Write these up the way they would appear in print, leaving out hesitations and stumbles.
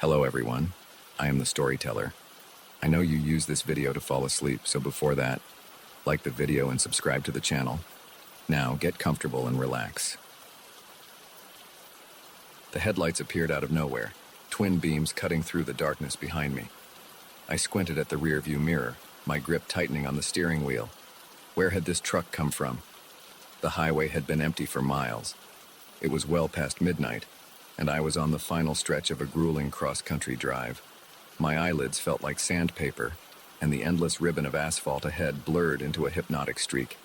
Hello everyone, I am the storyteller. I know you use this video to fall asleep, so before that, like the video and subscribe to the channel. Now get comfortable and relax. The headlights appeared out of nowhere, twin beams cutting through the darkness behind me. I squinted at the rear-view mirror, my grip tightening on the steering wheel. Where had this truck come from? The highway had been empty for miles. It was well past midnight, and I was on the final stretch of a grueling cross-country drive. My eyelids felt like sandpaper, and the endless ribbon of asphalt ahead blurred into a hypnotic streak.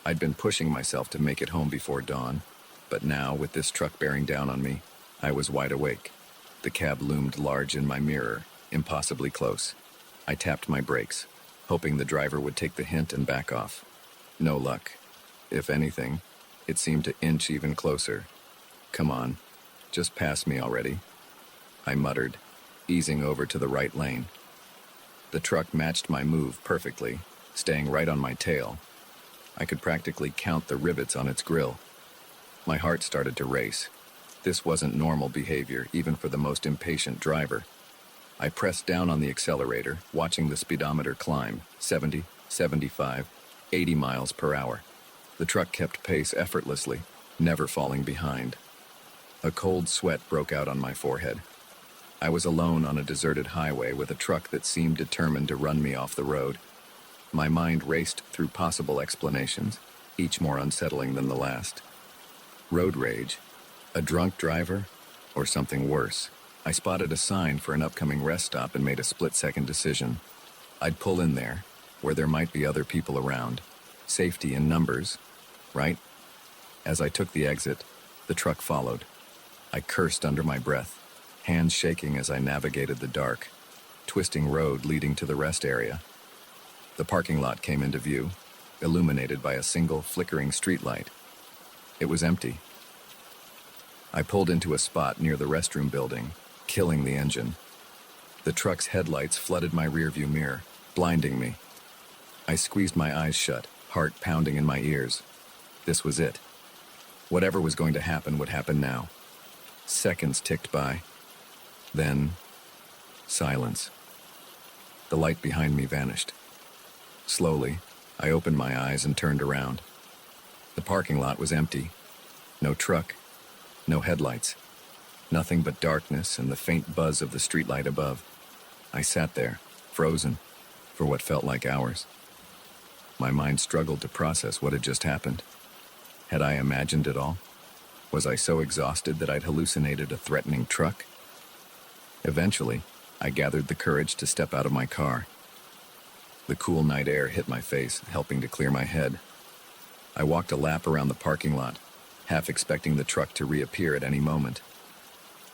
I'd been pushing myself to make it home before dawn, but now, with this truck bearing down on me, I was wide awake. The cab loomed large in my mirror, impossibly close. I tapped my brakes, hoping the driver would take the hint and back off. No luck. If anything, it seemed to inch even closer. Come on. Just pass me already, I muttered, easing over to the right lane. The truck matched my move perfectly, staying right on my tail. I could practically count the rivets on its grille. My heart started to race. This wasn't normal behavior, even for the most impatient driver. I pressed down on the accelerator, watching the speedometer climb, 70, 75, 80 miles per hour. The truck kept pace effortlessly, never falling behind. A cold sweat broke out on my forehead. I was alone on a deserted highway with a truck that seemed determined to run me off the road. My mind raced through possible explanations, each more unsettling than the last. Road rage, a drunk driver, or something worse. I spotted a sign for an upcoming rest stop and made a split-second decision. I'd pull in there, where there might be other people around. Safety in numbers, right? As I took the exit, the truck followed. I cursed under my breath, hands shaking as I navigated the dark, twisting road leading to the rest area. The parking lot came into view, illuminated by a single flickering streetlight. It was empty. I pulled into a spot near the restroom building, killing the engine. The truck's headlights flooded my rearview mirror, blinding me. I squeezed my eyes shut, heart pounding in my ears. This was it. Whatever was going to happen would happen now. Seconds ticked by. Then, silence. The light behind me vanished. Slowly, I opened my eyes and turned around. The parking lot was empty. No truck, no headlights. Nothing but darkness and the faint buzz of the streetlight above. I sat there, frozen, for what felt like hours. My mind struggled to process what had just happened. Had I imagined it all? Was I so exhausted that I'd hallucinated a threatening truck? Eventually, I gathered the courage to step out of my car. The cool night air hit my face, helping to clear my head. I walked a lap around the parking lot, half expecting the truck to reappear at any moment.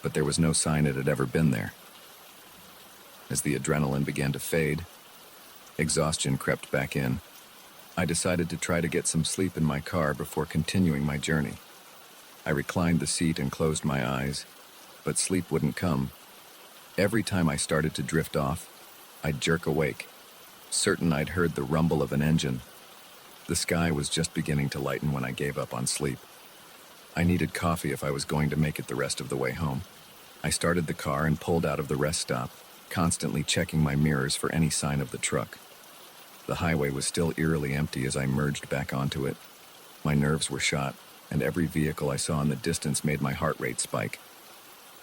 But there was no sign it had ever been there. As the adrenaline began to fade, exhaustion crept back in. I decided to try to get some sleep in my car before continuing my journey. I reclined the seat and closed my eyes, but sleep wouldn't come. Every time I started to drift off, I'd jerk awake, certain I'd heard the rumble of an engine. The sky was just beginning to lighten when I gave up on sleep. I needed coffee if I was going to make it the rest of the way home. I started the car and pulled out of the rest stop, constantly checking my mirrors for any sign of the truck. The highway was still eerily empty as I merged back onto it. My nerves were shot, and every vehicle I saw in the distance made my heart rate spike.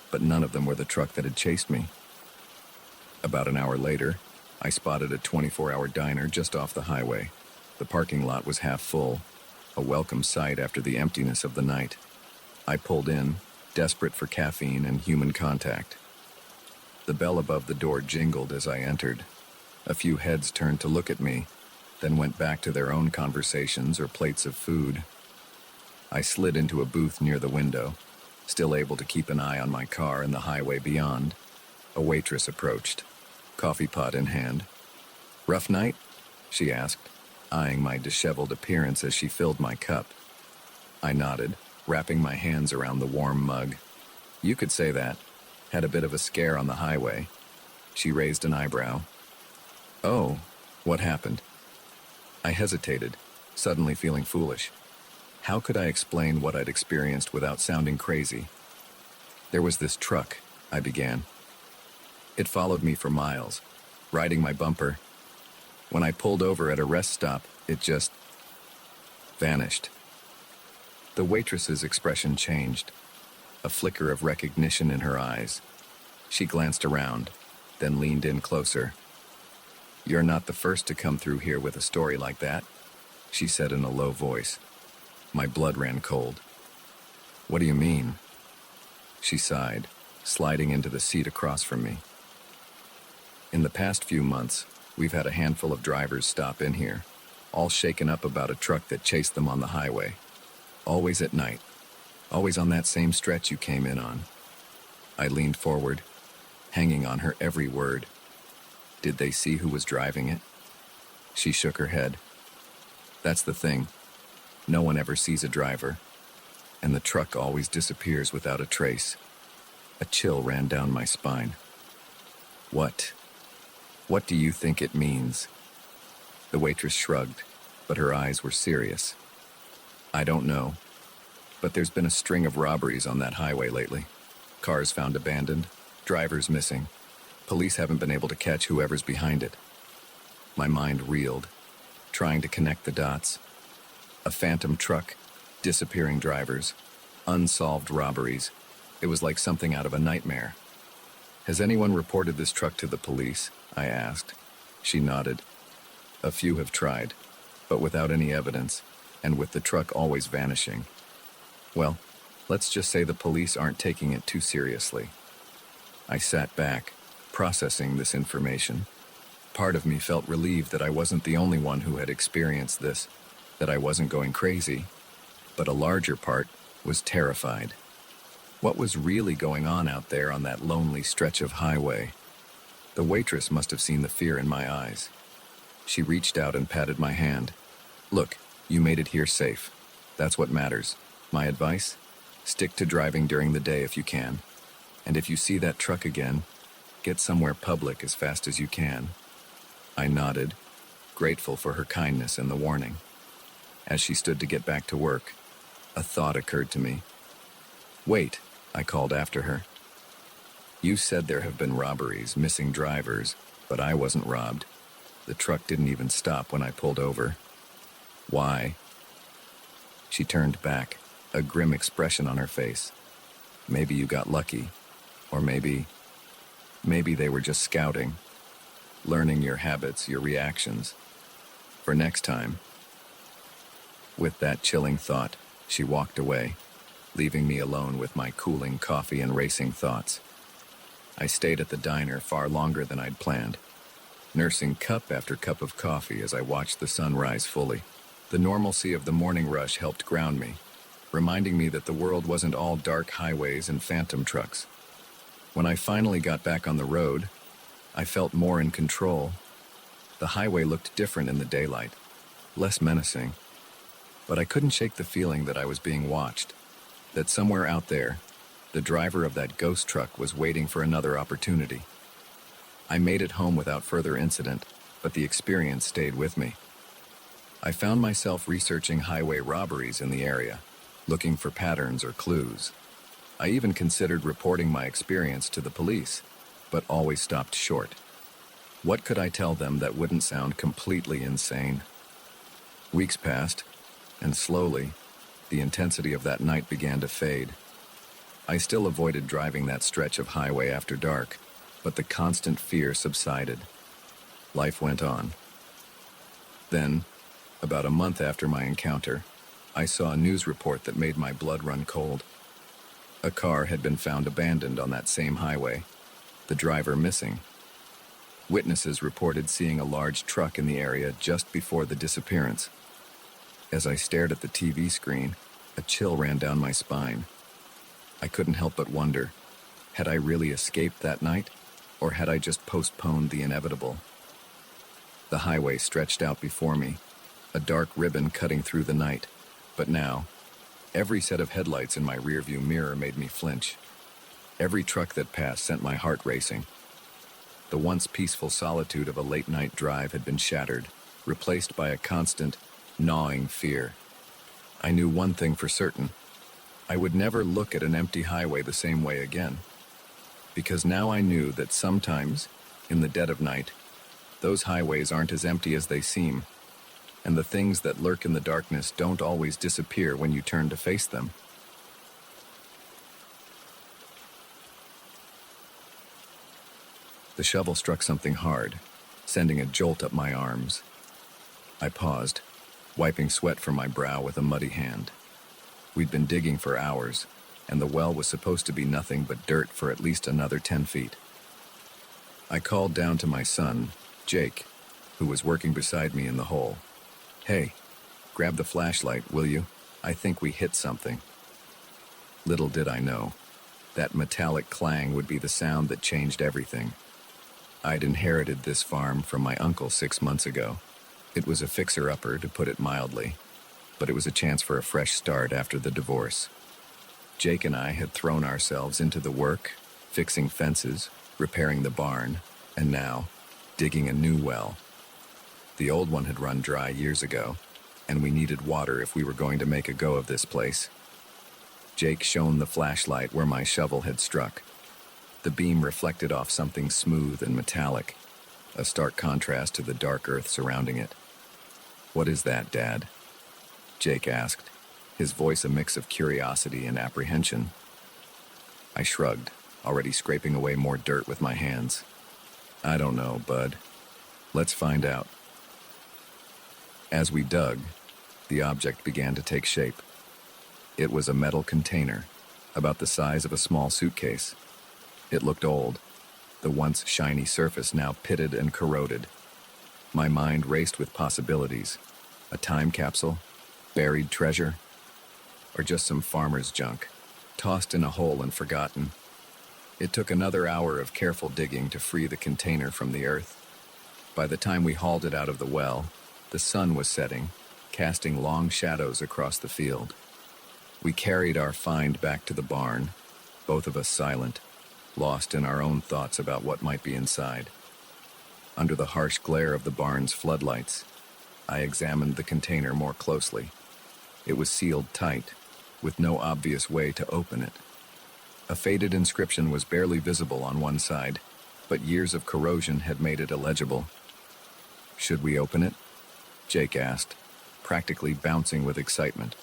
But none of them were the truck that had chased me. About an hour later, I spotted a 24-hour diner just off the highway. The parking lot was half full, a welcome sight after the emptiness of the night. I pulled in, desperate for caffeine and human contact. The bell above the door jingled as I entered. A few heads turned to look at me, then went back to their own conversations or plates of food. I slid into a booth near the window, still able to keep an eye on my car and the highway beyond. A waitress approached, coffee pot in hand. "Rough night?" she asked, eyeing my disheveled appearance as she filled my cup. I nodded, wrapping my hands around the warm mug. "You could say that. Had a bit of a scare on the highway." She raised an eyebrow. "Oh, what happened?" I hesitated, suddenly feeling foolish. How could I explain what I'd experienced without sounding crazy? "There was this truck," I began. It followed me for miles, riding my bumper. When I pulled over at a rest stop, it just vanished. The waitress's expression changed, a flicker of recognition in her eyes. She glanced around, then leaned in closer. "You're not the first to come through here with a story like that," she said in a low voice. My blood ran cold. "What do you mean?" She sighed, sliding into the seat across from me. "In the past few months, we've had a handful of drivers stop in here, all shaken up about a truck that chased them on the highway. Always at night. Always on that same stretch you came in on." I leaned forward, hanging on her every word. "Did they see who was driving it?" She shook her head. "That's the thing. No one ever sees a driver, and the truck always disappears without a trace." A chill ran down my spine. What do you think it means?" The waitress shrugged, but her eyes were serious. "I don't know, but there's been a string of robberies on that highway lately. Cars found abandoned, drivers missing. Police haven't been able to catch whoever's behind it." My mind reeled, trying to connect the dots. A phantom truck, disappearing drivers, unsolved robberies. It was like something out of a nightmare. "Has anyone reported this truck to the police?" I asked. She nodded. "A few have tried, but without any evidence, and with the truck always vanishing. Well, let's just say the police aren't taking it too seriously." I sat back, processing this information. Part of me felt relieved that I wasn't the only one who had experienced this, that I wasn't going crazy, but a larger part was terrified. What was really going on out there on that lonely stretch of highway? The waitress must have seen the fear in my eyes. She reached out and patted my hand. "Look, you made it here safe. That's what matters. My advice? Stick to driving during the day if you can. And if you see that truck again, get somewhere public as fast as you can." I nodded, grateful for her kindness and the warning. As she stood to get back to work, a thought occurred to me. "Wait," I called after her. "You said there have been robberies, missing drivers, but I wasn't robbed. The truck didn't even stop when I pulled over. Why?" She turned back, a grim expression on her face. "Maybe you got lucky, or maybe they were just scouting, learning your habits, your reactions, for next time." With that chilling thought, she walked away, leaving me alone with my cooling coffee and racing thoughts. I stayed at the diner far longer than I'd planned, nursing cup after cup of coffee as I watched the sun rise fully. The normalcy of the morning rush helped ground me, reminding me that the world wasn't all dark highways and phantom trucks. When I finally got back on the road, I felt more in control. The highway looked different in the daylight, less menacing, but I couldn't shake the feeling that I was being watched, that somewhere out there, the driver of that ghost truck was waiting for another opportunity. I made it home without further incident, but the experience stayed with me. I found myself researching highway robberies in the area, looking for patterns or clues. I even considered reporting my experience to the police, but always stopped short. What could I tell them that wouldn't sound completely insane? Weeks passed, and slowly, the intensity of that night began to fade. I still avoided driving that stretch of highway after dark, but the constant fear subsided. Life went on. Then, about a month after my encounter, I saw a news report that made my blood run cold. A car had been found abandoned on that same highway, the driver missing. Witnesses reported seeing a large truck in the area just before the disappearance. As I stared at the TV screen, a chill ran down my spine. I couldn't help but wonder, had I really escaped that night, or had I just postponed the inevitable? The highway stretched out before me, a dark ribbon cutting through the night, but now, every set of headlights in my rearview mirror made me flinch. Every truck that passed sent my heart racing. The once peaceful solitude of a late-night drive had been shattered, replaced by a constant, gnawing fear. I knew one thing for certain. I would never look at an empty highway the same way again. Because now I knew that sometimes, in the dead of night, those highways aren't as empty as they seem, and the things that lurk in the darkness don't always disappear when you turn to face them. The shovel struck something hard, sending a jolt up my arms. I paused, wiping sweat from my brow with a muddy hand. We'd been digging for hours, and the well was supposed to be nothing but dirt for at least another 10 feet. I called down to my son, Jake, who was working beside me in the hole. "Hey, grab the flashlight, will you? I think we hit something." Little did I know, that metallic clang would be the sound that changed everything. I'd inherited this farm from my uncle 6 months ago. It was a fixer-upper, to put it mildly, but it was a chance for a fresh start after the divorce. Jake and I had thrown ourselves into the work, fixing fences, repairing the barn, and now, digging a new well. The old one had run dry years ago, and we needed water if we were going to make a go of this place. Jake shone the flashlight where my shovel had struck. The beam reflected off something smooth and metallic, a stark contrast to the dark earth surrounding it. "What is that, Dad?" Jake asked, his voice a mix of curiosity and apprehension. I shrugged, already scraping away more dirt with my hands. "I don't know, bud. Let's find out." As we dug, the object began to take shape. It was a metal container, about the size of a small suitcase. It looked old, the once shiny surface now pitted and corroded. My mind raced with possibilities. A time capsule? Buried treasure? Or just some farmer's junk, tossed in a hole and forgotten? It took another hour of careful digging to free the container from the earth. By the time we hauled it out of the well, the sun was setting, casting long shadows across the field. We carried our find back to the barn, both of us silent, lost in our own thoughts about what might be inside. Under the harsh glare of the barn's floodlights, I examined the container more closely. It was sealed tight, with no obvious way to open it. A faded inscription was barely visible on one side, but years of corrosion had made it illegible. "Should we open it?" Jake asked, practically bouncing with excitement.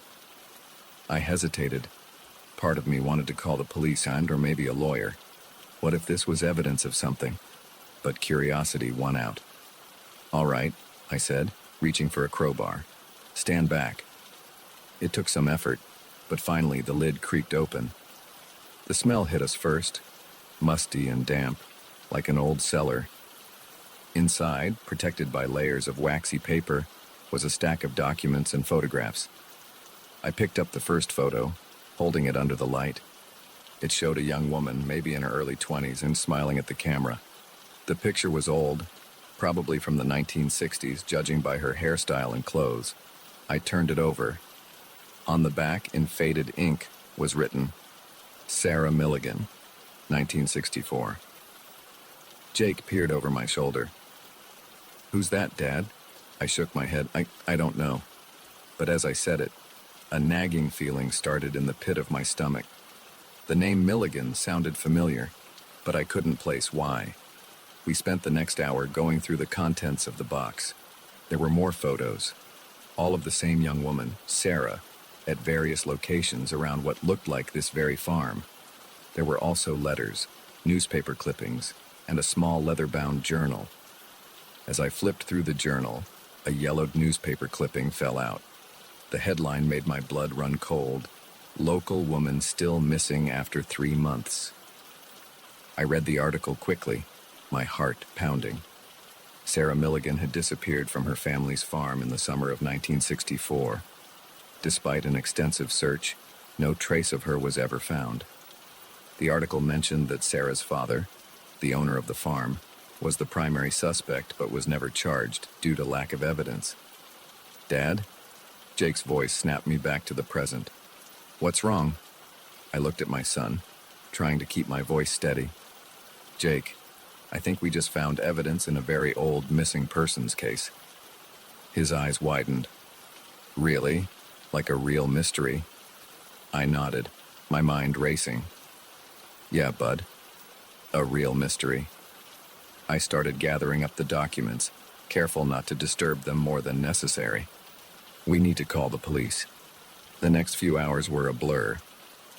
I hesitated. Part of me wanted to call the police or maybe a lawyer. What if this was evidence of something? But curiosity won out. "All right," I said, reaching for a crowbar. "Stand back." It took some effort, but finally the lid creaked open. The smell hit us first, musty and damp, like an old cellar. Inside, protected by layers of waxy paper, was a stack of documents and photographs. I picked up the first photo, holding it under the light. It showed a young woman, maybe in her early 20s, and smiling at the camera. The picture was old, probably from the 1960s, judging by her hairstyle and clothes. I turned it over. On the back, in faded ink, was written, "Sarah Milligan, 1964. Jake peered over my shoulder. "Who's that, Dad?" I shook my head. I don't know." But as I said it, a nagging feeling started in the pit of my stomach. The name Milligan sounded familiar, but I couldn't place why. We spent the next hour going through the contents of the box. There were more photos, all of the same young woman, Sarah, at various locations around what looked like this very farm. There were also letters, newspaper clippings, and a small leather-bound journal. As I flipped through the journal, a yellowed newspaper clipping fell out. The headline made my blood run cold. "Local woman still missing after 3 months." I read the article quickly, my heart pounding. Sarah Milligan had disappeared from her family's farm in the summer of 1964. Despite an extensive search, no trace of her was ever found. The article mentioned that Sarah's father, the owner of the farm, was the primary suspect but was never charged due to lack of evidence. "Dad?" Jake's voice snapped me back to the present. "What's wrong?" I looked at my son, trying to keep my voice steady. "Jake, I think we just found evidence in a very old missing persons case." His eyes widened. "Really? Like a real mystery?" I nodded, my mind racing. "Yeah, bud. A real mystery. I started gathering up the documents, careful not to disturb them more than necessary. We need to call the police. The next few hours were a blur.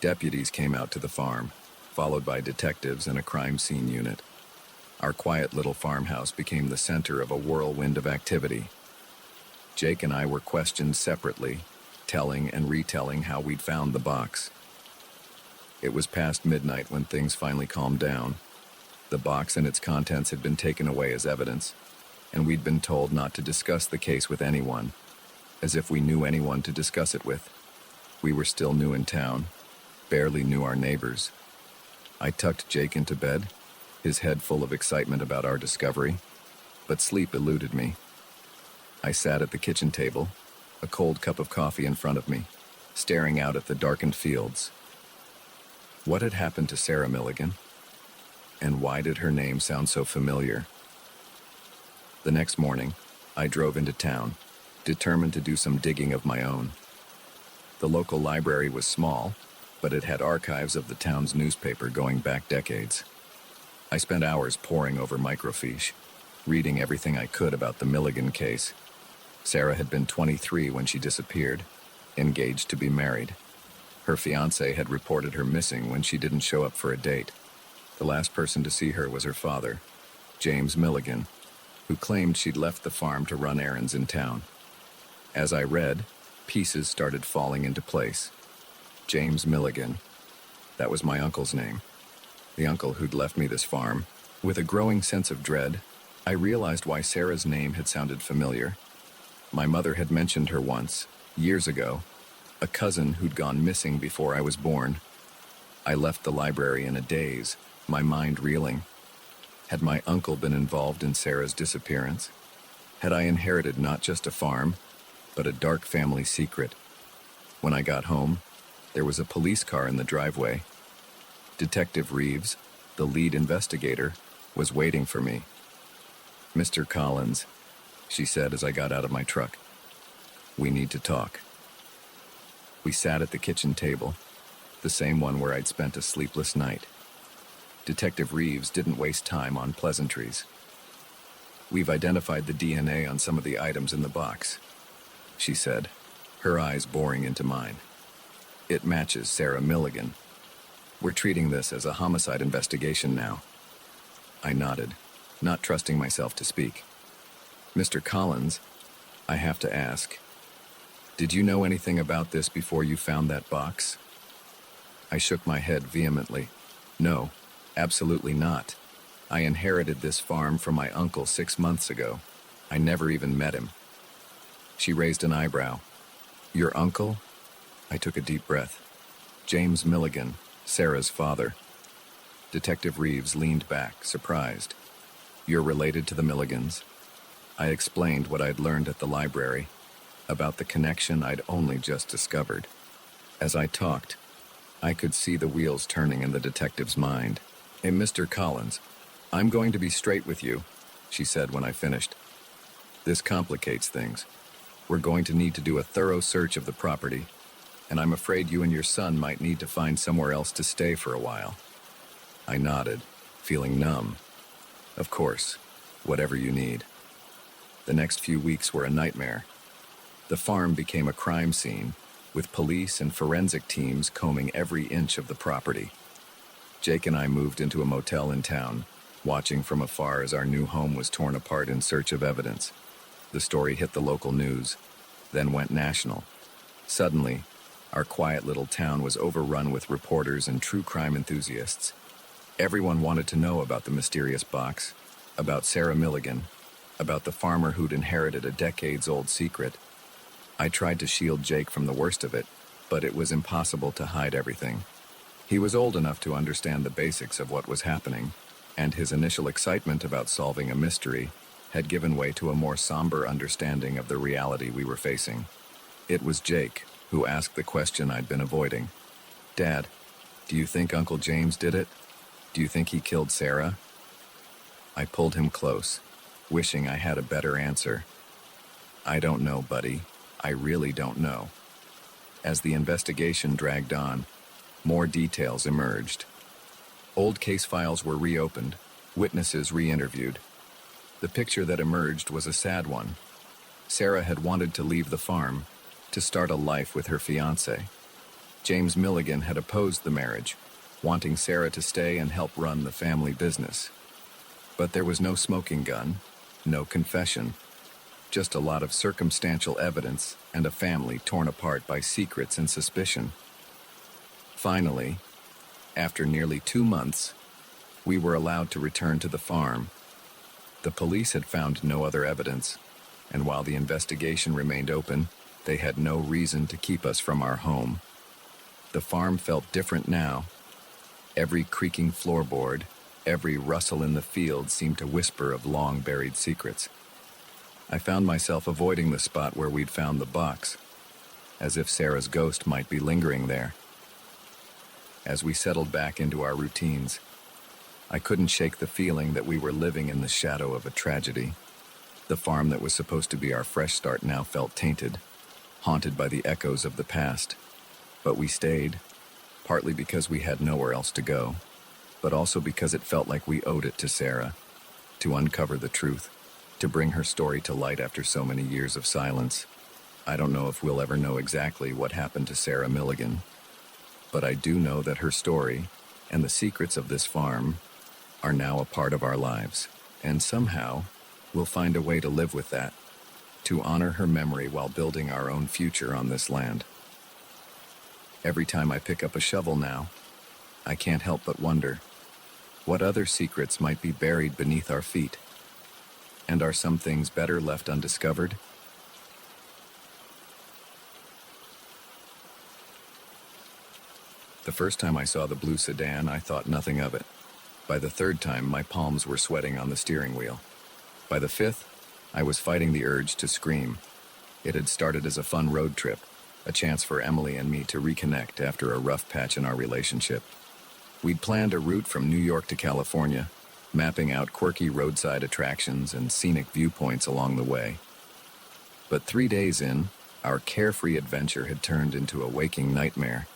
Deputies came out to the farm, followed by detectives and a crime scene unit. Our quiet little farmhouse became the center of a whirlwind of activity. Jake and I were questioned separately, telling and retelling how we'd found the box. It was past midnight when things finally calmed down. The box and its contents had been taken away as evidence, and we'd been told not to discuss the case with anyone, as if we knew anyone to discuss it with. We were still new in town, barely knew our neighbors. I tucked Jake into bed, his head full of excitement about our discovery, but sleep eluded me. I sat at the kitchen table, a cold cup of coffee in front of me, staring out at the darkened fields. What had happened to Sarah Milligan? And why did her name sound so familiar? The next morning, I drove into town, determined to do some digging of my own. The local library was small, but it had archives of the town's newspaper going back decades. I spent hours poring over microfiche, reading everything I could about the Milligan case. Sarah had been 23 when she disappeared, engaged to be married. Her fiancé had reported her missing when she didn't show up for a date. The last person to see her was her father, James Milligan, who claimed she'd left the farm to run errands in town. As I read, pieces started falling into place. James Milligan. That was my uncle's name. The uncle who'd left me this farm. With a growing sense of dread, I realized why Sarah's name had sounded familiar. My mother had mentioned her once, years ago, a cousin who'd gone missing before I was born. I left the library in a daze, my mind reeling. Had my uncle been involved in Sarah's disappearance? Had I inherited not just a farm, but a dark family secret? When I got home, there was a police car in the driveway. Detective Reeves, the lead investigator, was waiting for me. "Mr. Collins," she said as I got out of my truck. "We need to talk." We sat at the kitchen table, the same one where I'd spent a sleepless night. Detective Reeves didn't waste time on pleasantries. "We've identified the DNA on some of the items in the box," she said, her eyes boring into mine. "It matches Sarah Milligan. We're treating this as a homicide investigation now." I nodded, not trusting myself to speak. "Mr. Collins, I have to ask, did you know anything about this before you found that box?" I shook my head vehemently. "No, absolutely not. I inherited this farm from my uncle 6 months ago. I never even met him." She raised an eyebrow. "Your uncle?" I took a deep breath. "James Milligan, Sarah's father." Detective Reeves leaned back, surprised. "You're related to the Milligans?" I explained what I'd learned at the library, about the connection I'd only just discovered. As I talked, I could see the wheels turning in the detective's mind. "Hey, Mr. Collins, I'm going to be straight with you," she said when I finished. "This complicates things. We're going to need to do a thorough search of the property, and I'm afraid you and your son might need to find somewhere else to stay for a while." I nodded, feeling numb. "Of course, whatever you need." The next few weeks were a nightmare. The farm became a crime scene, with police and forensic teams combing every inch of the property. Jake and I moved into a motel in town, watching from afar as our new home was torn apart in search of evidence. The story hit the local news, then went national. Suddenly, our quiet little town was overrun with reporters and true crime enthusiasts. Everyone wanted to know about the mysterious box, about Sarah Milligan, about the farmer who'd inherited a decades-old secret. I tried to shield Jake from the worst of it, but it was impossible to hide everything. He was old enough to understand the basics of what was happening, and his initial excitement about solving a mystery had given way to a more somber understanding of the reality we were facing. It was Jake who asked the question I'd been avoiding. "Dad, do you think Uncle James did it? Do you think he killed Sarah?" I pulled him close, wishing I had a better answer. "I don't know, buddy. I really don't know." As the investigation dragged on, more details emerged. Old case files were reopened, witnesses re-interviewed. The picture that emerged was a sad one. Sarah had wanted to leave the farm, to start a life with her fiancé. James Milligan had opposed the marriage, wanting Sarah to stay and help run the family business. But there was no smoking gun, no confession, just a lot of circumstantial evidence and a family torn apart by secrets and suspicion. Finally, after nearly 2 months, we were allowed to return to the farm. The police had found no other evidence, and while the investigation remained open, they had no reason to keep us from our home. The farm felt different now. Every creaking floorboard, every rustle in the field seemed to whisper of long-buried secrets. I found myself avoiding the spot where we'd found the box, as if Sarah's ghost might be lingering there. As we settled back into our routines, I couldn't shake the feeling that we were living in the shadow of a tragedy. The farm that was supposed to be our fresh start now felt tainted, haunted by the echoes of the past. But we stayed, partly because we had nowhere else to go, but also because it felt like we owed it to Sarah, to uncover the truth, to bring her story to light after so many years of silence. I don't know if we'll ever know exactly what happened to Sarah Milligan, but I do know that her story and the secrets of this farm are now a part of our lives, and somehow we'll find a way to live with that, to honor her memory while building our own future on this land. Every time I pick up a shovel now, I can't help but wonder, what other secrets might be buried beneath our feet? And are some things better left undiscovered? The first time I saw the blue sedan, I thought nothing of it. By the third time, my palms were sweating on the steering wheel. By the fifth, I was fighting the urge to scream. It had started as a fun road trip, a chance for Emily and me to reconnect after a rough patch in our relationship. We'd planned a route from New York to California, mapping out quirky roadside attractions and scenic viewpoints along the way. But 3 days in, our carefree adventure had turned into a waking nightmare.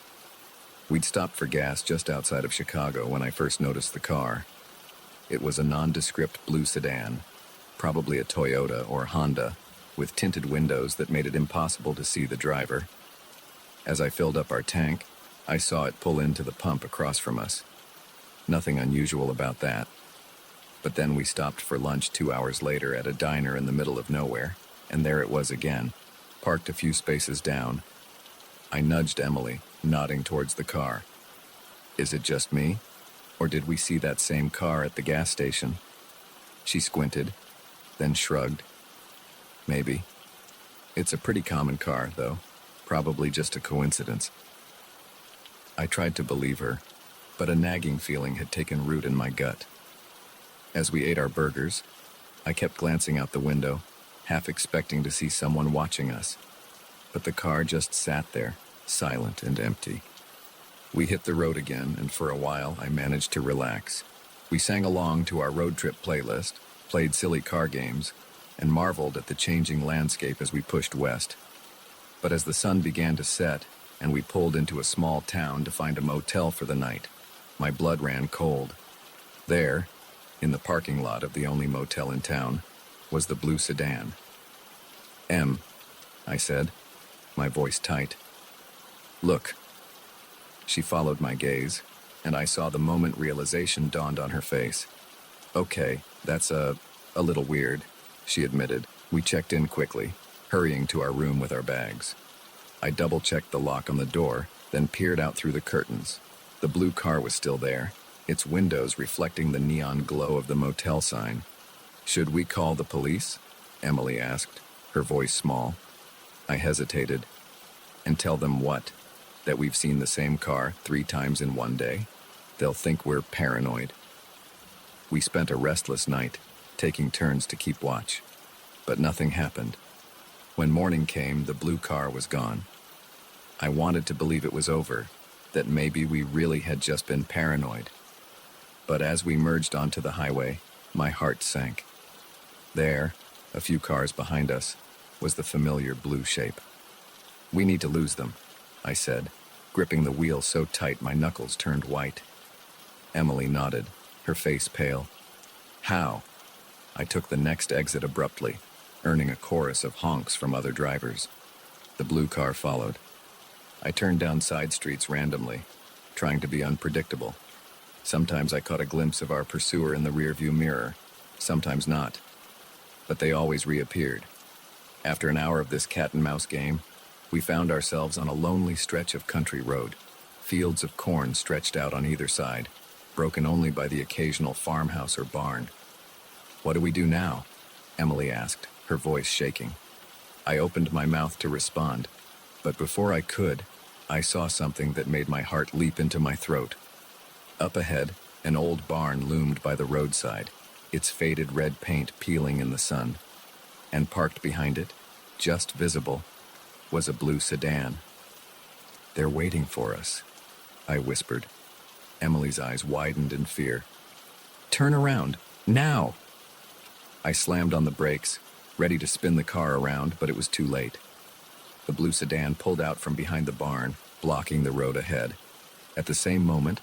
We'd stopped for gas just outside of Chicago when I first noticed the car. It was a nondescript blue sedan, probably a Toyota or Honda, with tinted windows that made it impossible to see the driver. As I filled up our tank, I saw it pull into the pump across from us. Nothing unusual about that. But then we stopped for lunch 2 hours later at a diner in the middle of nowhere, and there it was again, parked a few spaces down. I nudged Emily, nodding towards the car. Is it just me? Or did we see that same car at the gas station? She squinted, then shrugged. Maybe. It's a pretty common car, though. Probably just a coincidence. I tried to believe her, but a nagging feeling had taken root in my gut. As we ate our burgers, I kept glancing out the window, half expecting to see someone watching us. But the car just sat there, silent and empty. We hit the road again, and for a while I managed to relax. We sang along to our road trip playlist, played silly car games, and marveled at the changing landscape as we pushed west. But as the sun began to set, and we pulled into a small town to find a motel for the night, my blood ran cold. There, in the parking lot of the only motel in town, was the blue sedan. "Em," I said, my voice tight. "Look." She followed my gaze, and I saw the moment realization dawned on her face. "Okay, that's a little weird," she admitted. We checked in quickly, hurrying to our room with our bags. I double-checked the lock on the door, then peered out through the curtains. The blue car was still there, its windows reflecting the neon glow of the motel sign. "Should we call the police?" Emily asked, her voice small. I hesitated. "And tell them what? That we've seen the same car 3 times in one day? They'll think we're paranoid." We spent a restless night, taking turns to keep watch. But nothing happened. When morning came, the blue car was gone. I wanted to believe it was over, that maybe we really had just been paranoid. But as we merged onto the highway, my heart sank. There, a few cars behind us, was the familiar blue shape. "We need to lose them," I said, gripping the wheel so tight my knuckles turned white. Emily nodded, her face pale. How? I took the next exit abruptly, earning a chorus of honks from other drivers. The blue car followed. I turned down side streets randomly, trying to be unpredictable. Sometimes I caught a glimpse of our pursuer in the rearview mirror, sometimes not. But they always reappeared. After an hour of this cat-and-mouse game, we found ourselves on a lonely stretch of country road, fields of corn stretched out on either side, broken only by the occasional farmhouse or barn. "What do we do now?" Emily asked, her voice shaking. I opened my mouth to respond, but before I could, I saw something that made my heart leap into my throat. Up ahead, an old barn loomed by the roadside, its faded red paint peeling in the sun. And parked behind it, just visible, was a blue sedan. "They're waiting for us," I whispered. Emily's eyes widened in fear. "Turn around, now!" I slammed on the brakes, ready to spin the car around, but it was too late. The blue sedan pulled out from behind the barn, blocking the road ahead. At the same moment,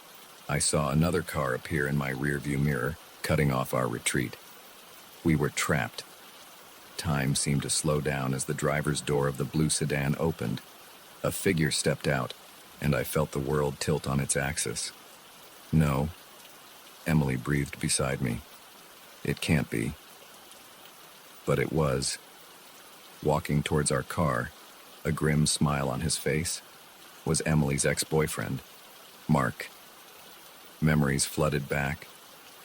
I saw another car appear in my rearview mirror, cutting off our retreat. We were trapped. Time seemed to slow down as the driver's door of the blue sedan opened. A figure stepped out, and I felt the world tilt on its axis. "No," Emily breathed beside me. "It can't be." But it was. Walking towards our car, a grim smile on his face, was Emily's ex-boyfriend, Mark. Memories flooded back,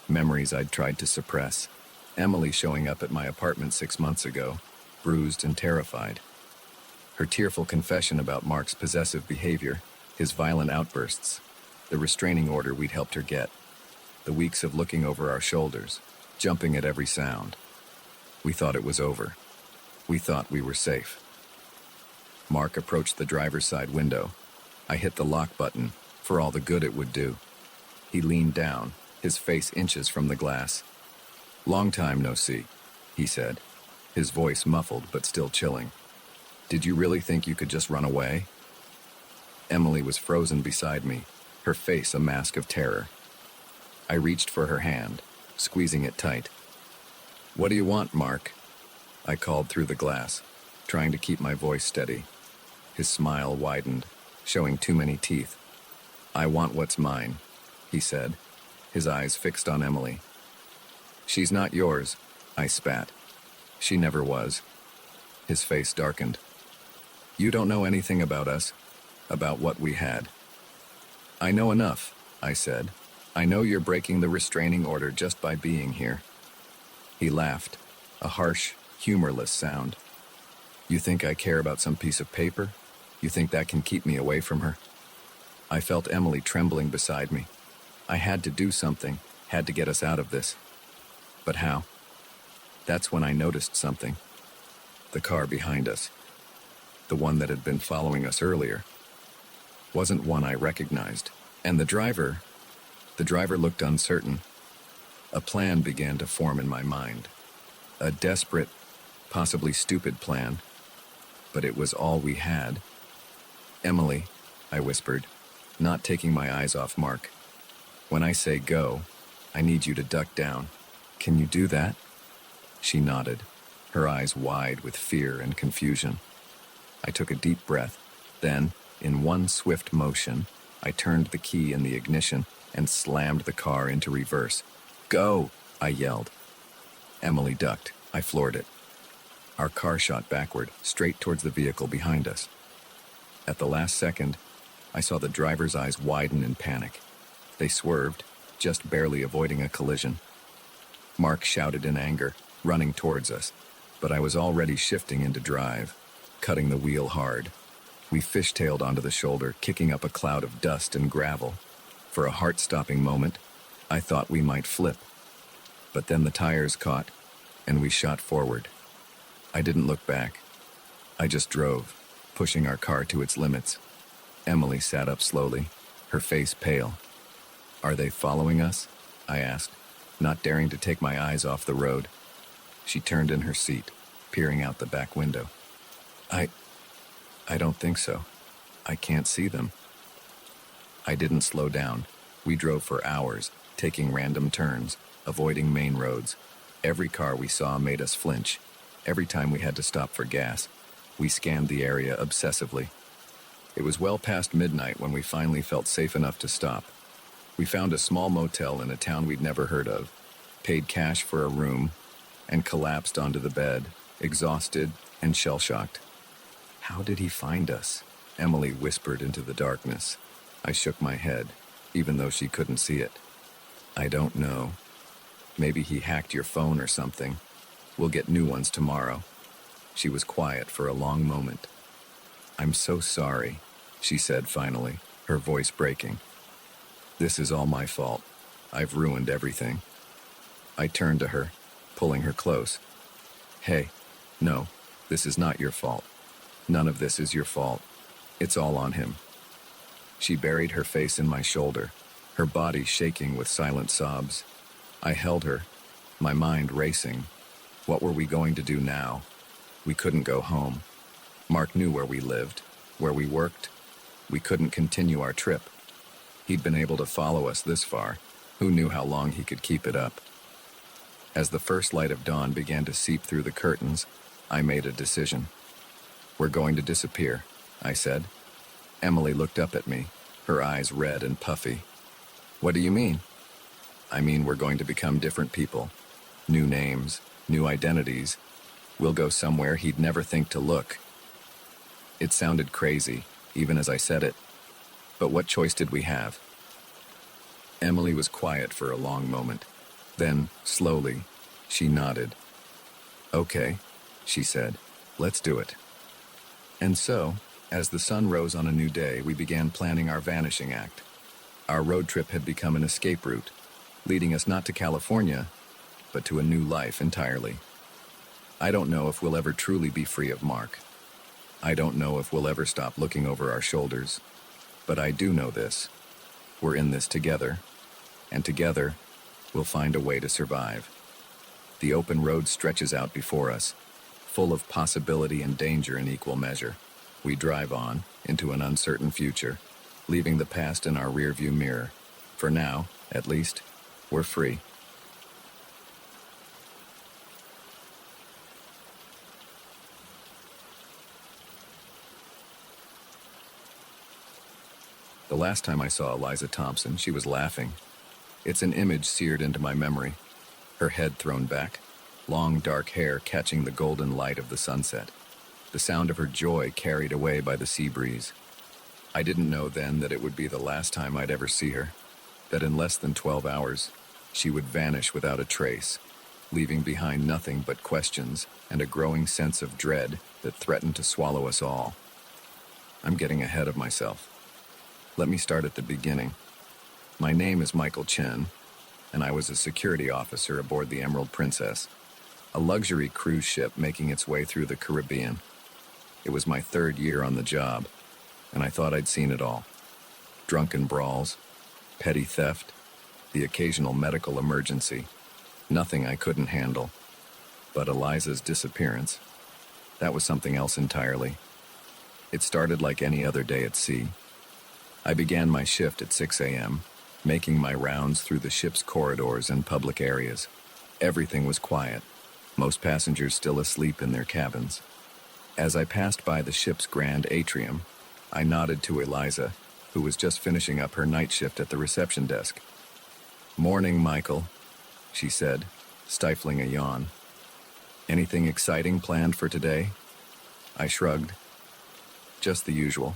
memories I'd tried to suppress. Emily showing up at my apartment 6 months ago, bruised and terrified. Her tearful confession about Mark's possessive behavior, his violent outbursts, the restraining order we'd helped her get, the weeks of looking over our shoulders, jumping at every sound. We thought it was over. We thought we were safe. Mark approached the driver's side window. I hit the lock button, for all the good it would do. He leaned down, his face inches from the glass. "Long time no see," he said, his voice muffled but still chilling. "Did you really think you could just run away?" Emily was frozen beside me, her face a mask of terror. I reached for her hand, squeezing it tight. "What do you want, Mark?" I called through the glass, trying to keep my voice steady. His smile widened, showing too many teeth. "I want what's mine," he said, his eyes fixed on Emily. "She's not yours," I spat. "She never was." His face darkened. "You don't know anything about us, about what we had." "I know enough," I said. "I know you're breaking the restraining order just by being here." He laughed, a harsh, humorless sound. "You think I care about some piece of paper? You think that can keep me away from her?" I felt Emily trembling beside me. I had to do something, had to get us out of this. But how? That's when I noticed something. The car behind us, the one that had been following us earlier, wasn't one I recognized. And the driver looked uncertain. A plan began to form in my mind. A desperate, possibly stupid plan. But it was all we had. "Emily," I whispered, not taking my eyes off Mark. "When I say go, I need you to duck down. Can you do that?" She nodded, her eyes wide with fear and confusion. I took a deep breath. Then, in one swift motion, I turned the key in the ignition and slammed the car into reverse. "Go!" I yelled. Emily ducked. I floored it. Our car shot backward, straight towards the vehicle behind us. At the last second, I saw the driver's eyes widen in panic. They swerved, just barely avoiding a collision. Mark shouted in anger, running towards us, but I was already shifting into drive, cutting the wheel hard. We fishtailed onto the shoulder, kicking up a cloud of dust and gravel. For a heart-stopping moment, I thought we might flip. But then the tires caught, and we shot forward. I didn't look back. I just drove, pushing our car to its limits. Emily sat up slowly, her face pale. "Are they following us?" I asked, not daring to take my eyes off the road. She turned in her seat, peering out the back window. I don't think so. I can't see them." I didn't slow down. We drove for hours, taking random turns, avoiding main roads. Every car we saw made us flinch. Every time we had to stop for gas, we scanned the area obsessively. It was well past midnight when we finally felt safe enough to stop. We found a small motel in a town we'd never heard of, paid cash for a room, and collapsed onto the bed, exhausted and shell-shocked. "How did he find us?" Emily whispered into the darkness. I shook my head, even though she couldn't see it. "I don't know. Maybe he hacked your phone or something. We'll get new ones tomorrow." She was quiet for a long moment. "I'm so sorry," she said finally, her voice breaking. "This is all my fault. I've ruined everything." I turned to her, pulling her close. "Hey, no, this is not your fault. None of this is your fault. It's all on him." She buried her face in my shoulder, her body shaking with silent sobs. I held her, my mind racing. What were we going to do now? We couldn't go home. Mark knew where we lived, where we worked. We couldn't continue our trip. He'd been able to follow us this far. Who knew how long he could keep it up? As the first light of dawn began to seep through the curtains, I made a decision. "We're going to disappear," I said. Emily looked up at me, her eyes red and puffy. "What do you mean?" "I mean we're going to become different people. New names, new identities. We'll go somewhere he'd never think to look." It sounded crazy, even as I said it. But what choice did we have? Emily was quiet for a long moment. Then, slowly, she nodded. "Okay," she said, "let's do it." And so, as the sun rose on a new day, we began planning our vanishing act. Our road trip had become an escape route, leading us not to California, but to a new life entirely. I don't know if we'll ever truly be free of Mark. I don't know if we'll ever stop looking over our shoulders. But I do know this. We're in this together, and together, we'll find a way to survive. The open road stretches out before us, full of possibility and danger in equal measure. We drive on into an uncertain future, leaving the past in our rearview mirror. For now, at least, we're free. The last time I saw Eliza Thompson, she was laughing. It's an image seared into my memory. Her head thrown back, long dark hair catching the golden light of the sunset. The sound of her joy carried away by the sea breeze. I didn't know then that it would be the last time I'd ever see her, that in less than 12 hours, she would vanish without a trace, leaving behind nothing but questions and a growing sense of dread that threatened to swallow us all. I'm getting ahead of myself. Let me start at the beginning. My name is Michael Chen, and I was a security officer aboard the Emerald Princess, a luxury cruise ship making its way through the Caribbean. It was my 3rd year on the job, and I thought I'd seen it all. Drunken brawls, petty theft, the occasional medical emergency. Nothing I couldn't handle. But Eliza's disappearance, that was something else entirely. It started like any other day at sea. I began my shift at 6 a.m., making my rounds through the ship's corridors and public areas. Everything was quiet, most passengers still asleep in their cabins. As I passed by the ship's grand atrium, I nodded to Eliza, who was just finishing up her night shift at the reception desk. "Morning, Michael," she said, stifling a yawn. "Anything exciting planned for today?" I shrugged. "Just the usual.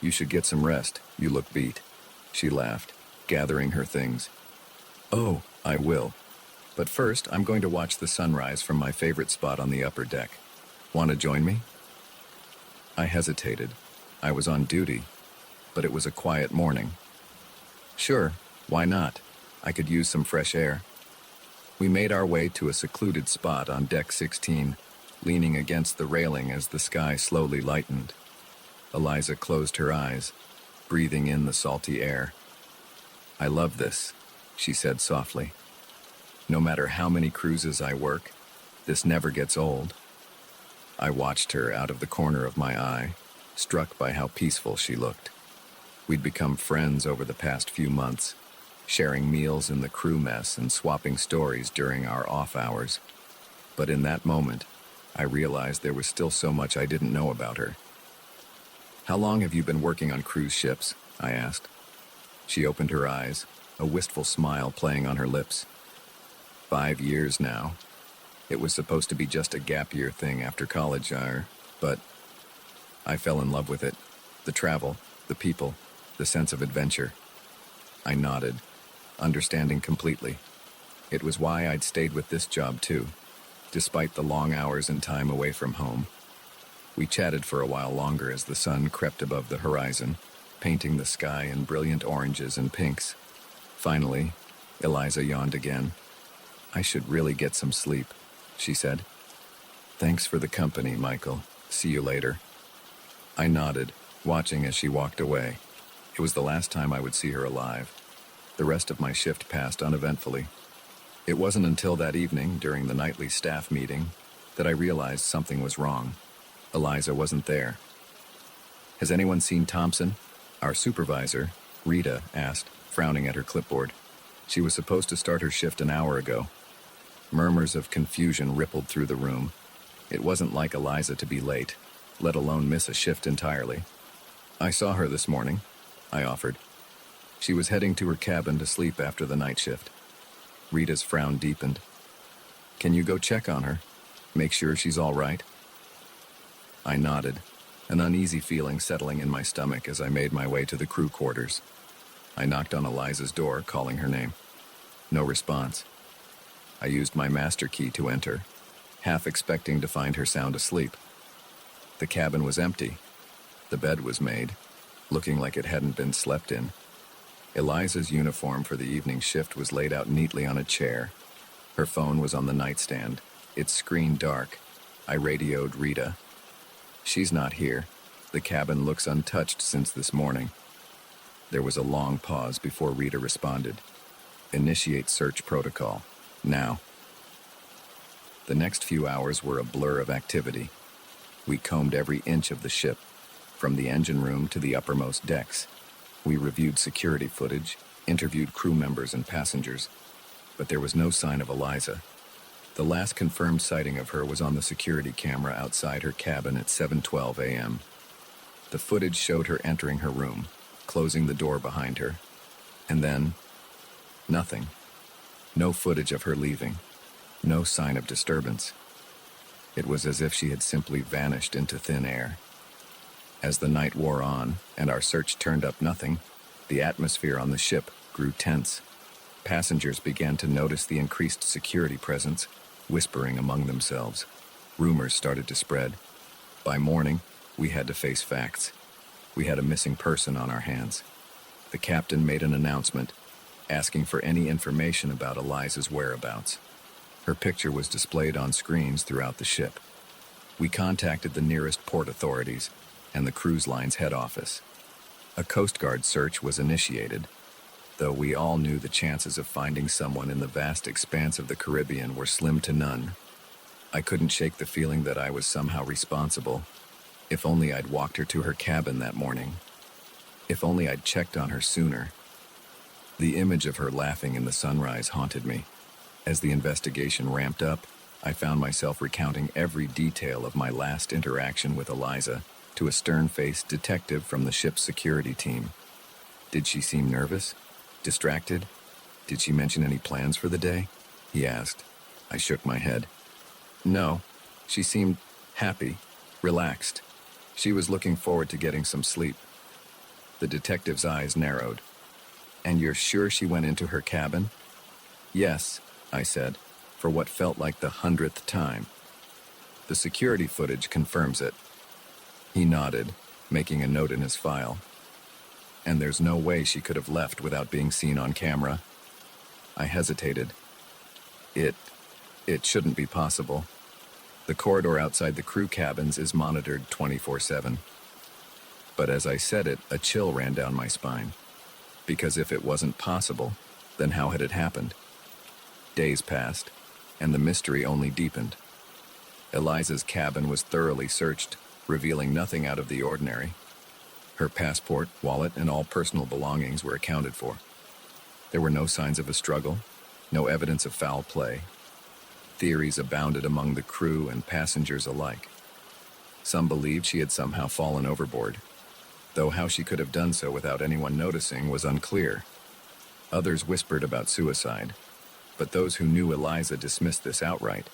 You should get some rest. You look beat." She laughed, gathering her things. "Oh, I will. But first, I'm going to watch the sunrise from my favorite spot on the upper deck. Want to join me?" I hesitated. I was on duty, but it was a quiet morning. "Sure, why not? I could use some fresh air." We made our way to a secluded spot on deck 16, leaning against the railing as the sky slowly lightened. Eliza closed her eyes, breathing in the salty air. "I love this," she said softly. "No matter how many cruises I work, this never gets old." I watched her out of the corner of my eye, struck by how peaceful she looked. We'd become friends over the past few months, sharing meals in the crew mess and swapping stories during our off hours. But in that moment, I realized there was still so much I didn't know about her. "How long have you been working on cruise ships?" I asked. She opened her eyes, a wistful smile playing on her lips. 5 years now. It was supposed to be just a gap year thing after college, but I fell in love with it. The travel, the people, the sense of adventure. I nodded, understanding completely. It was why I'd stayed with this job too, despite the long hours and time away from home. We chatted for a while longer as the sun crept above the horizon, painting the sky in brilliant oranges and pinks. Finally, Eliza yawned again. "I should really get some sleep," she said. "Thanks for the company, Michael. See you later." I nodded, watching as she walked away. It was the last time I would see her alive. The rest of my shift passed uneventfully. It wasn't until that evening, during the nightly staff meeting, that I realized something was wrong. Eliza wasn't there. "Has anyone seen Thompson?" Our supervisor, Rita, asked, frowning at her clipboard. She was supposed to start her shift an hour ago. Murmurs of confusion rippled through the room. It wasn't like Eliza to be late, let alone miss a shift entirely. "I saw her this morning," I offered. "She was heading to her cabin to sleep after the night shift." Rita's frown deepened. "Can you go check on her? Make sure she's all right?" I nodded, an uneasy feeling settling in my stomach as I made my way to the crew quarters. I knocked on Eliza's door, calling her name. No response. I used my master key to enter, half expecting to find her sound asleep. The cabin was empty. The bed was made, looking like it hadn't been slept in. Eliza's uniform for the evening shift was laid out neatly on a chair. Her phone was on the nightstand, its screen dark. I radioed Rita. "She's not here. The cabin looks untouched since this morning." There was a long pause before Rita responded. "Initiate search protocol. Now." The next few hours were a blur of activity. We combed every inch of the ship, from the engine room to the uppermost decks. We reviewed security footage, interviewed crew members and passengers, but there was no sign of Eliza. The last confirmed sighting of her was on the security camera outside her cabin at 7:12 a.m. The footage showed her entering her room, closing the door behind her, and then nothing. No footage of her leaving, no sign of disturbance. It was as if she had simply vanished into thin air. As the night wore on and our search turned up nothing, the atmosphere on the ship grew tense. Passengers began to notice the increased security presence, whispering among themselves. Rumors started to spread. By morning, we had to face facts. We had a missing person on our hands. The captain made an announcement, asking for any information about Eliza's whereabouts. Her picture was displayed on screens throughout the ship. We contacted the nearest port authorities and the cruise line's head office. A Coast Guard search was initiated, though we all knew the chances of finding someone in the vast expanse of the Caribbean were slim to none. I couldn't shake the feeling that I was somehow responsible. If only I'd walked her to her cabin that morning. If only I'd checked on her sooner. The image of her laughing in the sunrise haunted me. As the investigation ramped up, I found myself recounting every detail of my last interaction with Eliza to a stern-faced detective from the ship's security team. "Did she seem nervous? Distracted? Did she mention any plans for the day?" he asked. I shook my head. "No, she seemed happy, relaxed. She was looking forward to getting some sleep." The detective's eyes narrowed. "And you're sure she went into her cabin?" "Yes," I said, for what felt like the 100th time. "The security footage confirms it." He nodded, making a note in his file. "And there's no way she could have left without being seen on camera?" I hesitated. It shouldn't be possible. The corridor outside the crew cabins is monitored 24/7. But as I said it, a chill ran down my spine. Because if it wasn't possible, then how had it happened? Days passed, and the mystery only deepened. Eliza's cabin was thoroughly searched, revealing nothing out of the ordinary. Her passport, wallet, and all personal belongings were accounted for. There were no signs of a struggle, no evidence of foul play. Theories abounded among the crew and passengers alike. Some believed she had somehow fallen overboard, though how she could have done so without anyone noticing was unclear. Others whispered about suicide, but those who knew Eliza dismissed this outright.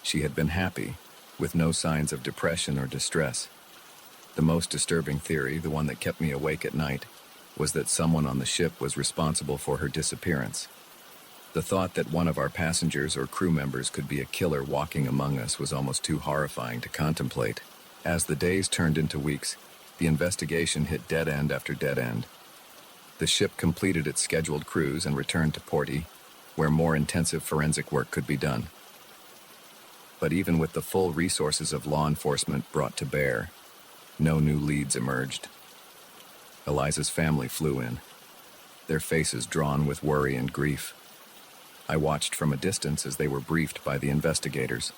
She had been happy, with no signs of depression or distress. The most disturbing theory, the one that kept me awake at night, was that someone on the ship was responsible for her disappearance. The thought that one of our passengers or crew members could be a killer walking among us was almost too horrifying to contemplate. As the days turned into weeks, the investigation hit dead end after dead end. The ship completed its scheduled cruise and returned to Porty, where more intensive forensic work could be done. But even with the full resources of law enforcement brought to bear, no new leads emerged. Eliza's family flew in, their faces drawn with worry and grief. I watched from a distance as they were briefed by the investigators,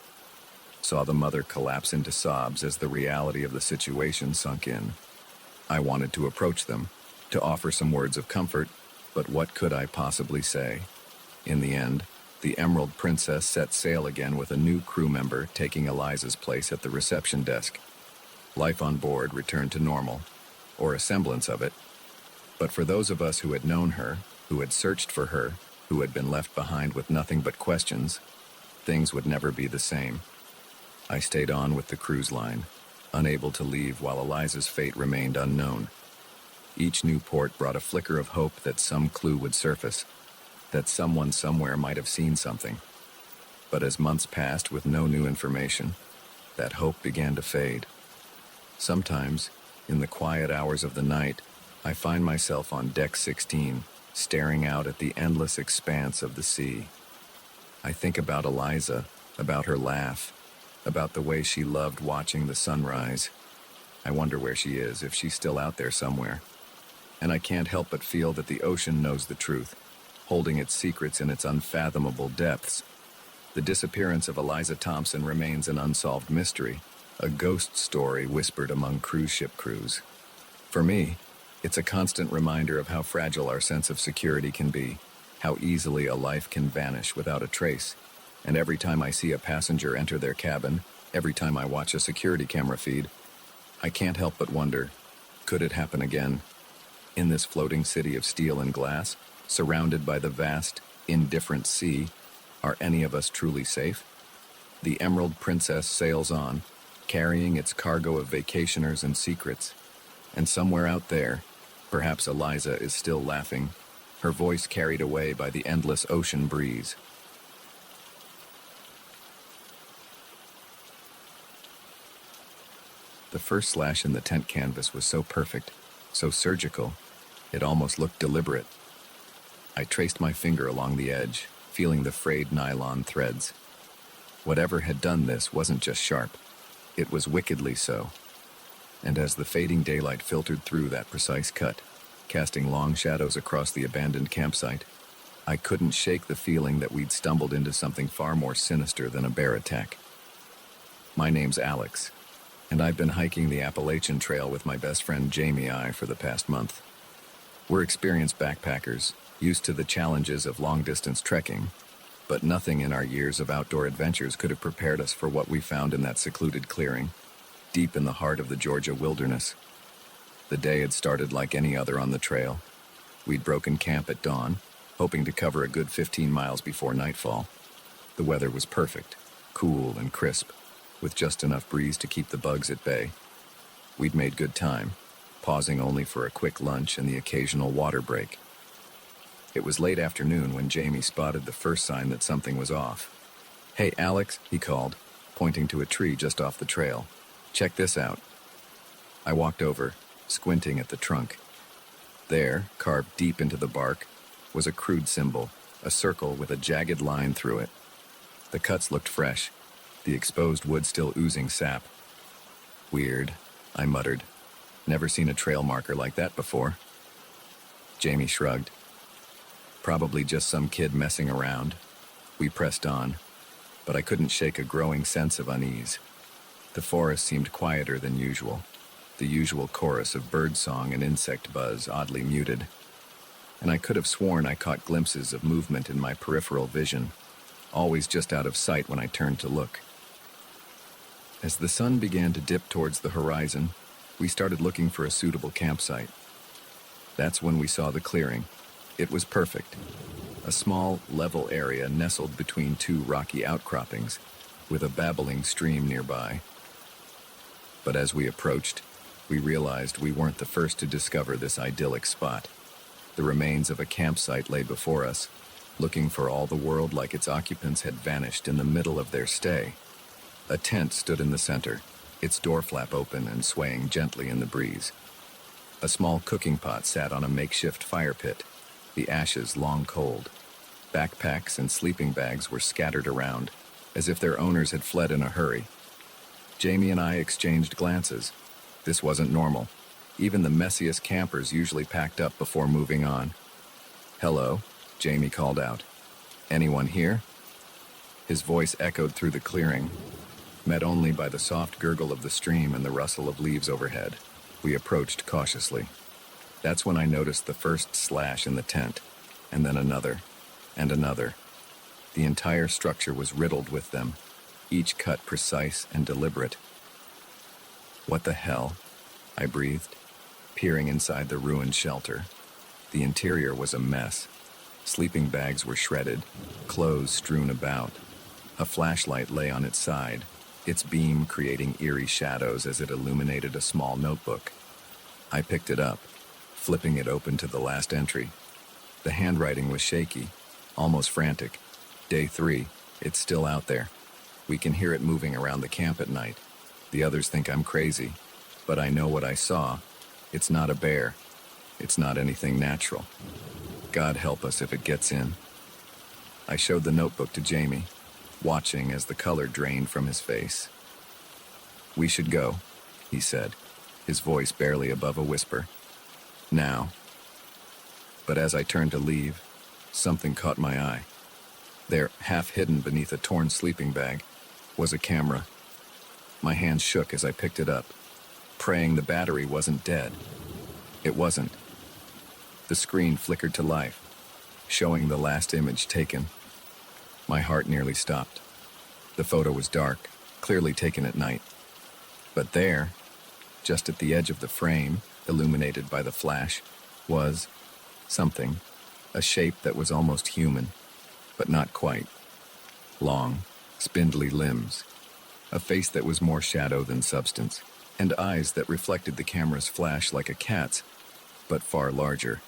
saw the mother collapse into sobs as the reality of the situation sunk in. I wanted to approach them, to offer some words of comfort, but what could I possibly say? In the end, the Emerald Princess set sail again with a new crew member taking Eliza's place at the reception desk. Life on board returned to normal, or a semblance of it. But for those of us who had known her, who had searched for her, who had been left behind with nothing but questions, things would never be the same. I stayed on with the cruise line, unable to leave while Eliza's fate remained unknown. Each new port brought a flicker of hope that some clue would surface, that someone somewhere might have seen something. But as months passed with no new information, that hope began to fade. Sometimes, in the quiet hours of the night, I find myself on deck 16, staring out at the endless expanse of the sea. I think about Eliza, about her laugh, about the way she loved watching the sunrise. I wonder where she is, if she's still out there somewhere. And I can't help but feel that the ocean knows the truth, holding its secrets in its unfathomable depths. The disappearance of Eliza Thompson remains an unsolved mystery, a ghost story whispered among cruise ship crews. For me, it's a constant reminder of how fragile our sense of security can be, how easily a life can vanish without a trace. And every time I see a passenger enter their cabin, every time I watch a security camera feed, I can't help but wonder, could it happen again? In this floating city of steel and glass, surrounded by the vast, indifferent sea, are any of us truly safe? The Emerald Princess sails on, carrying its cargo of vacationers and secrets. And somewhere out there, perhaps Eliza is still laughing, her voice carried away by the endless ocean breeze. The first slash in the tent canvas was so perfect, so surgical, it almost looked deliberate. I traced my finger along the edge, feeling the frayed nylon threads. Whatever had done this wasn't just sharp, it was wickedly so. And as the fading daylight filtered through that precise cut, casting long shadows across the abandoned campsite, I couldn't shake the feeling that we'd stumbled into something far more sinister than a bear attack. My name's Alex, and I've been hiking the Appalachian Trail with my best friend Jamie I for the past month. We're experienced backpackers, used to the challenges of long-distance trekking, but nothing in our years of outdoor adventures could have prepared us for what we found in that secluded clearing, deep in the heart of the Georgia wilderness. The day had started like any other on the trail. We'd broken camp at dawn, hoping to cover a good 15 miles before nightfall. The weather was perfect, cool and crisp, with just enough breeze to keep the bugs at bay. We'd made good time, pausing only for a quick lunch and the occasional water break. It was late afternoon when Jamie spotted the first sign that something was off. "Hey, Alex," he called, pointing to a tree just off the trail. "Check this out." I walked over, squinting at the trunk. There, carved deep into the bark, was a crude symbol, a circle with a jagged line through it. The cuts looked fresh, the exposed wood still oozing sap. "Weird," I muttered. "Never seen a trail marker like that before." Jamie shrugged. "Probably just some kid messing around." We pressed on, but I couldn't shake a growing sense of unease. The forest seemed quieter than usual, the usual chorus of birdsong and insect buzz oddly muted. and I could have sworn I caught glimpses of movement in my peripheral vision, always just out of sight when I turned to look. As the sun began to dip towards the horizon, we started looking for a suitable campsite. That's when we saw the clearing. It was perfect. A small, level area nestled between two rocky outcroppings, with a babbling stream nearby. But as we approached, we realized we weren't the first to discover this idyllic spot. The remains of a campsite lay before us, looking for all the world like its occupants had vanished in the middle of their stay. A tent stood in the center, its door flap open and swaying gently in the breeze. A small cooking pot sat on a makeshift fire pit, the ashes long cold. Backpacks and sleeping bags were scattered around, as if their owners had fled in a hurry. Jamie and I exchanged glances. This wasn't normal. Even the messiest campers usually packed up before moving on. "Hello," Jamie called out. "Anyone here?" His voice echoed through the clearing, met only by the soft gurgle of the stream and the rustle of leaves overhead. We approached cautiously. That's when I noticed the first slash in the tent, and then another, and another. The entire structure was riddled with them, each cut precise and deliberate. "What the hell?" I breathed, peering inside the ruined shelter. The interior was a mess. Sleeping bags were shredded, clothes strewn about. A flashlight lay on its side, its beam creating eerie shadows as it illuminated a small notebook. I picked it up, flipping it open to the last entry. The handwriting was shaky, almost frantic. "Day 3, it's still out there. We can hear it moving around the camp at night. The others think I'm crazy, but I know what I saw. It's not a bear. It's not anything natural. God help us if it gets in." I showed the notebook to Jamie, watching as the color drained from his face. "We should go," he said, his voice barely above a whisper. "Now." But as I turned to leave, something caught my eye. There, half hidden beneath a torn sleeping bag, was a camera. My hands shook as I picked it up, praying the battery wasn't dead. It wasn't. The screen flickered to life, showing the last image taken. My heart nearly stopped. The photo was dark, clearly taken at night. But there, just at the edge of the frame, illuminated by the flash, was something, a shape that was almost human, but not quite. Long, spindly limbs, a face that was more shadow than substance, and eyes that reflected the camera's flash like a cat's, but far larger.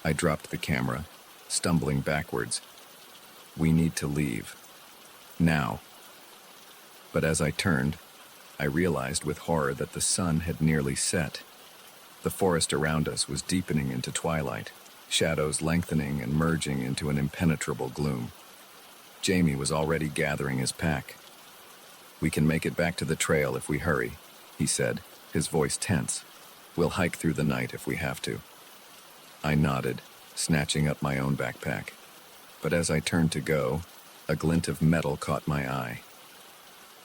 I dropped the camera, stumbling backwards. "We need to leave. Now." But as I turned, I realized with horror that the sun had nearly set. The forest around us was deepening into twilight, shadows lengthening and merging into an impenetrable gloom. Jamie was already gathering his pack. "We can make it back to the trail if we hurry," he said, his voice tense. "We'll hike through the night if we have to." I nodded, snatching up my own backpack. But as I turned to go, a glint of metal caught my eye.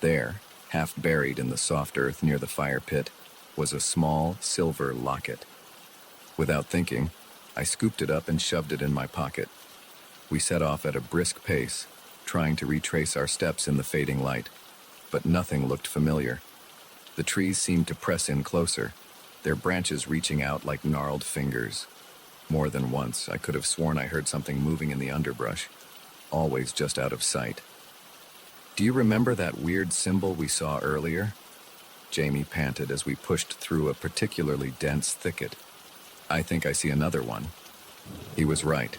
There, half buried in the soft earth near the fire pit, was a small silver locket. Without thinking, I scooped it up and shoved it in my pocket. We set off at a brisk pace, trying to retrace our steps in the fading light, but nothing looked familiar. The trees seemed to press in closer, their branches reaching out like gnarled fingers. More than once, I could have sworn I heard something moving in the underbrush, always just out of sight. "Do you remember that weird symbol we saw earlier?" Jamie panted as we pushed through a particularly dense thicket. "I think I see another one." He was right.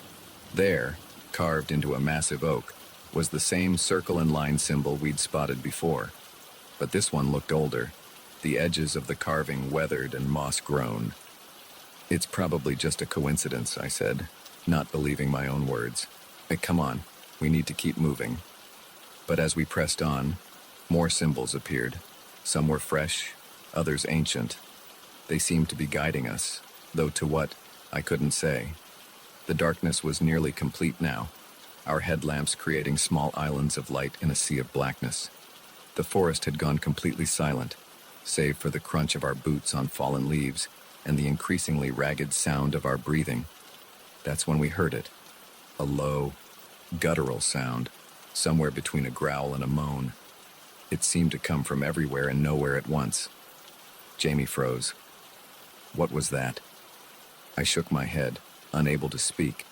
There, carved into a massive oak, was the same circle and line symbol we'd spotted before. But this one looked older, the edges of the carving weathered and moss-grown. "It's probably just a coincidence," I said, not believing my own words. Come on, we need to keep moving." But as we pressed on, more symbols appeared. Some were fresh, others ancient. They seemed to be guiding us, though to what, I couldn't say. The darkness was nearly complete now, our headlamps creating small islands of light in a sea of blackness. The forest had gone completely silent, save for the crunch of our boots on fallen leaves and the increasingly ragged sound of our breathing. That's when we heard it. A low, guttural sound, somewhere between a growl and a moan. It seemed to come from everywhere and nowhere at once. Jamie froze. What was that? I shook my head, unable to speak.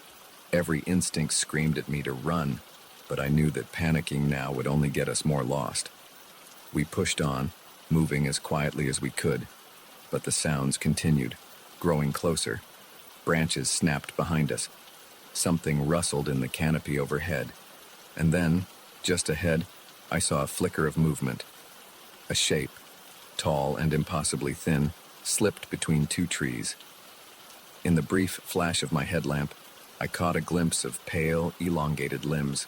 Every instinct screamed at me to run, but I knew that panicking now would only get us more lost. We pushed on, moving as quietly as we could, but the sounds continued, growing closer. Branches snapped behind us. Something rustled in the canopy overhead. And then, just ahead, I saw a flicker of movement. A shape, tall and impossibly thin, slipped between two trees. In the brief flash of my headlamp, I caught a glimpse of pale, elongated limbs,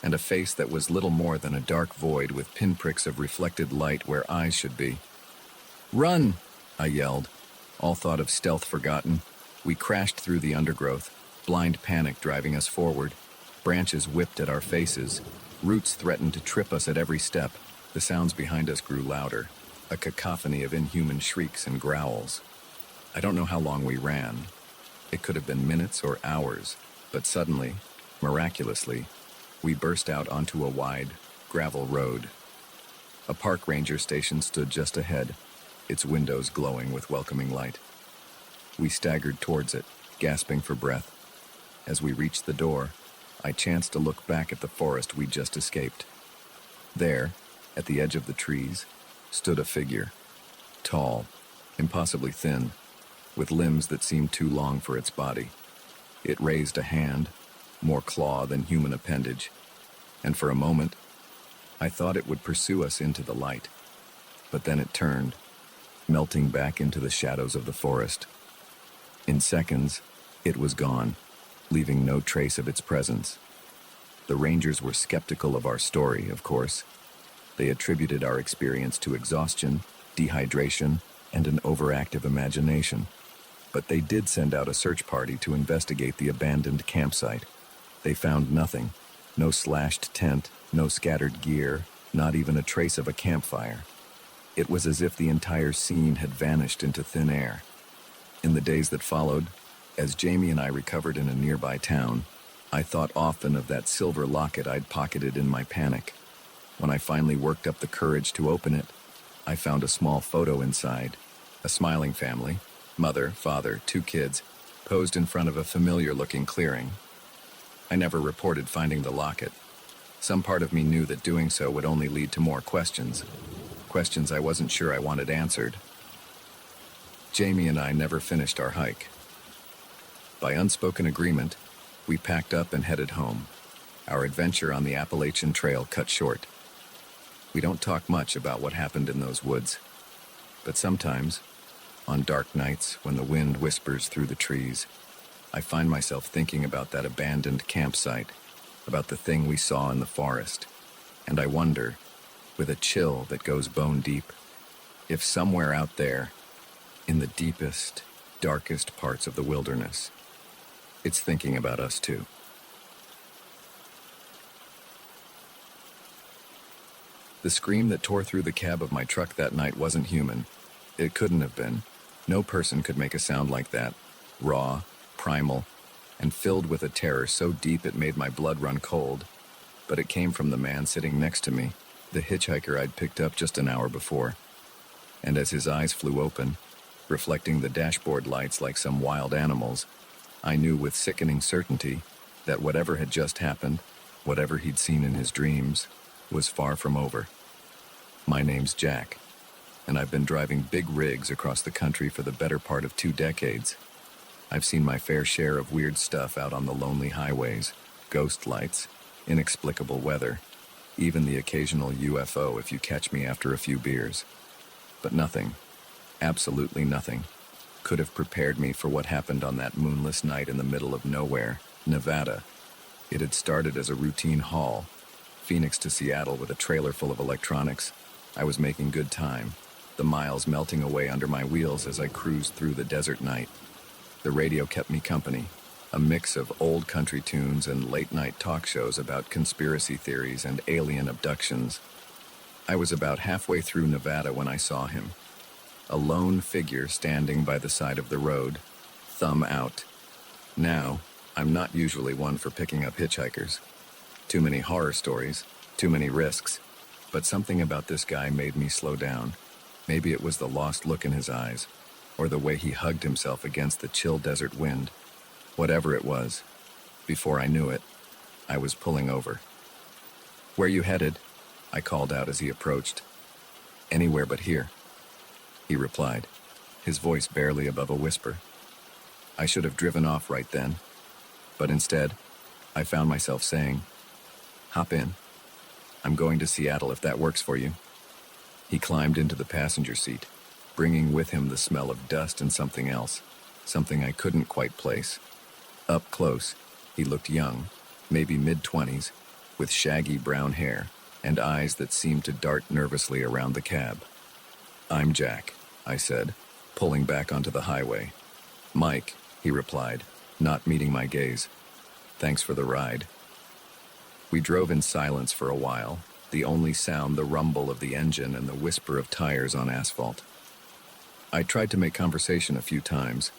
and a face that was little more than a dark void with pinpricks of reflected light where eyes should be. "Run!" I yelled, all thought of stealth forgotten. We crashed through the undergrowth, blind panic driving us forward. Branches whipped at our faces. Roots threatened to trip us at every step. The sounds behind us grew louder, a cacophony of inhuman shrieks and growls. I don't know how long we ran. It could have been minutes or hours, but suddenly, miraculously, we burst out onto a wide, gravel road. A park ranger station stood just ahead, its windows glowing with welcoming light. We staggered towards it, gasping for breath. As we reached the door, I chanced to look back at the forest we'd just escaped. There, at the edge of the trees, stood a figure, tall, impossibly thin, with limbs that seemed too long for its body. It raised a hand, more claw than human appendage, and for a moment, I thought it would pursue us into the light. But then it turned, melting back into the shadows of the forest. In seconds, it was gone, leaving no trace of its presence. The rangers were skeptical of our story, of course. They attributed our experience to exhaustion, dehydration, and an overactive imagination. But they did send out a search party to investigate the abandoned campsite. They found nothing. No slashed tent, no scattered gear, not even a trace of a campfire. It was as if the entire scene had vanished into thin air. In the days that followed, as Jamie and I recovered in a nearby town, I thought often of that silver locket I'd pocketed in my panic. When I finally worked up the courage to open it, I found a small photo inside. A smiling family, mother, father, 2 kids, posed in front of a familiar-looking clearing. I never reported finding the locket. Some part of me knew that doing so would only lead to more questions. Questions I wasn't sure I wanted answered. Jamie and I never finished our hike. By unspoken agreement, we packed up and headed home. Our adventure on the Appalachian Trail cut short. We don't talk much about what happened in those woods, but sometimes, on dark nights when the wind whispers through the trees, I find myself thinking about that abandoned campsite, about the thing we saw in the forest, and I wonder, with a chill that goes bone deep, if somewhere out there, in the deepest, darkest parts of the wilderness, it's thinking about us too. The scream that tore through the cab of my truck that night wasn't human. It couldn't have been. No person could make a sound like that, raw, primal, and filled with a terror so deep it made my blood run cold. But it came from the man sitting next to me, the hitchhiker I'd picked up just an hour before. And as his eyes flew open, reflecting the dashboard lights like some wild animals, I knew with sickening certainty that whatever had just happened, whatever he'd seen in his dreams, was far from over. My name's Jack, and I've been driving big rigs across the country for the better part of 2 decades. I've seen my fair share of weird stuff out on the lonely highways, ghost lights, inexplicable weather, even the occasional UFO if you catch me after a few beers. But nothing, absolutely nothing, could have prepared me for what happened on that moonless night in the middle of nowhere, Nevada. It had started as a routine haul, Phoenix to Seattle with a trailer full of electronics. I was making good time, the miles melting away under my wheels as I cruised through the desert night. The radio kept me company, a mix of old country tunes and late-night talk shows about conspiracy theories and alien abductions. I was about halfway through Nevada when I saw him, a lone figure standing by the side of the road, thumb out. Now, I'm not usually one for picking up hitchhikers. Too many horror stories, too many risks. But something about this guy made me slow down. Maybe it was the lost look in his eyes, or the way he hugged himself against the chill desert wind. Whatever it was, before I knew it, I was pulling over. "Where you headed?" I called out as he approached. "Anywhere but here," he replied, his voice barely above a whisper. I should have driven off right then, but instead, I found myself saying, "Hop in. I'm going to Seattle if that works for you." He climbed into the passenger seat, bringing with him the smell of dust and something else, something I couldn't quite place. Up close, he looked young, maybe mid-20s, with shaggy brown hair and eyes that seemed to dart nervously around the cab. "I'm Jack," I said, pulling back onto the highway. "Mike," he replied, not meeting my gaze. "Thanks for the ride." We drove in silence for a while, the only sound the rumble of the engine and the whisper of tires on asphalt. I tried to make conversation a few times,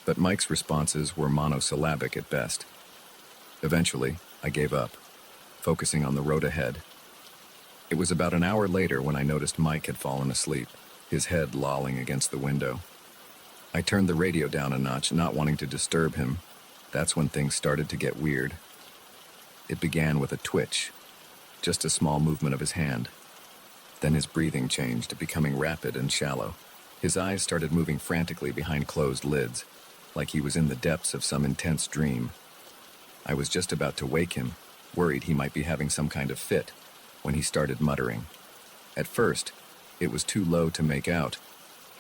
but Mike's responses were monosyllabic at best. Eventually, I gave up, focusing on the road ahead. It was about an hour later when I noticed Mike had fallen asleep, his head lolling against the window. I turned the radio down a notch, not wanting to disturb him. That's when things started to get weird. It began with a twitch, just a small movement of his hand. Then his breathing changed, becoming rapid and shallow. His eyes started moving frantically behind closed lids, like he was in the depths of some intense dream. I was just about to wake him, worried he might be having some kind of fit, when he started muttering. At first, it was too low to make out,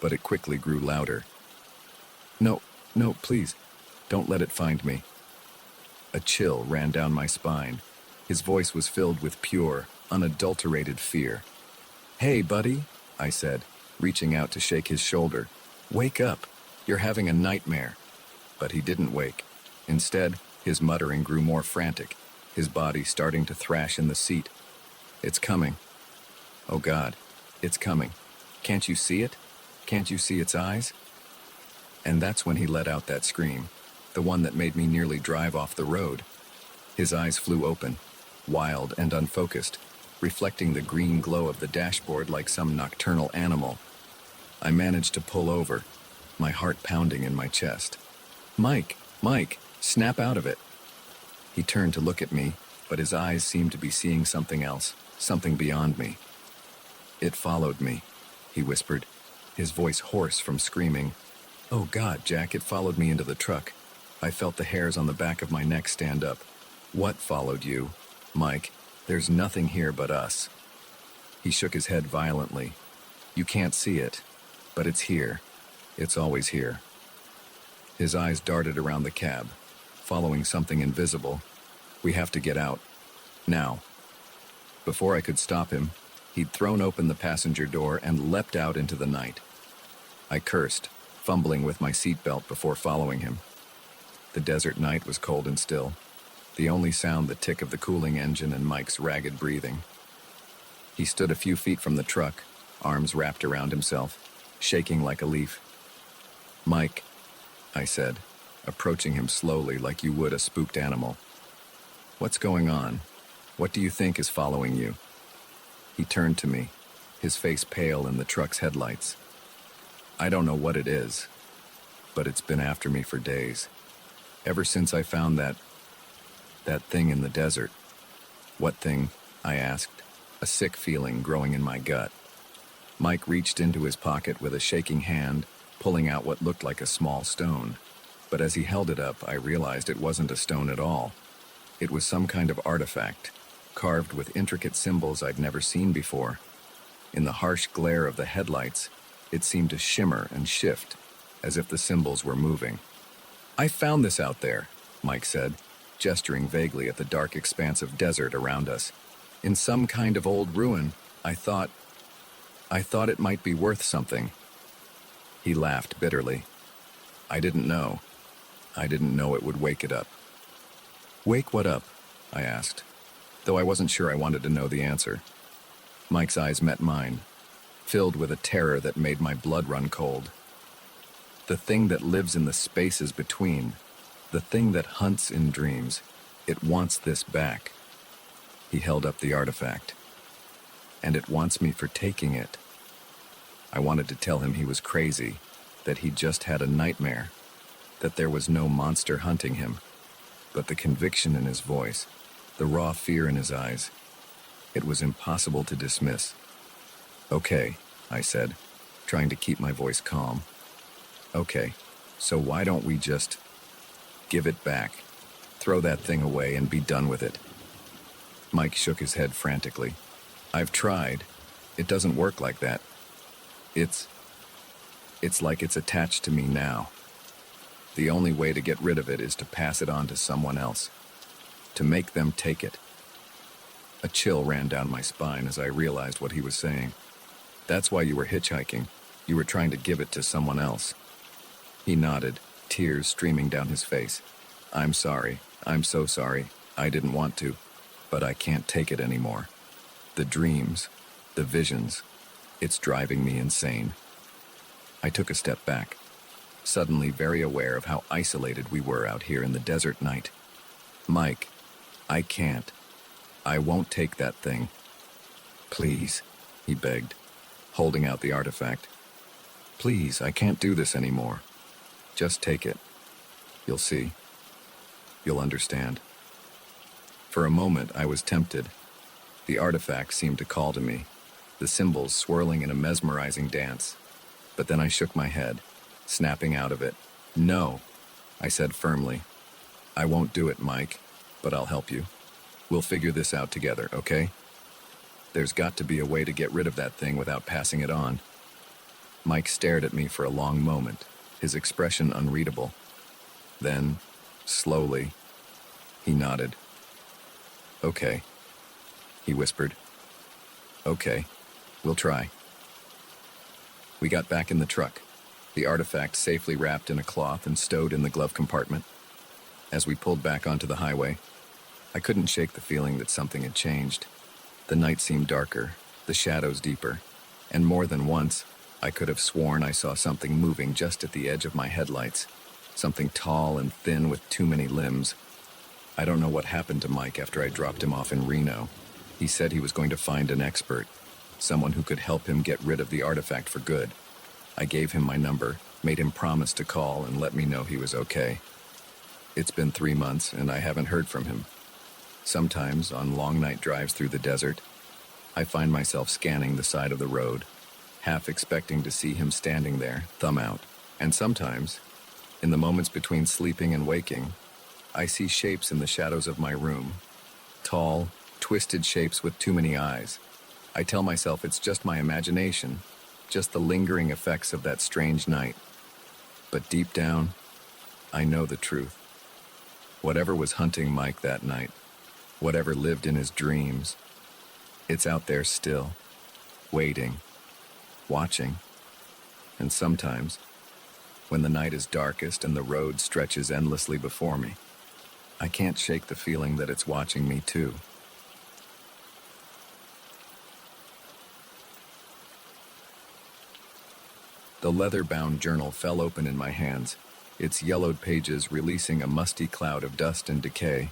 but it quickly grew louder. No, please, don't let it find me." A chill ran down my spine. His voice was filled with pure, unadulterated fear. "Hey, buddy," I said, reaching out to shake his shoulder. "Wake up, you're having a nightmare." But he didn't wake. Instead, his muttering grew more frantic, his body starting to thrash in the seat. "It's coming. Oh God, it's coming. Can't you see it? Can't you see its eyes?" And that's when he let out that scream, the one that made me nearly drive off the road. His eyes flew open, wild and unfocused, reflecting the green glow of the dashboard like some nocturnal animal. I managed to pull over, my heart pounding in my chest. Mike, snap out of it." He turned to look at me, but his eyes seemed to be seeing something else, something beyond me. "It followed me," he whispered, his voice hoarse from screaming. "Oh God, Jack, it followed me into the truck." I felt the hairs on the back of my neck stand up. "What followed you, Mike? There's nothing here but us." He shook his head violently. "You can't see it, but it's here. It's always here." His eyes darted around the cab, following something invisible. "We have to get out. Now." Before I could stop him, he'd thrown open the passenger door and leapt out into the night. I cursed, fumbling with my seatbelt before following him. The desert night was cold and still, the only sound the tick of the cooling engine and Mike's ragged breathing. He stood a few feet from the truck, arms wrapped around himself, shaking like a leaf. "Mike," I said, approaching him slowly like you would a spooked animal. "What's going on? What do you think is following you?" He turned to me, his face pale in the truck's headlights. "I don't know what it is, but it's been after me for days. Ever since I found that thing in the desert." "What thing?" I asked, a sick feeling growing in my gut. Mike reached into his pocket with a shaking hand, pulling out what looked like a small stone. But as he held it up, I realized it wasn't a stone at all. It was some kind of artifact, carved with intricate symbols I'd never seen before. In the harsh glare of the headlights, it seemed to shimmer and shift, as if the symbols were moving. "I found this out there," Mike said, gesturing vaguely at the dark expanse of desert around us. "In some kind of old ruin. I thought it might be worth something." He laughed bitterly. I didn't know it would wake it up." "Wake what up?" I asked, though I wasn't sure I wanted to know the answer. Mike's eyes met mine, filled with a terror that made my blood run cold. "The thing that lives in the spaces between. The thing that hunts in dreams, it wants this back. He held up the artifact. And it wants me for taking it. I wanted to tell him he was crazy, that he just had a nightmare, that there was no monster hunting him. But the conviction in his voice, the raw fear in his eyes, it was impossible to dismiss. "Okay," I said, trying to keep my voice calm. "Okay, so why don't we just give it back, throw that thing away and be done with it?" Mike shook his head frantically. "I've tried. It doesn't work like that. It's like it's attached to me now. The only way to get rid of it is to pass it on to someone else, to make them take it." A chill ran down my spine as I realized what he was saying. "That's why you were hitchhiking. You were trying to give it to someone else." He nodded, tears streaming down his face. "I'm sorry. I'm so sorry. I didn't want to, but I can't take it anymore. The dreams, the visions, it's driving me insane." I took a step back, suddenly very aware of how isolated we were out here in the desert night. "Mike, I can't. I won't take that thing. Please," he begged, holding out the artifact. "Please, I can't do this anymore. Just take it. You'll see. You'll understand." For a moment, I was tempted. The artifact seemed to call to me, the symbols swirling in a mesmerizing dance. But then I shook my head, snapping out of it. "No," I said firmly. "I won't do it, Mike, but I'll help you. We'll figure this out together, okay? There's got to be a way to get rid of that thing without passing it on." Mike stared at me for a long moment, his expression unreadable. Then, slowly, he nodded. "Okay," he whispered. "Okay, we'll try." We got back in the truck, the artifact safely wrapped in a cloth and stowed in the glove compartment. As we pulled back onto the highway, I couldn't shake the feeling that something had changed. The night seemed darker, the shadows deeper, and more than once, I could have sworn I saw something moving just at the edge of my headlights, something tall and thin with too many limbs. I don't know what happened to Mike after I dropped him off in Reno. He said he was going to find an expert, someone who could help him get rid of the artifact for good. I gave him my number, made him promise to call and let me know he was okay. It's been 3 months and I haven't heard from him. Sometimes, on long night drives through the desert, I find myself scanning the side of the road, half expecting to see him standing there, thumb out. And sometimes, in the moments between sleeping and waking, I see shapes in the shadows of my room. Tall, twisted shapes with too many eyes. I tell myself it's just my imagination, just the lingering effects of that strange night. But deep down, I know the truth. Whatever was hunting Mike that night, whatever lived in his dreams, it's out there still, waiting, watching. And sometimes, when the night is darkest and the road stretches endlessly before me, I can't shake the feeling that it's watching me too. The leather-bound journal fell open in my hands, its yellowed pages releasing a musty cloud of dust and decay.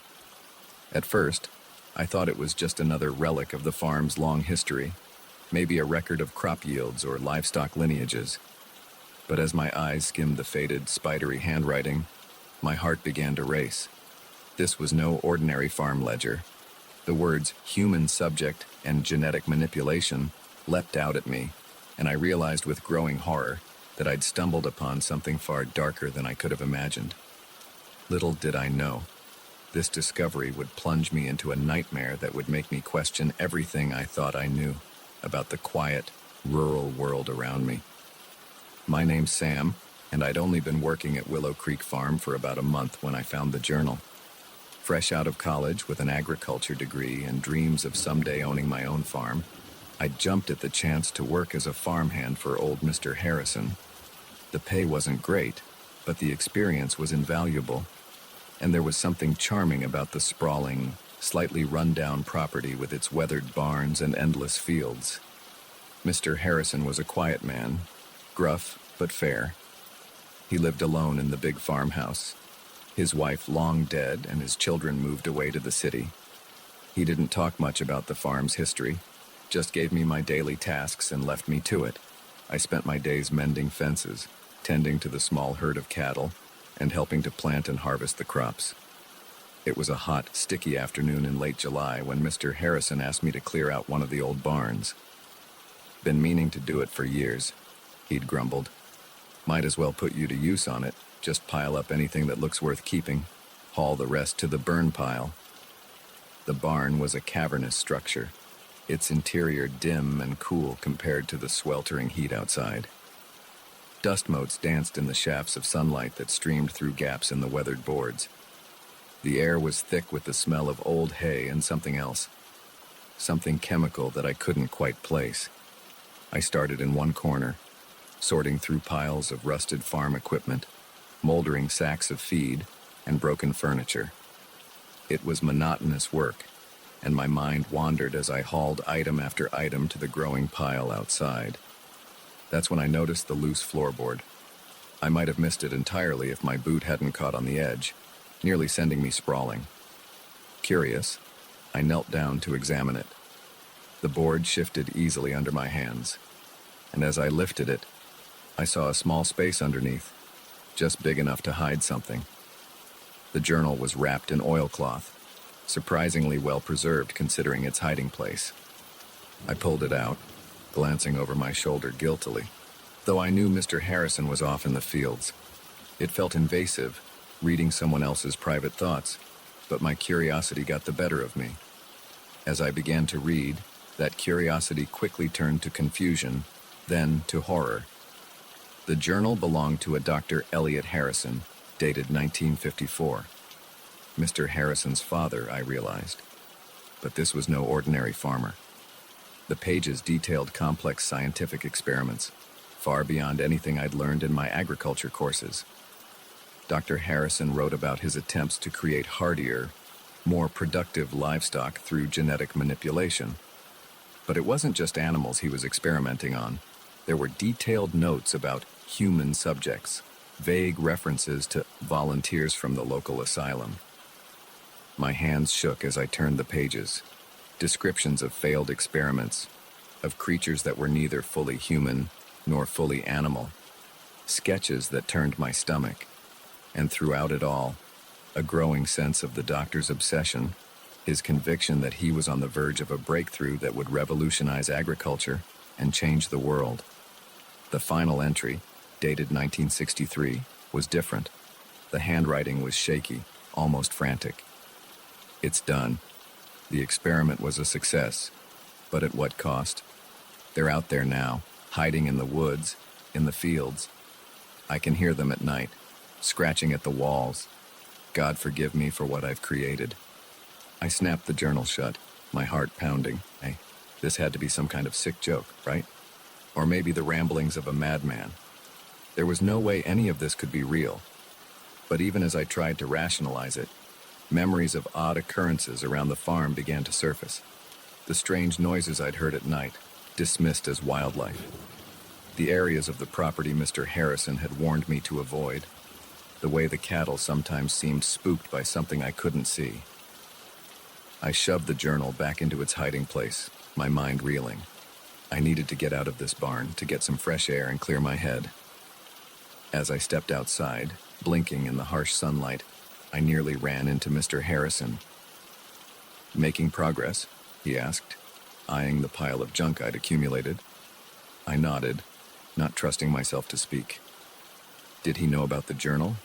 At first, I thought it was just another relic of the farm's long history, maybe a record of crop yields or livestock lineages. But as my eyes skimmed the faded, spidery handwriting, my heart began to race. This was no ordinary farm ledger. The words human subject and genetic manipulation leapt out at me, and I realized with growing horror that I'd stumbled upon something far darker than I could have imagined. Little did I know, this discovery would plunge me into a nightmare that would make me question everything I thought I knew about the quiet, rural world around me. My name's Sam, and I'd only been working at Willow Creek Farm for about a month when I found the journal. Fresh out of college with an agriculture degree and dreams of someday owning my own farm, I jumped at the chance to work as a farmhand for old Mr. Harrison. The pay wasn't great, but the experience was invaluable, and there was something charming about the sprawling, slightly run-down property with its weathered barns and endless fields. Mr. Harrison was a quiet man, gruff but fair. He lived alone in the big farmhouse, His wife long dead and his children moved away to the city. He didn't talk much about the farm's history, just gave me my daily tasks and left me to it. I spent my days mending fences, tending to the small herd of cattle, and helping to plant and harvest the crops. It was a hot, sticky afternoon in late July when Mr. Harrison asked me to clear out one of the old barns. Been meaning to do it for years, he'd grumbled. Might as well put you to use on it, just pile up anything that looks worth keeping, haul the rest to the burn pile. The barn was a cavernous structure, its interior dim and cool compared to the sweltering heat outside. Dust motes danced in the shafts of sunlight that streamed through gaps in the weathered boards. The air was thick with the smell of old hay and something else, something chemical that I couldn't quite place. I started in one corner, sorting through piles of rusted farm equipment, moldering sacks of feed, and broken furniture. It was monotonous work, and my mind wandered as I hauled item after item to the growing pile outside. That's when I noticed the loose floorboard. I might have missed it entirely if my boot hadn't caught on the edge, nearly sending me sprawling. Curious, I knelt down to examine it. The board shifted easily under my hands, and as I lifted it, I saw a small space underneath, just big enough to hide something. The journal was wrapped in oilcloth, surprisingly well preserved considering its hiding place. I pulled it out, glancing over my shoulder guiltily, though I knew Mr. Harrison was off in the fields. It felt invasive, reading someone else's private thoughts, but my curiosity got the better of me. As I began to read, that curiosity quickly turned to confusion, then to horror. The journal belonged to a Dr. Elliot Harrison, dated 1954. Mr. Harrison's father, I realized. But this was no ordinary farmer. The pages detailed complex scientific experiments, far beyond anything I'd learned in my agriculture courses. Dr. Harrison wrote about his attempts to create hardier, more productive livestock through genetic manipulation. But it wasn't just animals he was experimenting on. There were detailed notes about human subjects, vague references to volunteers from the local asylum. My hands shook as I turned the pages. Descriptions of failed experiments, of creatures that were neither fully human nor fully animal. Sketches that turned my stomach. And throughout it all, a growing sense of the doctor's obsession, his conviction that he was on the verge of a breakthrough that would revolutionize agriculture and change the world. The final entry, dated 1963, was different. The handwriting was shaky, almost frantic. It's done. The experiment was a success, but at what cost? They're out there now, hiding in the woods, in the fields. I can hear them at night, scratching at the walls. God forgive me for what I've created. I snapped the journal shut, my heart pounding. Hey, this had to be some kind of sick joke, right? Or maybe the ramblings of a madman. There was no way any of this could be real. But even as I tried to rationalize it, memories of odd occurrences around the farm began to surface. The strange noises I'd heard at night, dismissed as wildlife. The areas of the property Mr. Harrison had warned me to avoid. The way the cattle sometimes seemed spooked by something I couldn't see. I shoved the journal back into its hiding place, my mind reeling. I needed to get out of this barn to get some fresh air and clear my head. As I stepped outside, blinking in the harsh sunlight, I nearly ran into Mr. Harrison. "Making progress?" he asked, eyeing the pile of junk I'd accumulated. I nodded, not trusting myself to speak. Did he know about the journal?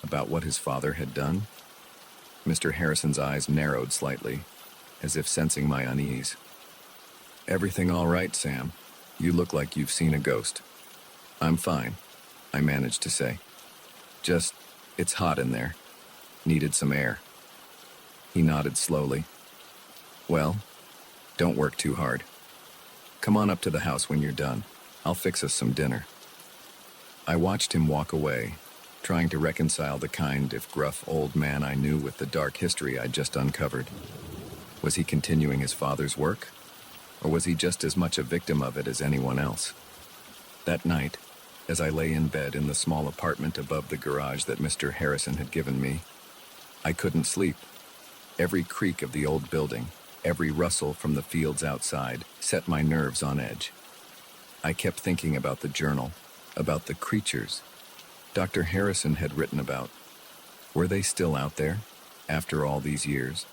About what his father had done? Mr. Harrison's eyes narrowed slightly, as if sensing my unease. "Everything all right, Sam? You look like you've seen a ghost." "I'm fine," I managed to say. "Just, it's hot in there. Needed some air." He nodded slowly. "Well, don't work too hard. Come on up to the house when you're done. I'll fix us some dinner." I watched him walk away, trying to reconcile the kind, if gruff, old man I knew with the dark history I'd just uncovered. Was he continuing his father's work? Or was he just as much a victim of it as anyone else? That night, As I lay in bed in the small apartment above the garage that Mr. Harrison had given me, I couldn't sleep. Every creak of the old building, every rustle from the fields outside, set my nerves on edge. I kept thinking about the journal, about the creatures Dr. Harrison had written about. Were they still out there, after all these years?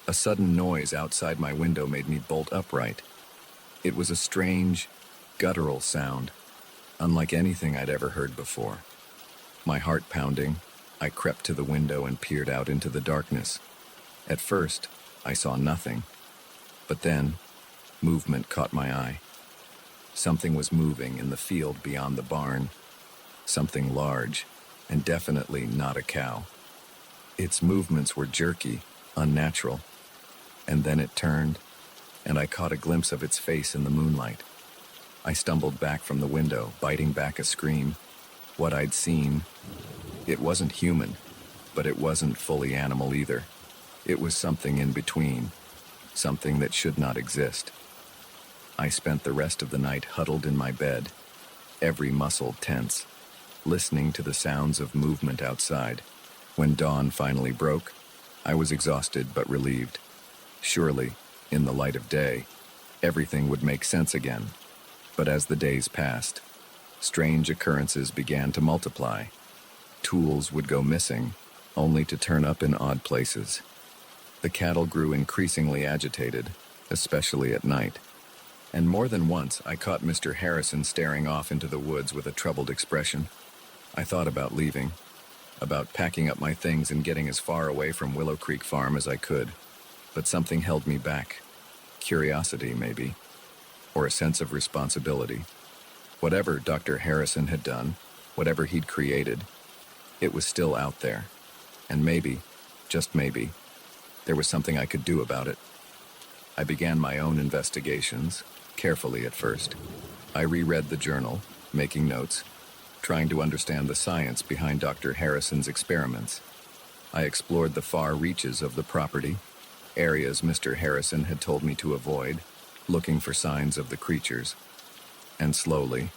A sudden noise outside my window made me bolt upright. It was a strange, guttural sound, unlike anything I'd ever heard before. My heart pounding, I crept to the window and peered out into the darkness. At first, I saw nothing, but then, movement caught my eye. Something was moving in the field beyond the barn, something large, and definitely not a cow. Its movements were jerky, unnatural, and then it turned, and I caught a glimpse of its face in the moonlight. I stumbled back from the window, biting back a scream. What I'd seen, it wasn't human, but it wasn't fully animal either. It was something in between, something that should not exist. I spent the rest of the night huddled in my bed, every muscle tense, listening to the sounds of movement outside. When dawn finally broke, I was exhausted but relieved. Surely, in the light of day, everything would make sense again. But as the days passed, strange occurrences began to multiply. Tools would go missing, only to turn up in odd places. The cattle grew increasingly agitated, especially at night. And more than once, I caught Mr. Harrison staring off into the woods with a troubled expression. I thought about leaving, about packing up my things and getting as far away from Willow Creek Farm as I could. But something held me back. Curiosity, maybe, or a sense of responsibility. Whatever Dr. Harrison had done, whatever he'd created, it was still out there. And maybe, just maybe, there was something I could do about it. I began my own investigations, carefully at first. I reread the journal, making notes, trying to understand the science behind Dr. Harrison's experiments. I explored the far reaches of the property, areas Mr. Harrison had told me to avoid, looking for signs of the creatures. And slowly,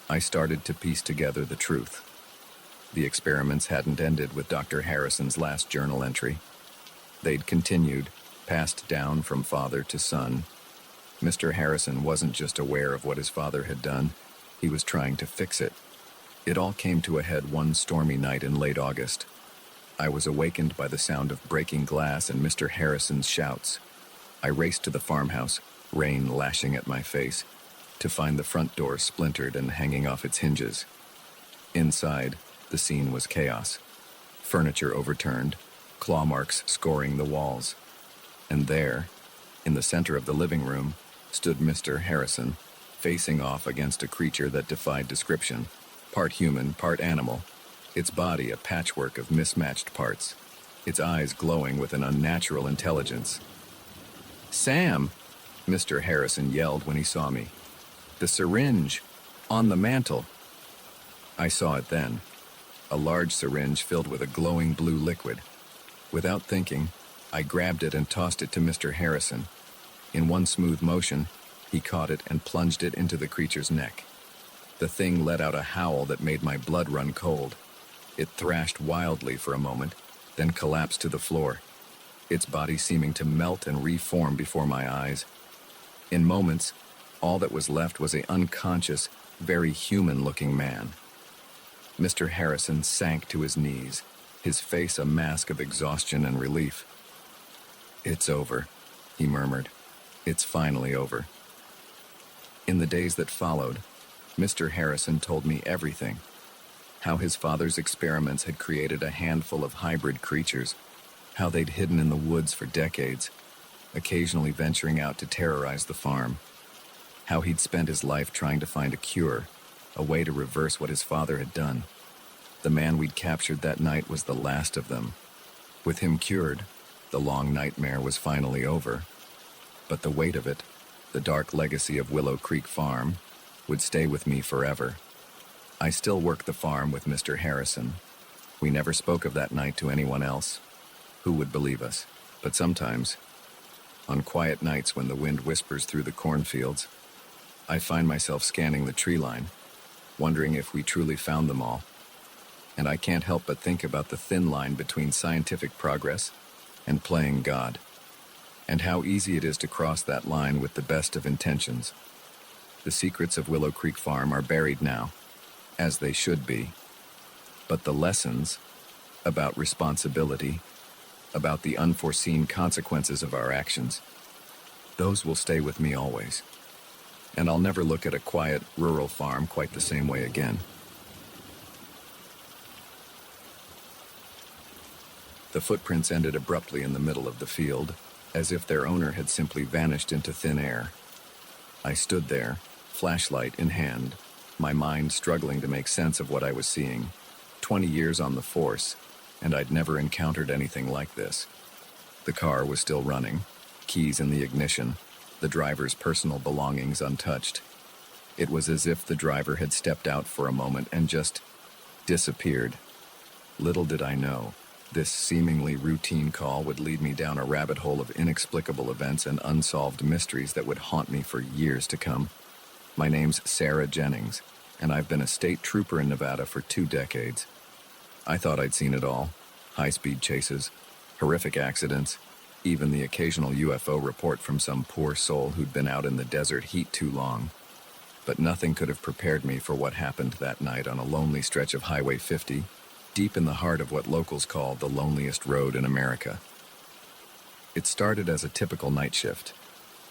I started to piece together the truth. The experiments hadn't ended with Dr. Harrison's last journal entry. They'd continued, passed down from father to son. Mr. Harrison wasn't just aware of what his father had done, he was trying to fix it. It all came to a head one stormy night in late August. I was awakened by the sound of breaking glass and Mr. Harrison's shouts. I raced to the farmhouse, rain lashing at my face, to find the front door splintered and hanging off its hinges. Inside, the scene was chaos. Furniture overturned, claw marks scoring the walls. And there, in the center of the living room, stood Mr. Harrison, facing off against a creature that defied description. Part human, part animal, its body a patchwork of mismatched parts, its eyes glowing with an unnatural intelligence. "Sam!" Mr. Harrison yelled when he saw me. "The syringe! On the mantel!" I saw it then, a large syringe filled with a glowing blue liquid. Without thinking, I grabbed it and tossed it to Mr. Harrison. In one smooth motion, he caught it and plunged it into the creature's neck. The thing let out a howl that made my blood run cold. It thrashed wildly for a moment, then collapsed to the floor, its body seeming to melt and reform before my eyes. In moments, all that was left was an unconscious, very human-looking man. Mr. Harrison sank to his knees, his face a mask of exhaustion and relief. "It's over," he murmured. "It's finally over." In the days that followed, Mr. Harrison told me everything. How his father's experiments had created a handful of hybrid creatures, how they'd hidden in the woods for decades, occasionally venturing out to terrorize the farm. How he'd spent his life trying to find a cure, a way to reverse what his father had done. The man we'd captured that night was the last of them. With him cured, the long nightmare was finally over. But the weight of it, the dark legacy of Willow Creek Farm, would stay with me forever. I still worked the farm with Mr. Harrison. We never spoke of that night to anyone else. Who would believe us? But sometimes, on quiet nights when the wind whispers through the cornfields, I find myself scanning the tree line, wondering if we truly found them all. And I can't help but think about the thin line between scientific progress and playing God, and how easy it is to cross that line with the best of intentions. The secrets of Willow Creek Farm are buried now, as they should be, but the lessons about responsibility, about the unforeseen consequences of our actions, those will stay with me always. And I'll never look at a quiet, rural farm quite the same way again. The footprints ended abruptly in the middle of the field, as if their owner had simply vanished into thin air. I stood there, flashlight in hand, my mind struggling to make sense of what I was seeing. 20 years on the force, and I'd never encountered anything like this. The car was still running, keys in the ignition, the driver's personal belongings untouched. It was as if the driver had stepped out for a moment and just disappeared. Little did I know, this seemingly routine call would lead me down a rabbit hole of inexplicable events and unsolved mysteries that would haunt me for years to come. My name's Sarah Jennings, and I've been a state trooper in Nevada for 2 decades. I thought I'd seen it all. High-speed chases, horrific accidents, even the occasional UFO report from some poor soul who'd been out in the desert heat too long. But nothing could have prepared me for what happened that night on a lonely stretch of Highway 50, deep in the heart of what locals call the loneliest road in America. It started as a typical night shift.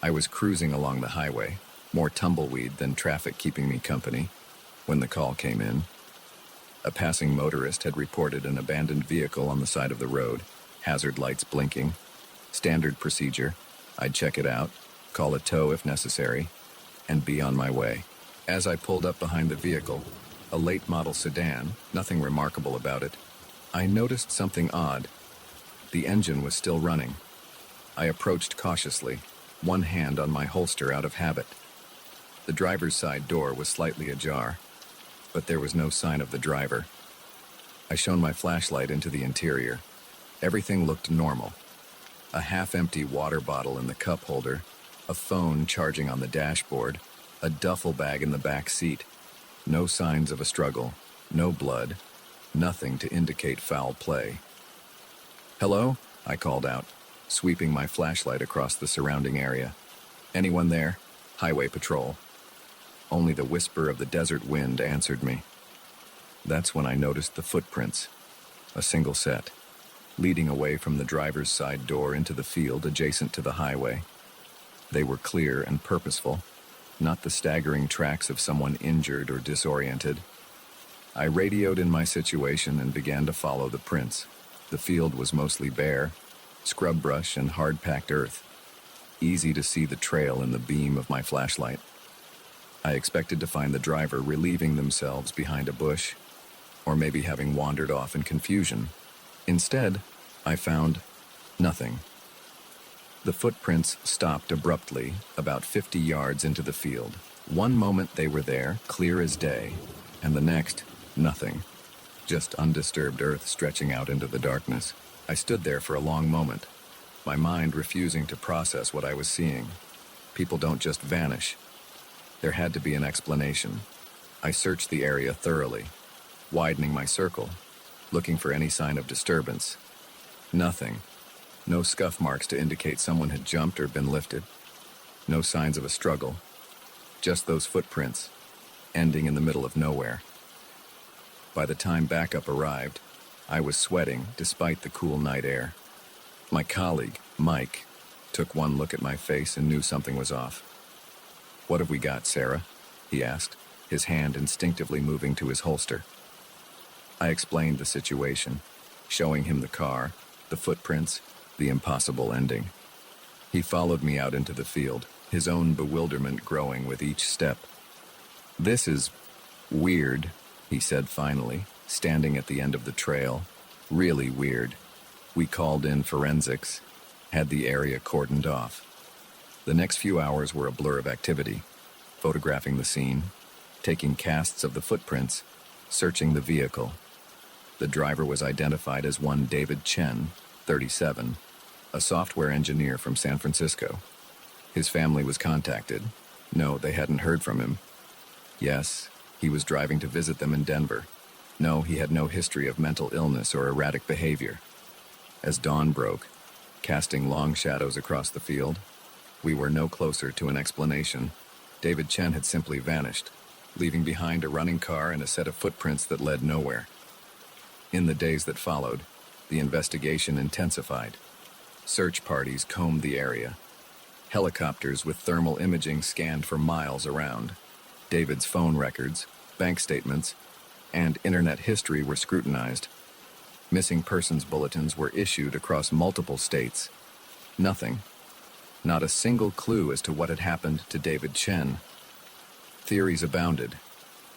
I was cruising along the highway, more tumbleweed than traffic keeping me company, when the call came in. A passing motorist had reported an abandoned vehicle on the side of the road, hazard lights blinking. Standard procedure, I'd check it out, call a tow if necessary, and be on my way. As I pulled up behind the vehicle, a late model sedan, nothing remarkable about it, I noticed something odd. The engine was still running. I approached cautiously, one hand on my holster out of habit. The driver's side door was slightly ajar, but there was no sign of the driver. I shone my flashlight into the interior. Everything looked normal. A half-empty water bottle in the cup holder, a phone charging on the dashboard, a duffel bag in the back seat. No signs of a struggle, no blood, nothing to indicate foul play. "Hello?" I called out, sweeping my flashlight across the surrounding area. "Anyone there? Highway patrol." Only the whisper of the desert wind answered me. That's when I noticed the footprints, a single set, leading away from the driver's side door into the field adjacent to the highway. They were clear and purposeful, not the staggering tracks of someone injured or disoriented. I radioed in my situation and began to follow the prints. The field was mostly bare, scrub brush and hard-packed earth. Easy to see the trail in the beam of my flashlight. I expected to find the driver relieving themselves behind a bush, or maybe having wandered off in confusion. Instead, I found nothing. The footprints stopped abruptly, about 50 yards into the field. One moment they were there, clear as day, and the next, nothing. Just undisturbed earth stretching out into the darkness. I stood there for a long moment, my mind refusing to process what I was seeing. People don't just vanish. There had to be an explanation. I searched the area thoroughly, widening my circle, looking for any sign of disturbance. Nothing. No scuff marks to indicate someone had jumped or been lifted. No signs of a struggle. Just those footprints, ending in the middle of nowhere. By the time backup arrived, I was sweating despite the cool night air. My colleague, Mike, took one look at my face and knew something was off. "What have we got, Sarah?" he asked, his hand instinctively moving to his holster. I explained the situation, showing him the car, the footprints, the impossible ending. He followed me out into the field, his own bewilderment growing with each step. "This is weird," he said finally, standing at the end of the trail. "Really weird. We called in forensics, had the area cordoned off." The next few hours were a blur of activity, photographing the scene, taking casts of the footprints, searching the vehicle. The driver was identified as one David Chen, 37, a software engineer from San Francisco. His family was contacted. No, they hadn't heard from him. Yes, He was driving to visit them in Denver. No, he had no history of mental illness or erratic behavior. As dawn broke, casting long shadows across the field, we were no closer to an explanation. David Chen had simply vanished, leaving behind a running car and a set of footprints that led nowhere. In the days that followed, the investigation intensified. Search parties combed the area. Helicopters with thermal imaging scanned for miles around. David's phone records, bank statements, and internet history were scrutinized. Missing persons bulletins were issued across multiple states. Nothing, not a single clue as to what had happened to David Chen. Theories abounded,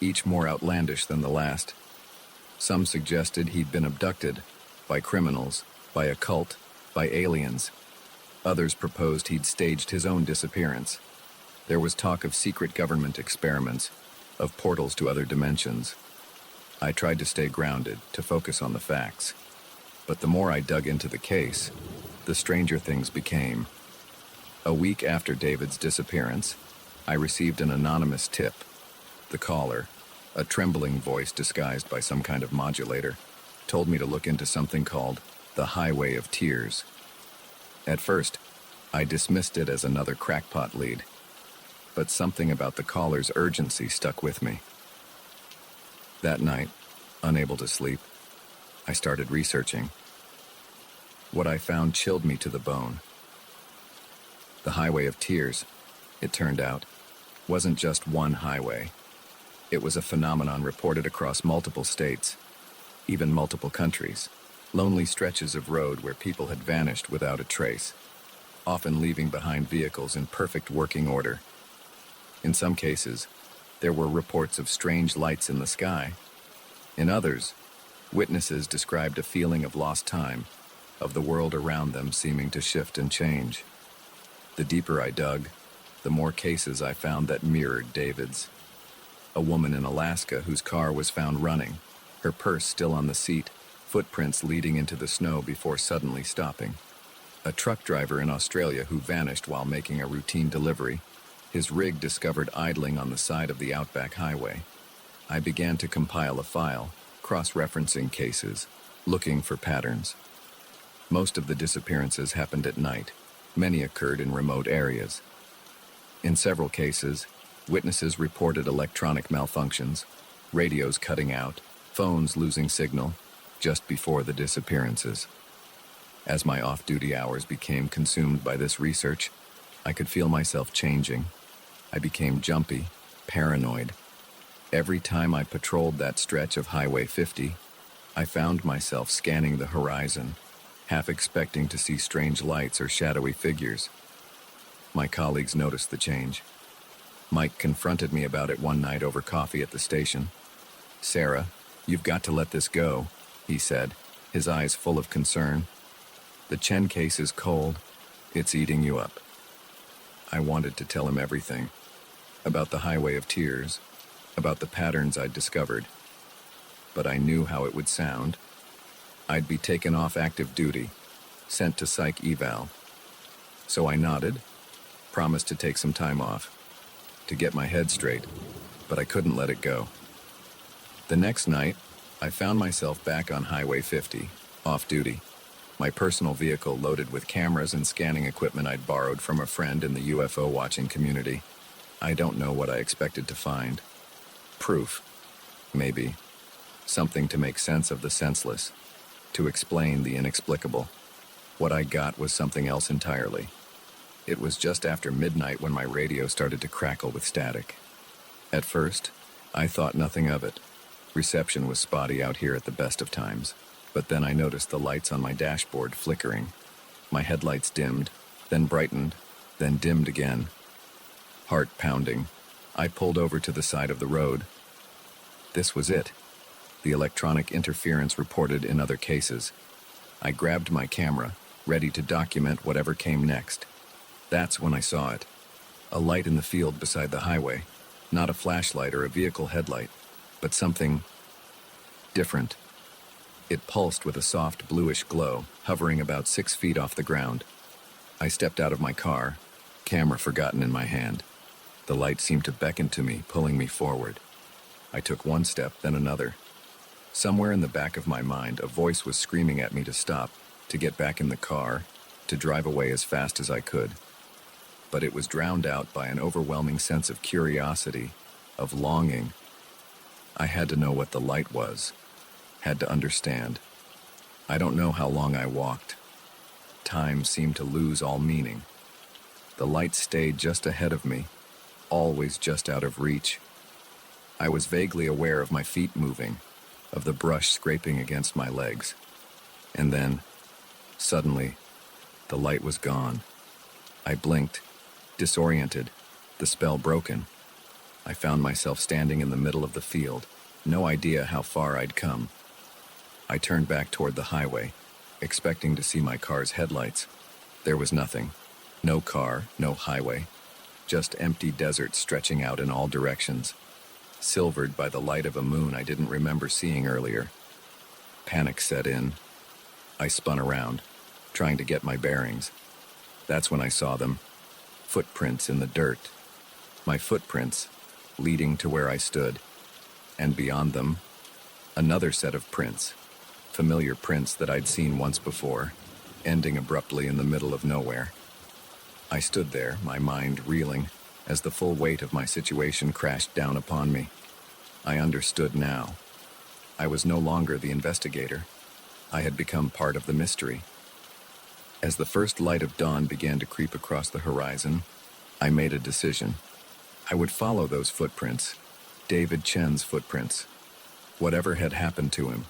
each more outlandish than the last. Some suggested he'd been abducted by criminals, by a cult, by aliens. Others proposed he'd staged his own disappearance. There was talk of secret government experiments, of portals to other dimensions. I tried to stay grounded, to focus on the facts. But the more I dug into the case, the stranger things became. A week after David's disappearance, I received an anonymous tip. The caller, a trembling voice disguised by some kind of modulator, told me to look into something called the Highway of Tears. At first, I dismissed it as another crackpot lead, but something about the caller's urgency stuck with me. That night, unable to sleep, I started researching. What I found chilled me to the bone. The Highway of Tears, it turned out, wasn't just one highway. It was a phenomenon reported across multiple states, even multiple countries. Lonely stretches of road where people had vanished without a trace, often leaving behind vehicles in perfect working order. In some cases, there were reports of strange lights in the sky. In others, witnesses described a feeling of lost time, of the world around them seeming to shift and change. The deeper I dug, the more cases I found that mirrored David's. A woman in Alaska whose car was found running, her purse still on the seat, footprints leading into the snow before suddenly stopping. A truck driver in Australia who vanished while making a routine delivery, his rig discovered idling on the side of the Outback Highway. I began to compile a file, cross-referencing cases, looking for patterns. Most of the disappearances happened at night. Many occurred in remote areas. In several cases, witnesses reported electronic malfunctions, radios cutting out, phones losing signal, just before the disappearances. As my off-duty hours became consumed by this research, I could feel myself changing. I became jumpy, paranoid. Every time I patrolled that stretch of Highway 50, I found myself scanning the horizon, half expecting to see strange lights or shadowy figures. My colleagues noticed the change. Mike confronted me about it one night over coffee at the station. "Sarah, you've got to let this go," he said, his eyes full of concern. "The Chen case is cold. It's eating you up." I wanted to tell him everything. About the Highway of Tears, about the patterns I'd discovered. But I knew how it would sound. I'd be taken off active duty, sent to psych eval. So I nodded, promised to take some time off, to get my head straight, but I couldn't let it go. The next night, I found myself back on Highway 50, off duty, my personal vehicle loaded with cameras and scanning equipment I'd borrowed from a friend in the UFO watching community. I don't know what I expected to find. Proof, maybe. Something to make sense of the senseless, to explain the inexplicable. What I got was something else entirely. It was just after midnight when my radio started to crackle with static. At first, I thought nothing of it. Reception was spotty out here at the best of times. But then I noticed the lights on my dashboard flickering. My headlights dimmed, then brightened, then dimmed again. Heart pounding, I pulled over to the side of the road. This was it. The electronic interference reported in other cases. I grabbed my camera, ready to document whatever came next. That's when I saw it. A light in the field beside the highway. Not a flashlight or a vehicle headlight, but something different. It pulsed with a soft bluish glow, hovering about 6 feet off the ground. I stepped out of my car, camera forgotten in my hand. The light seemed to beckon to me, pulling me forward. I took one step, then another. Somewhere in the back of my mind, a voice was screaming at me to stop, to get back in the car, to drive away as fast as I could. But it was drowned out by an overwhelming sense of curiosity, of longing. I had to know what the light was, had to understand. I don't know how long I walked. Time seemed to lose all meaning. The light stayed just ahead of me, always just out of reach. I was vaguely aware of my feet moving, of the brush scraping against my legs. And then, suddenly, the light was gone. I blinked, disoriented, the spell broken. I found myself standing in the middle of the field, no idea how far I'd come. I turned back toward the highway, expecting to see my car's headlights. There was nothing. No car, no highway. Just empty desert stretching out in all directions, silvered by the light of a moon I didn't remember seeing earlier. Panic set in. I spun around, trying to get my bearings. That's when I saw them. Footprints in the dirt. My footprints, leading to where I stood. And beyond them, another set of prints. Familiar prints that I'd seen once before, ending abruptly in the middle of nowhere. I stood there, my mind reeling, as the full weight of my situation crashed down upon me. I understood now. I was no longer the investigator. I had become part of the mystery. As the first light of dawn began to creep across the horizon, I made a decision. I would follow those footprints, David Chen's footprints. Whatever had happened to him,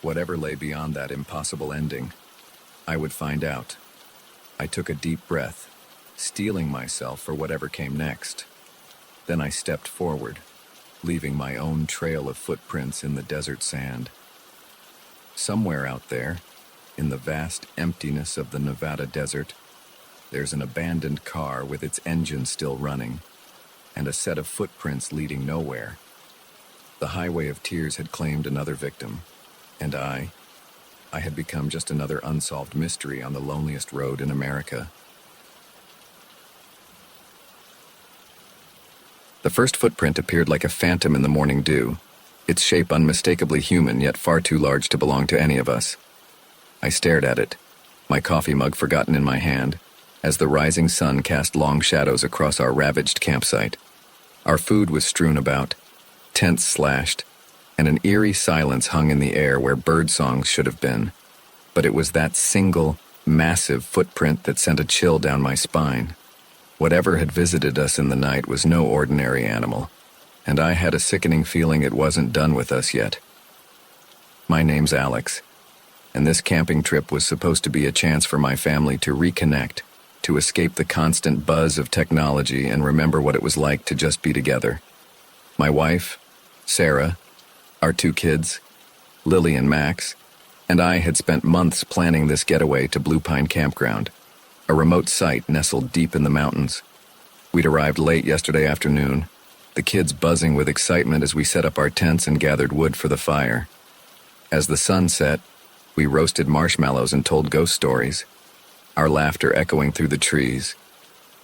whatever lay beyond that impossible ending, I would find out. I took a deep breath, steeling myself for whatever came next. Then I stepped forward, leaving my own trail of footprints in the desert sand. Somewhere out there, in the vast emptiness of the Nevada desert, there's an abandoned car with its engine still running, and a set of footprints leading nowhere. The highway of tears had claimed another victim, and I had become just another unsolved mystery on the loneliest road in America. The first footprint appeared like a phantom in the morning dew, its shape unmistakably human yet far too large to belong to any of us. I stared at it, my coffee mug forgotten in my hand, as the rising sun cast long shadows across our ravaged campsite. Our food was strewn about, tents slashed, and an eerie silence hung in the air where bird songs should have been. But it was that single, massive footprint that sent a chill down my spine. Whatever had visited us in the night was no ordinary animal, and I had a sickening feeling it wasn't done with us yet. My name's Alex, and this camping trip was supposed to be a chance for my family to reconnect, to escape the constant buzz of technology and remember what it was like to just be together. My wife, Sarah, our 2 kids, Lily and Max, and I had spent months planning this getaway to Blue Pine Campground, a remote site nestled deep in the mountains. We'd arrived late yesterday afternoon, the kids buzzing with excitement as we set up our tents and gathered wood for the fire. As the sun set, we roasted marshmallows and told ghost stories, our laughter echoing through the trees.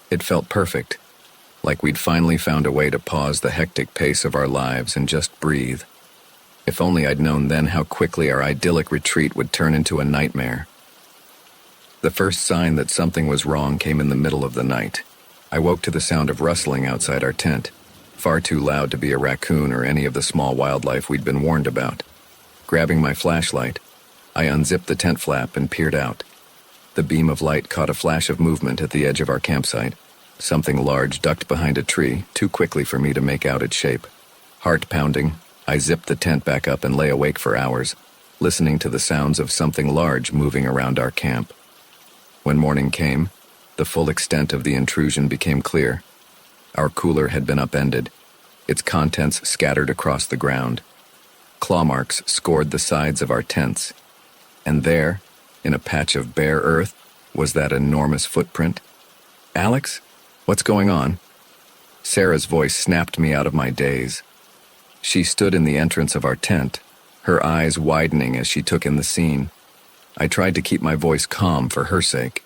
It felt perfect, like we'd finally found a way to pause the hectic pace of our lives and just breathe. If only I'd known then how quickly our idyllic retreat would turn into a nightmare. The first sign that something was wrong came in the middle of the night. I woke to the sound of rustling outside our tent, far too loud to be a raccoon or any of the small wildlife we'd been warned about. Grabbing my flashlight, I unzipped the tent flap and peered out. The beam of light caught a flash of movement at the edge of our campsite. Something large ducked behind a tree, too quickly for me to make out its shape. Heart pounding, I zipped the tent back up and lay awake for hours, listening to the sounds of something large moving around our camp. When morning came, the full extent of the intrusion became clear. Our cooler had been upended, its contents scattered across the ground. Claw marks scored the sides of our tents, and there, in a patch of bare earth, was that enormous footprint. "Alex, what's going on?" Sarah's voice snapped me out of my daze. She stood in the entrance of our tent, her eyes widening as she took in the scene. I tried to keep my voice calm for her sake.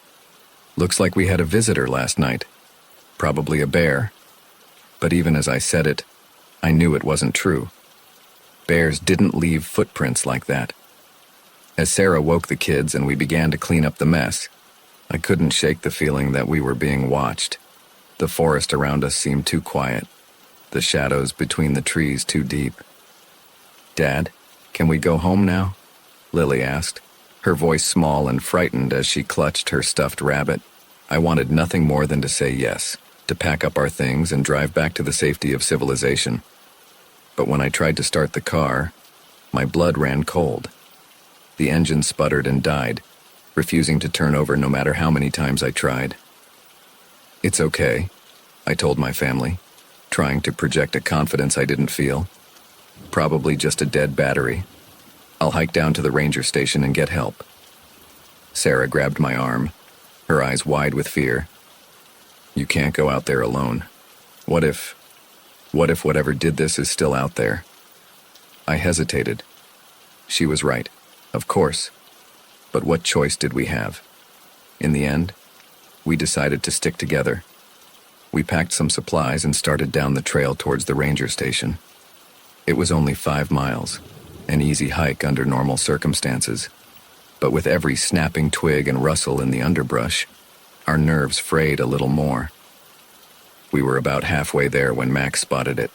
"Looks like we had a visitor last night. Probably a bear." But even as I said it, I knew it wasn't true. Bears didn't leave footprints like that. As Sarah woke the kids and we began to clean up the mess, I couldn't shake the feeling that we were being watched. The forest around us seemed too quiet, the shadows between the trees too deep. "Dad, can we go home now?" Lily asked, her voice small and frightened as she clutched her stuffed rabbit. I wanted nothing more than to say yes, to pack up our things and drive back to the safety of civilization. But when I tried to start the car, my blood ran cold. The engine sputtered and died, refusing to turn over no matter how many times I tried. "It's okay," I told my family, trying to project a confidence I didn't feel. "Probably just a dead battery. I'll hike down to the ranger station and get help." Sarah grabbed my arm, her eyes wide with fear. "You can't go out there alone. What if whatever did this is still out there?" I hesitated. She was right, of course. But what choice did we have? In the end, we decided to stick together. We packed some supplies and started down the trail towards the ranger station. It was only 5 miles, an easy hike under normal circumstances. But with every snapping twig and rustle in the underbrush, our nerves frayed a little more. We were about halfway there when Max spotted it.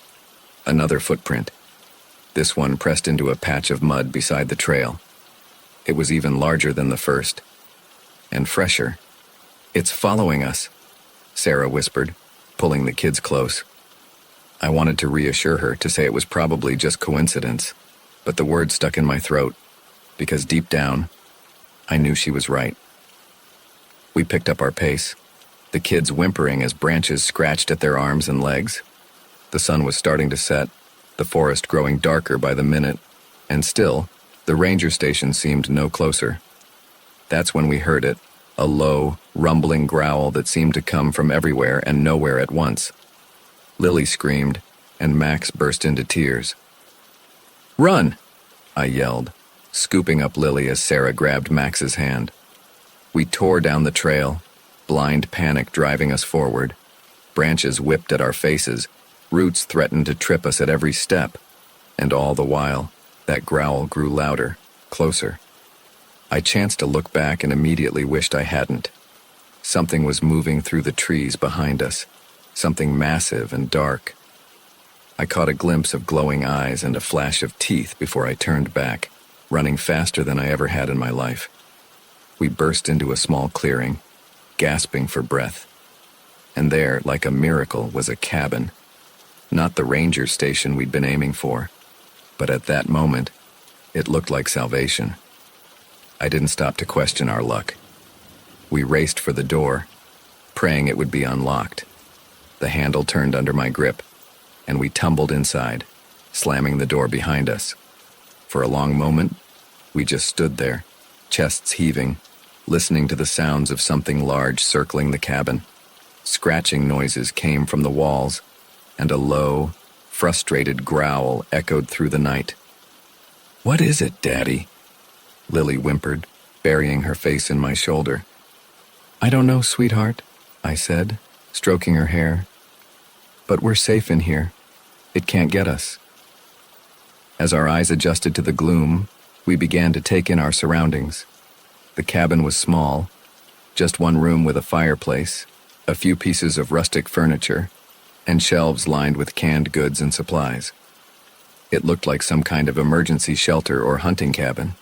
Another footprint. This one pressed into a patch of mud beside the trail. It was even larger than the first, and fresher. "It's following us," Sarah whispered, pulling the kids close. I wanted to reassure her, to say it was probably just coincidence, but the word stuck in my throat, because deep down, I knew she was right. We picked up our pace, the kids whimpering as branches scratched at their arms and legs. The sun was starting to set, the forest growing darker by the minute, and still, the ranger station seemed no closer. That's when we heard it, a low, rumbling growl that seemed to come from everywhere and nowhere at once. Lily screamed, and Max burst into tears. "Run!" I yelled, scooping up Lily as Sarah grabbed Max's hand. We tore down the trail, blind panic driving us forward. Branches whipped at our faces, roots threatened to trip us at every step, and all the while, that growl grew louder, closer. I chanced to look back and immediately wished I hadn't. Something was moving through the trees behind us, something massive and dark. I caught a glimpse of glowing eyes and a flash of teeth before I turned back, running faster than I ever had in my life. We burst into a small clearing, gasping for breath. And there, like a miracle, was a cabin. Not the ranger station we'd been aiming for, but at that moment, it looked like salvation. I didn't stop to question our luck. We raced for the door, praying it would be unlocked. The handle turned under my grip, and we tumbled inside, slamming the door behind us. For a long moment, we just stood there, chests heaving, listening to the sounds of something large circling the cabin. Scratching noises came from the walls, and a low, frustrated growl echoed through the night. "What is it, Daddy?" Lily whimpered, burying her face in my shoulder. "I don't know, sweetheart," I said, stroking her hair. "But we're safe in here. It can't get us." As our eyes adjusted to the gloom, we began to take in our surroundings. The cabin was small, just one room with a fireplace, a few pieces of rustic furniture, and shelves lined with canned goods and supplies. It looked like some kind of emergency shelter or hunting cabin.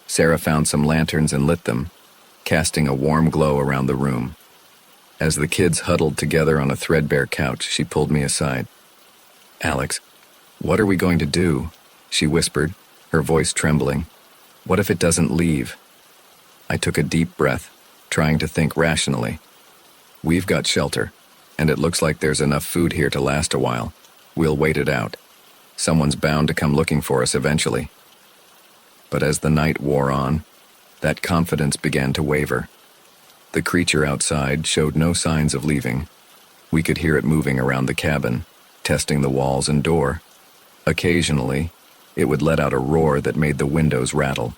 Sarah found some lanterns and lit them, casting a warm glow around the room. As the kids huddled together on a threadbare couch, she pulled me aside. "Alex, what are we going to do?" she whispered, her voice trembling. "What if it doesn't leave?" I took a deep breath, trying to think rationally. "We've got shelter, and it looks like there's enough food here to last a while. We'll wait it out. Someone's bound to come looking for us eventually." But as the night wore on, that confidence began to waver. The creature outside showed no signs of leaving. We could hear it moving around the cabin, testing the walls and door. Occasionally, it would let out a roar that made the windows rattle.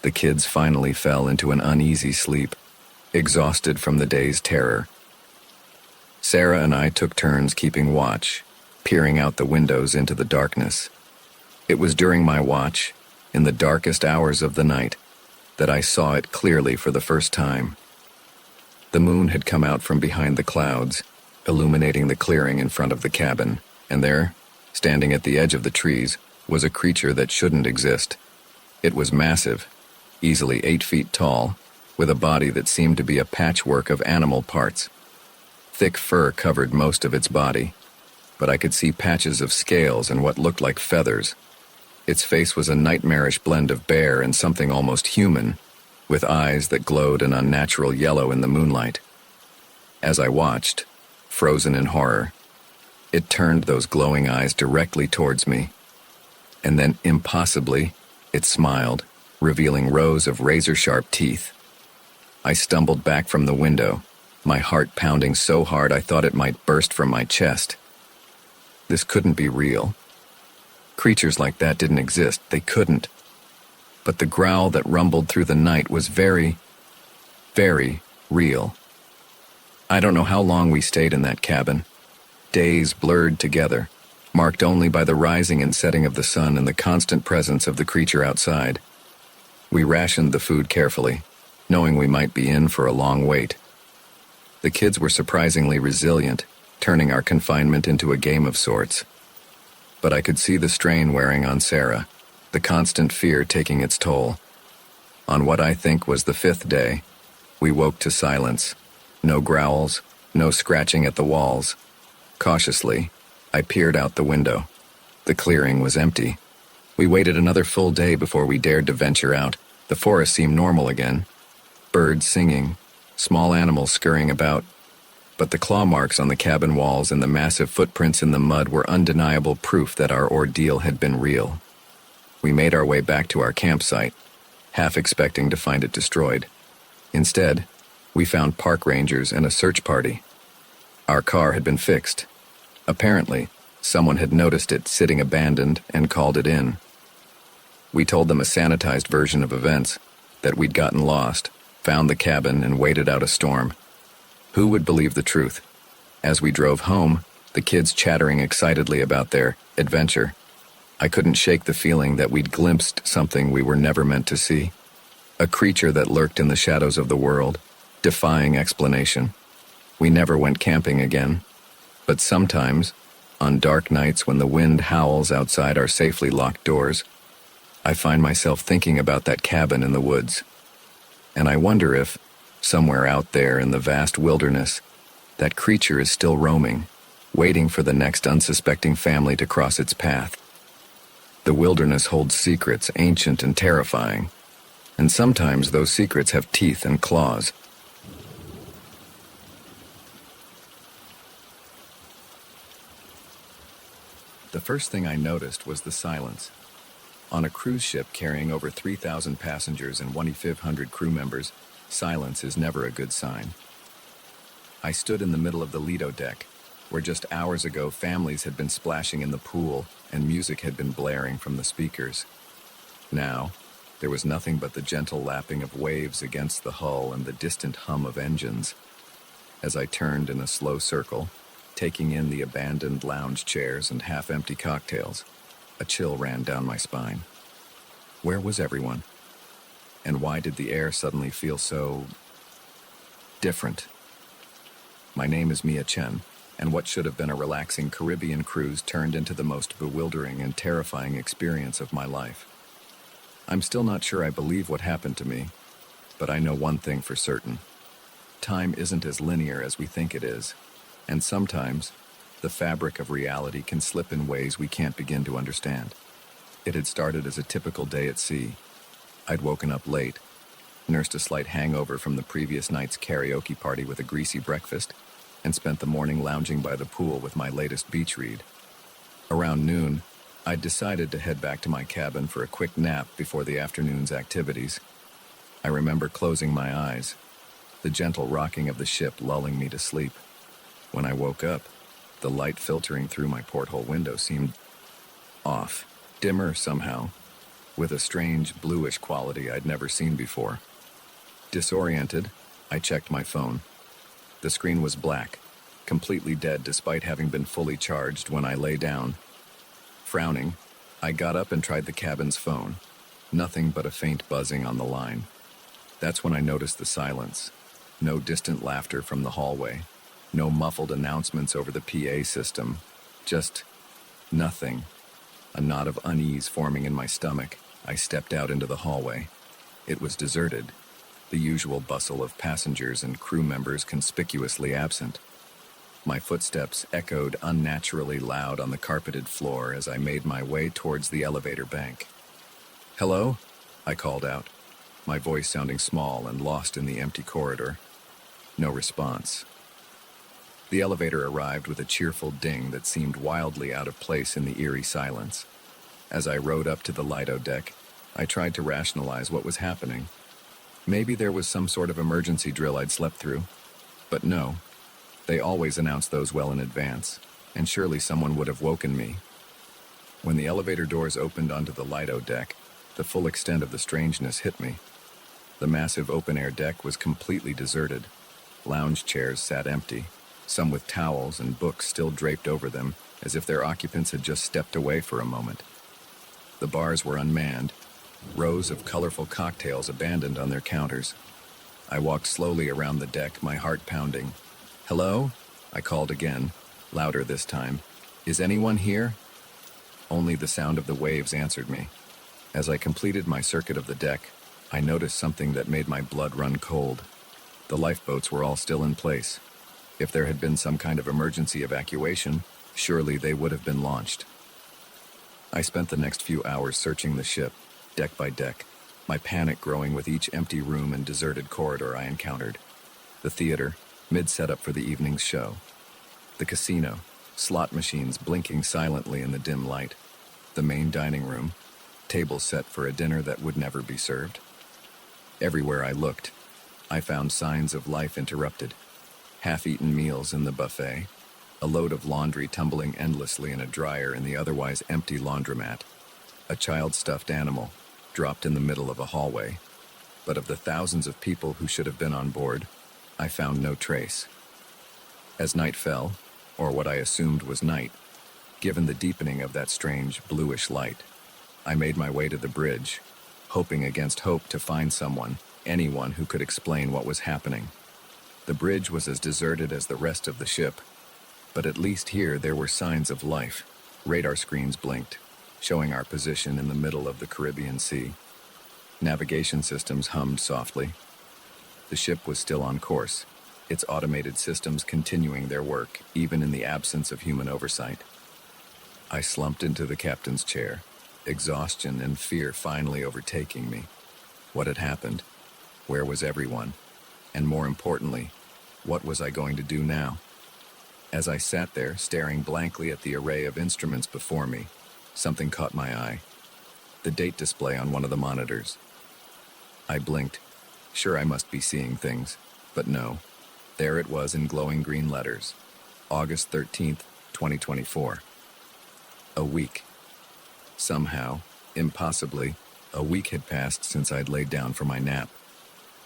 The kids finally fell into an uneasy sleep, exhausted from the day's terror. Sarah and I took turns keeping watch, peering out the windows into the darkness. It was during my watch, in the darkest hours of the night, that I saw it clearly for the first time. The moon had come out from behind the clouds, illuminating the clearing in front of the cabin, and there, standing at the edge of the trees, was a creature that shouldn't exist. It was massive, easily 8 feet tall, with a body that seemed to be a patchwork of animal parts. Thick fur covered most of its body, but I could see patches of scales and what looked like feathers. Its face was a nightmarish blend of bear and something almost human, with eyes that glowed an unnatural yellow in the moonlight. As I watched, frozen in horror, it turned those glowing eyes directly towards me, and then impossibly, it smiled, revealing rows of razor-sharp teeth. I stumbled back from the window, my heart pounding so hard I thought it might burst from my chest. This couldn't be real. Creatures like that didn't exist, they couldn't. But the growl that rumbled through the night was very, very real. I don't know how long we stayed in that cabin. Days blurred together, marked only by the rising and setting of the sun and the constant presence of the creature outside. We rationed the food carefully, knowing we might be in for a long wait. The kids were surprisingly resilient, turning our confinement into a game of sorts. But I could see the strain wearing on Sarah, the constant fear taking its toll. On what I think was the 5th day, we woke to silence. No growls, no scratching at the walls. Cautiously, I peered out the window. The clearing was empty. We waited another full day before we dared to venture out. The forest seemed normal again. Birds singing, small animals scurrying about. But the claw marks on the cabin walls and the massive footprints in the mud were undeniable proof that our ordeal had been real. We made our way back to our campsite, half expecting to find it destroyed. Instead, we found park rangers and a search party. Our car had been fixed. Apparently, someone had noticed it sitting abandoned and called it in. We told them a sanitized version of events, that we'd gotten lost, found the cabin, and waited out a storm. Who would believe the truth? As we drove home, the kids chattering excitedly about their adventure, I couldn't shake the feeling that we'd glimpsed something we were never meant to see. A creature that lurked in the shadows of the world, defying explanation. We never went camping again. But sometimes, on dark nights when the wind howls outside our safely locked doors, I find myself thinking about that cabin in the woods. And I wonder if, somewhere out there in the vast wilderness, that creature is still roaming, waiting for the next unsuspecting family to cross its path. The wilderness holds secrets ancient and terrifying, and sometimes those secrets have teeth and claws. The first thing I noticed was the silence. On a cruise ship carrying over 3,000 passengers and 2,500 crew members, silence is never a good sign. I stood in the middle of the Lido deck, where just hours ago families had been splashing in the pool and music had been blaring from the speakers. Now, there was nothing but the gentle lapping of waves against the hull and the distant hum of engines. As I turned in a slow circle, taking in the abandoned lounge chairs and half-empty cocktails, a chill ran down my spine. Where was everyone? And why did the air suddenly feel so different? My name is Mia Chen, and what should have been a relaxing Caribbean cruise turned into the most bewildering and terrifying experience of my life. I'm still not sure I believe what happened to me, but I know one thing for certain. Time isn't as linear as we think it is, and sometimes the fabric of reality can slip in ways we can't begin to understand. It had started as a typical day at sea. I'd woken up late, nursed a slight hangover from the previous night's karaoke party with a greasy breakfast, and spent the morning lounging by the pool with my latest beach read. Around noon, I'd decided to head back to my cabin for a quick nap before the afternoon's activities. I remember closing my eyes, the gentle rocking of the ship lulling me to sleep. When I woke up, the light filtering through my porthole window seemed off, dimmer somehow, with a strange bluish quality I'd never seen before. Disoriented, I checked my phone. The screen was black, completely dead despite having been fully charged when I lay down. Frowning, I got up and tried the cabin's phone. Nothing but a faint buzzing on the line. That's when I noticed the silence. No distant laughter from the hallway. No muffled announcements over the PA system. Just nothing. A knot of unease forming in my stomach. I stepped out into the hallway. It was deserted. The usual bustle of passengers and crew members conspicuously absent. My footsteps echoed unnaturally loud on the carpeted floor as I made my way towards the elevator bank. "Hello?" I called out, my voice sounding small and lost in the empty corridor. No response. The elevator arrived with a cheerful ding that seemed wildly out of place in the eerie silence. As I rode up to the Lido deck, I tried to rationalize what was happening. Maybe there was some sort of emergency drill I'd slept through. But no, they always announce those well in advance, and surely someone would have woken me. When the elevator doors opened onto the Lido deck, the full extent of the strangeness hit me. The massive open-air deck was completely deserted. Lounge chairs sat empty, some with towels and books still draped over them, as if their occupants had just stepped away for a moment. The bars were unmanned, rows of colorful cocktails abandoned on their counters. I walked slowly around the deck, my heart pounding. "Hello?" I called again, louder this time. "Is anyone here?" Only the sound of the waves answered me. As I completed my circuit of the deck, I noticed something that made my blood run cold. The lifeboats were all still in place. If there had been some kind of emergency evacuation, surely they would have been launched. I spent the next few hours searching the ship, deck by deck, my panic growing with each empty room and deserted corridor I encountered. The theater, mid-setup for the evening's show. The casino, slot machines blinking silently in the dim light. The main dining room, tables set for a dinner that would never be served. Everywhere I looked, I found signs of life interrupted. Half-eaten meals in the buffet, a load of laundry tumbling endlessly in a dryer in the otherwise empty laundromat, a child-stuffed animal dropped in the middle of a hallway. But of the thousands of people who should have been on board, I found no trace. As night fell, or what I assumed was night, given the deepening of that strange bluish light, I made my way to the bridge, hoping against hope to find someone, anyone who could explain what was happening. The bridge was as deserted as the rest of the ship, but at least here there were signs of life. Radar screens blinked, showing our position in the middle of the Caribbean Sea. Navigation systems hummed softly. The ship was still on course, its automated systems continuing their work, even in the absence of human oversight. I slumped into the captain's chair, exhaustion and fear finally overtaking me. What had happened? Where was everyone? And more importantly, what was I going to do now? As I sat there, staring blankly at the array of instruments before me, something caught my eye. The date display on one of the monitors. I blinked. Sure, I must be seeing things, but no. There it was in glowing green letters. August 13th, 2024. A week. Somehow, impossibly, a week had passed since I'd laid down for my nap.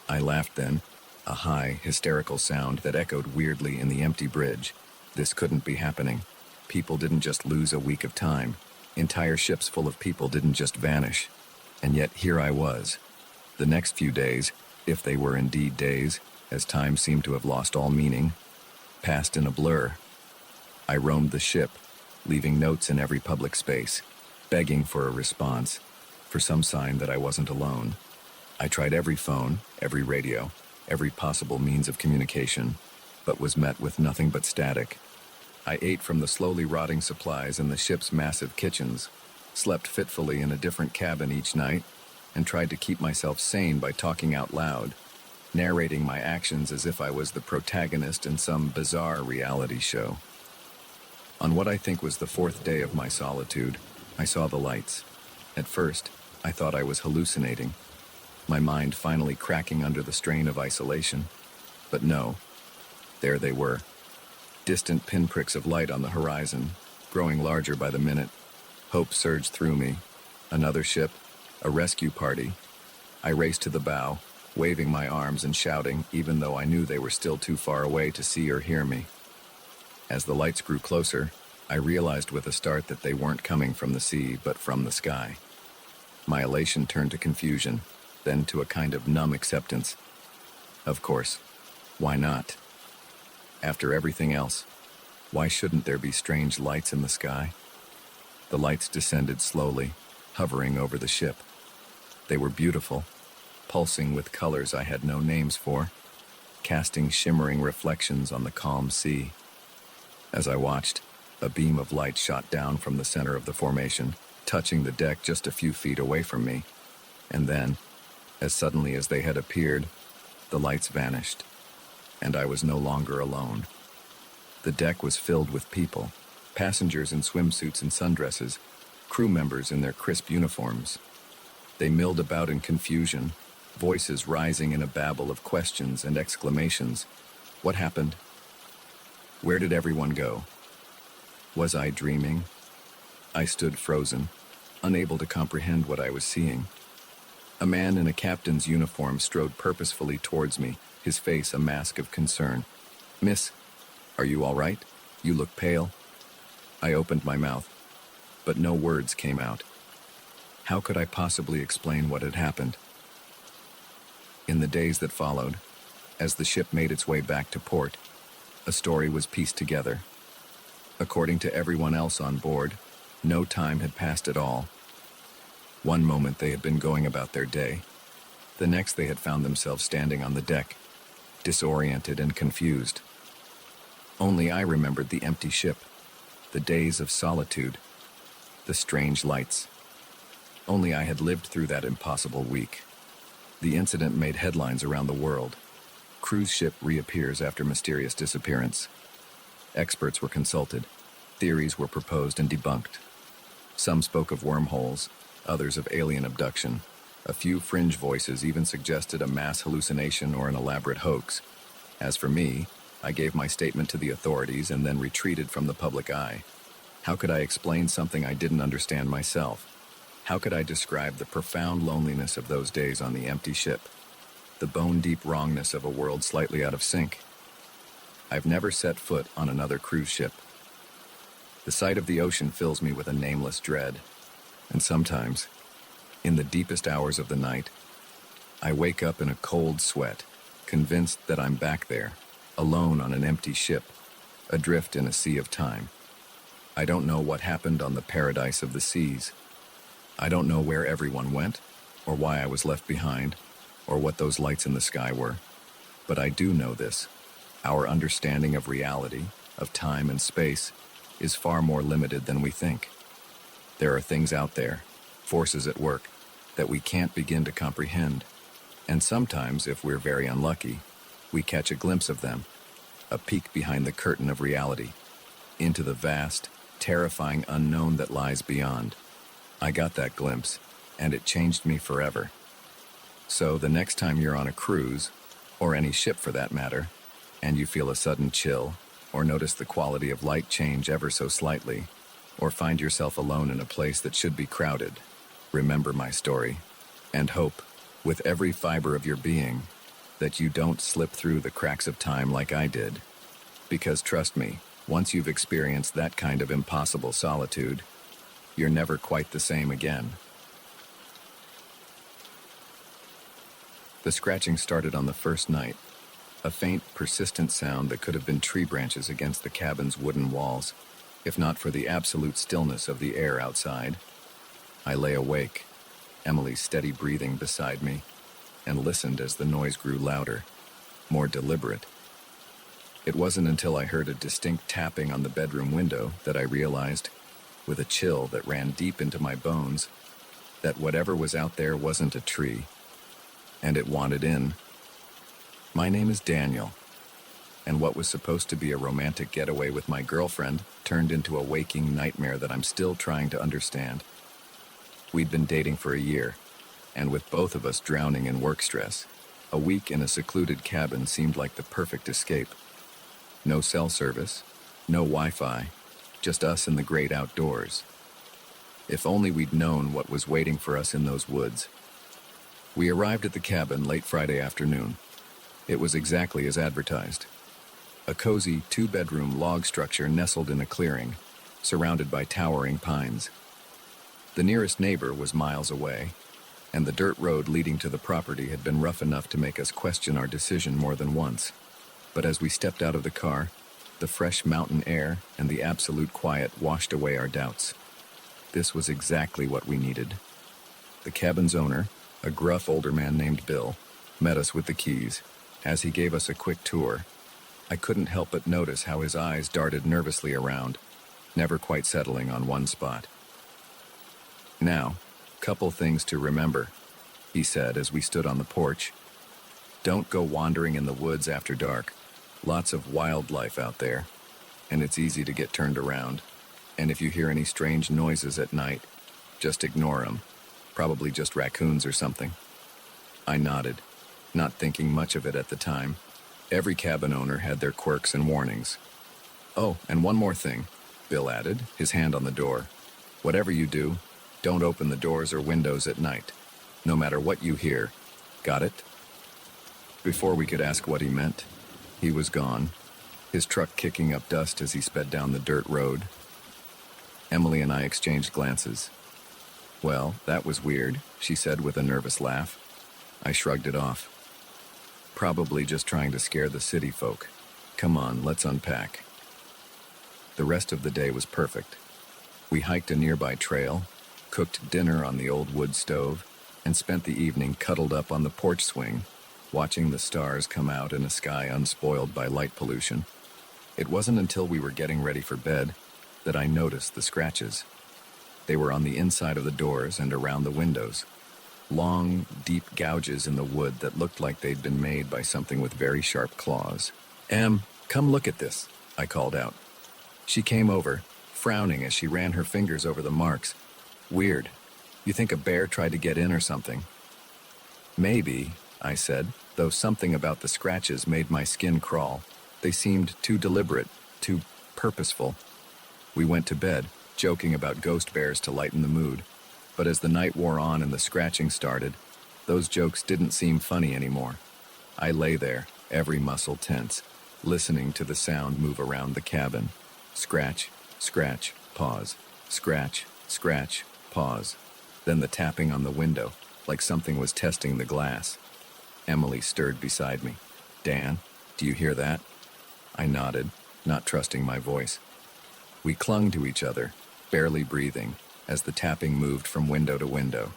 I laughed then, a high, hysterical sound that echoed weirdly in the empty bridge. This couldn't be happening. People didn't just lose a week of time. Entire ships full of people didn't just vanish. And yet here I was. The next few days, if they were indeed days, as time seemed to have lost all meaning, passed in a blur. I roamed the ship, leaving notes in every public space, begging for a response, for some sign that I wasn't alone. I tried every phone, every radio, every possible means of communication, but was met with nothing but static. I ate from the slowly rotting supplies in the ship's massive kitchens, slept fitfully in a different cabin each night, and tried to keep myself sane by talking out loud, narrating my actions as if I was the protagonist in some bizarre reality show. On what I think was the fourth day of my solitude, I saw the lights. At first, I thought I was hallucinating, my mind finally cracking under the strain of isolation. But no, there they were. Distant pinpricks of light on the horizon, growing larger by the minute. Hope surged through me. Another ship, a rescue party. I raced to the bow, waving my arms and shouting, even though I knew they were still too far away to see or hear me. As the lights grew closer, I realized with a start that they weren't coming from the sea, but from the sky. My elation turned to confusion, then to a kind of numb acceptance. Of course, why not? After everything else, why shouldn't there be strange lights in the sky? The lights descended slowly, hovering over the ship. They were beautiful, pulsing with colors I had no names for, casting shimmering reflections on the calm sea. As I watched, a beam of light shot down from the center of the formation, touching the deck just a few feet away from me. And then, as suddenly as they had appeared, the lights vanished, and I was no longer alone. The deck was filled with people, passengers in swimsuits and sundresses, crew members in their crisp uniforms. They milled about in confusion, voices rising in a babble of questions and exclamations. What happened? Where did everyone go? Was I dreaming? I stood frozen, unable to comprehend what I was seeing. A man in a captain's uniform strode purposefully towards me, his face a mask of concern. Miss, are you all right? You look pale. I opened my mouth, but no words came out. How could I possibly explain what had happened? In the days that followed, as the ship made its way back to port, a story was pieced together. According to everyone else on board, no time had passed at all. One moment they had been going about their day. The next they had found themselves standing on the deck, disoriented and confused. Only I remembered the empty ship, the days of solitude, the strange lights. Only I had lived through that impossible week. The incident made headlines around the world. Cruise ship reappears after mysterious disappearance. Experts were consulted. Theories were proposed and debunked. Some spoke of wormholes, others of alien abduction. A few fringe voices even suggested a mass hallucination or an elaborate hoax. As for me, I gave my statement to the authorities and then retreated from the public eye. How could I explain something I didn't understand myself? How could I describe the profound loneliness of those days on the empty ship? The bone-deep wrongness of a world slightly out of sync? I've never set foot on another cruise ship. The sight of the ocean fills me with a nameless dread. And sometimes, in the deepest hours of the night, I wake up in a cold sweat, convinced that I'm back there, alone on an empty ship, adrift in a sea of time. I don't know what happened on the paradise of the seas. I don't know where everyone went, or why I was left behind, or what those lights in the sky were. But I do know this. Our understanding of reality, of time and space, is far more limited than we think. There are things out there, forces at work, that we can't begin to comprehend. And sometimes, if we're very unlucky, we catch a glimpse of them, a peek behind the curtain of reality, into the vast, terrifying unknown that lies beyond. I got that glimpse, and it changed me forever. So the next time you're on a cruise, or any ship for that matter, and you feel a sudden chill, or notice the quality of light change ever so slightly, or find yourself alone in a place that should be crowded, remember my story, and hope, with every fiber of your being, that you don't slip through the cracks of time like I did. Because trust me, once you've experienced that kind of impossible solitude, you're never quite the same again. The scratching started on the first night, a faint, persistent sound that could have been tree branches against the cabin's wooden walls, if not for the absolute stillness of the air outside. I lay awake, Emily's steady breathing beside me, and listened as the noise grew louder, more deliberate. It wasn't until I heard a distinct tapping on the bedroom window that I realized, with a chill that ran deep into my bones, that whatever was out there wasn't a tree, and it wanted in. My name is Daniel, and what was supposed to be a romantic getaway with my girlfriend turned into a waking nightmare that I'm still trying to understand. We'd been dating for a year, and with both of us drowning in work stress, a week in a secluded cabin seemed like the perfect escape. No cell service, no Wi-Fi, just us in the great outdoors. If only we'd known what was waiting for us in those woods. We arrived at the cabin late Friday afternoon. It was exactly as advertised. A cozy, two-bedroom log structure nestled in a clearing, surrounded by towering pines. The nearest neighbor was miles away, and the dirt road leading to the property had been rough enough to make us question our decision more than once. But as we stepped out of the car, the fresh mountain air and the absolute quiet washed away our doubts. This was exactly what we needed. The cabin's owner, a gruff older man named Bill, met us with the keys. As he gave us a quick tour, I couldn't help but notice how his eyes darted nervously around, never quite settling on one spot. "Now, couple things to remember," he said as we stood on the porch. "Don't go wandering in the woods after dark. Lots of wildlife out there, and it's easy to get turned around. And if you hear any strange noises at night, just ignore them. Probably just raccoons or something." I nodded, not thinking much of it at the time. Every cabin owner had their quirks and warnings. "Oh, and one more thing," Bill added, his hand on the door. "Whatever you do, don't open the doors or windows at night, no matter what you hear. Got it?" Before we could ask what he meant, he was gone, his truck kicking up dust as he sped down the dirt road. Emily and I exchanged glances. "Well, that was weird," she said with a nervous laugh. I shrugged it off. "Probably just trying to scare the city folk. Come on, let's unpack." The rest of the day was perfect. We hiked a nearby trail, cooked dinner on the old wood stove, and spent the evening cuddled up on the porch swing, watching the stars come out in a sky unspoiled by light pollution. It wasn't until we were getting ready for bed that I noticed the scratches. They were on the inside of the doors and around the windows. Long, deep gouges in the wood that looked like they'd been made by something with very sharp claws. "Em, come look at this," I called out. She came over, frowning as she ran her fingers over the marks. "Weird. You think a bear tried to get in or something?" "Maybe," I said, though something about the scratches made my skin crawl. They seemed too deliberate, too purposeful. We went to bed, joking about ghost bears to lighten the mood. But as the night wore on and the scratching started, those jokes didn't seem funny anymore. I lay there, every muscle tense, listening to the sound move around the cabin. Scratch, scratch, pause. Scratch, scratch, pause. Then the tapping on the window, like something was testing the glass. Emily stirred beside me. "Dan, do you hear that?" I nodded, not trusting my voice. We clung to each other, barely breathing, as the tapping moved from window to window.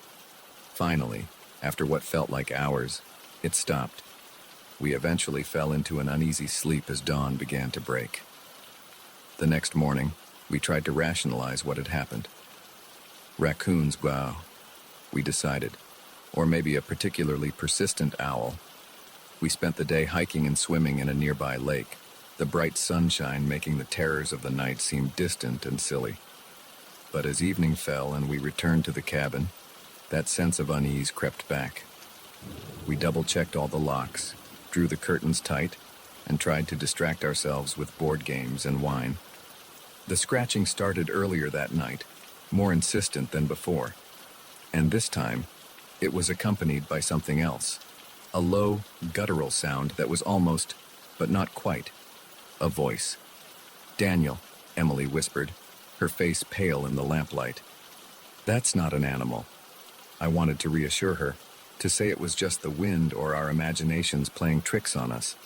Finally, after what felt like hours, it stopped. We eventually fell into an uneasy sleep as dawn began to break. The next morning, we tried to rationalize what had happened. Raccoons, wow, we decided. Or maybe a particularly persistent owl. We spent the day hiking and swimming in a nearby lake, the bright sunshine making the terrors of the night seem distant and silly. But as evening fell and we returned to the cabin, that sense of unease crept back. We double-checked all the locks, drew the curtains tight, and tried to distract ourselves with board games and wine. The scratching started earlier that night, more insistent than before. And this time, it was accompanied by something else. A low, guttural sound that was almost, but not quite, a voice. "Daniel," Emily whispered, her face pale in the lamplight. "That's not an animal." I wanted to reassure her, to say it was just the wind or our imaginations playing tricks on us.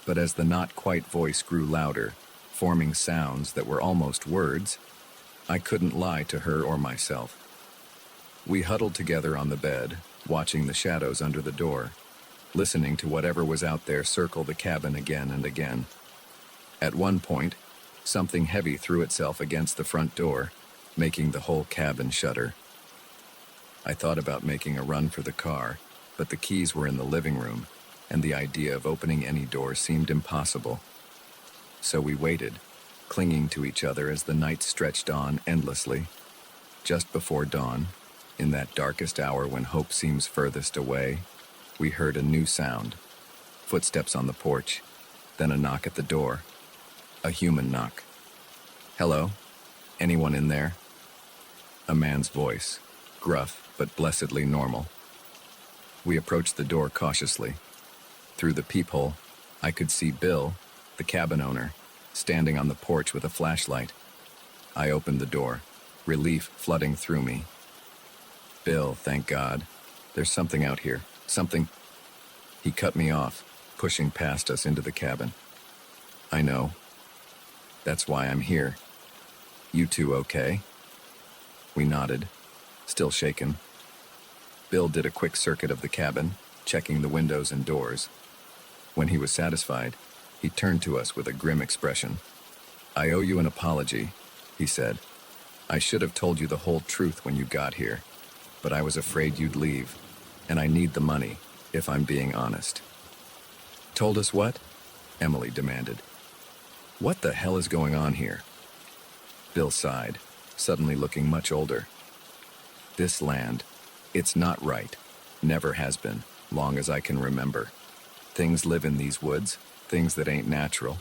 But as the not-quite voice grew louder, forming sounds that were almost words, I couldn't lie to her or myself. We huddled together on the bed, watching the shadows under the door, listening to whatever was out there circle the cabin again and again. At one point, something heavy threw itself against the front door, making the whole cabin shudder. I thought about making a run for the car, but the keys were in the living room, and the idea of opening any door seemed impossible. So we waited, clinging to each other as the night stretched on endlessly. Just before dawn, in that darkest hour when hope seems furthest away, we heard a new sound. Footsteps on the porch, then a knock at the door. A human knock. "Hello? Anyone in there?" A man's voice, gruff but blessedly normal. We approached the door cautiously. Through the peephole, I could see Bill, the cabin owner, standing on the porch with a flashlight. I opened the door, relief flooding through me. Bill, thank God. There's something out here. Something. He cut me off, pushing past us into the cabin. I know. That's why I'm here. You two okay? We nodded, still shaken. Bill did a quick circuit of the cabin, checking the windows and doors. When he was satisfied, he turned to us with a grim expression. I owe you an apology, he said. I should have told you the whole truth when you got here, but I was afraid you'd leave, and I need the money, if I'm being honest. Told us what? Emily demanded. What the hell is going on here? Bill sighed, suddenly looking much older. This land, it's not right. Never has been, long as I can remember. Things live in these woods, things that ain't natural.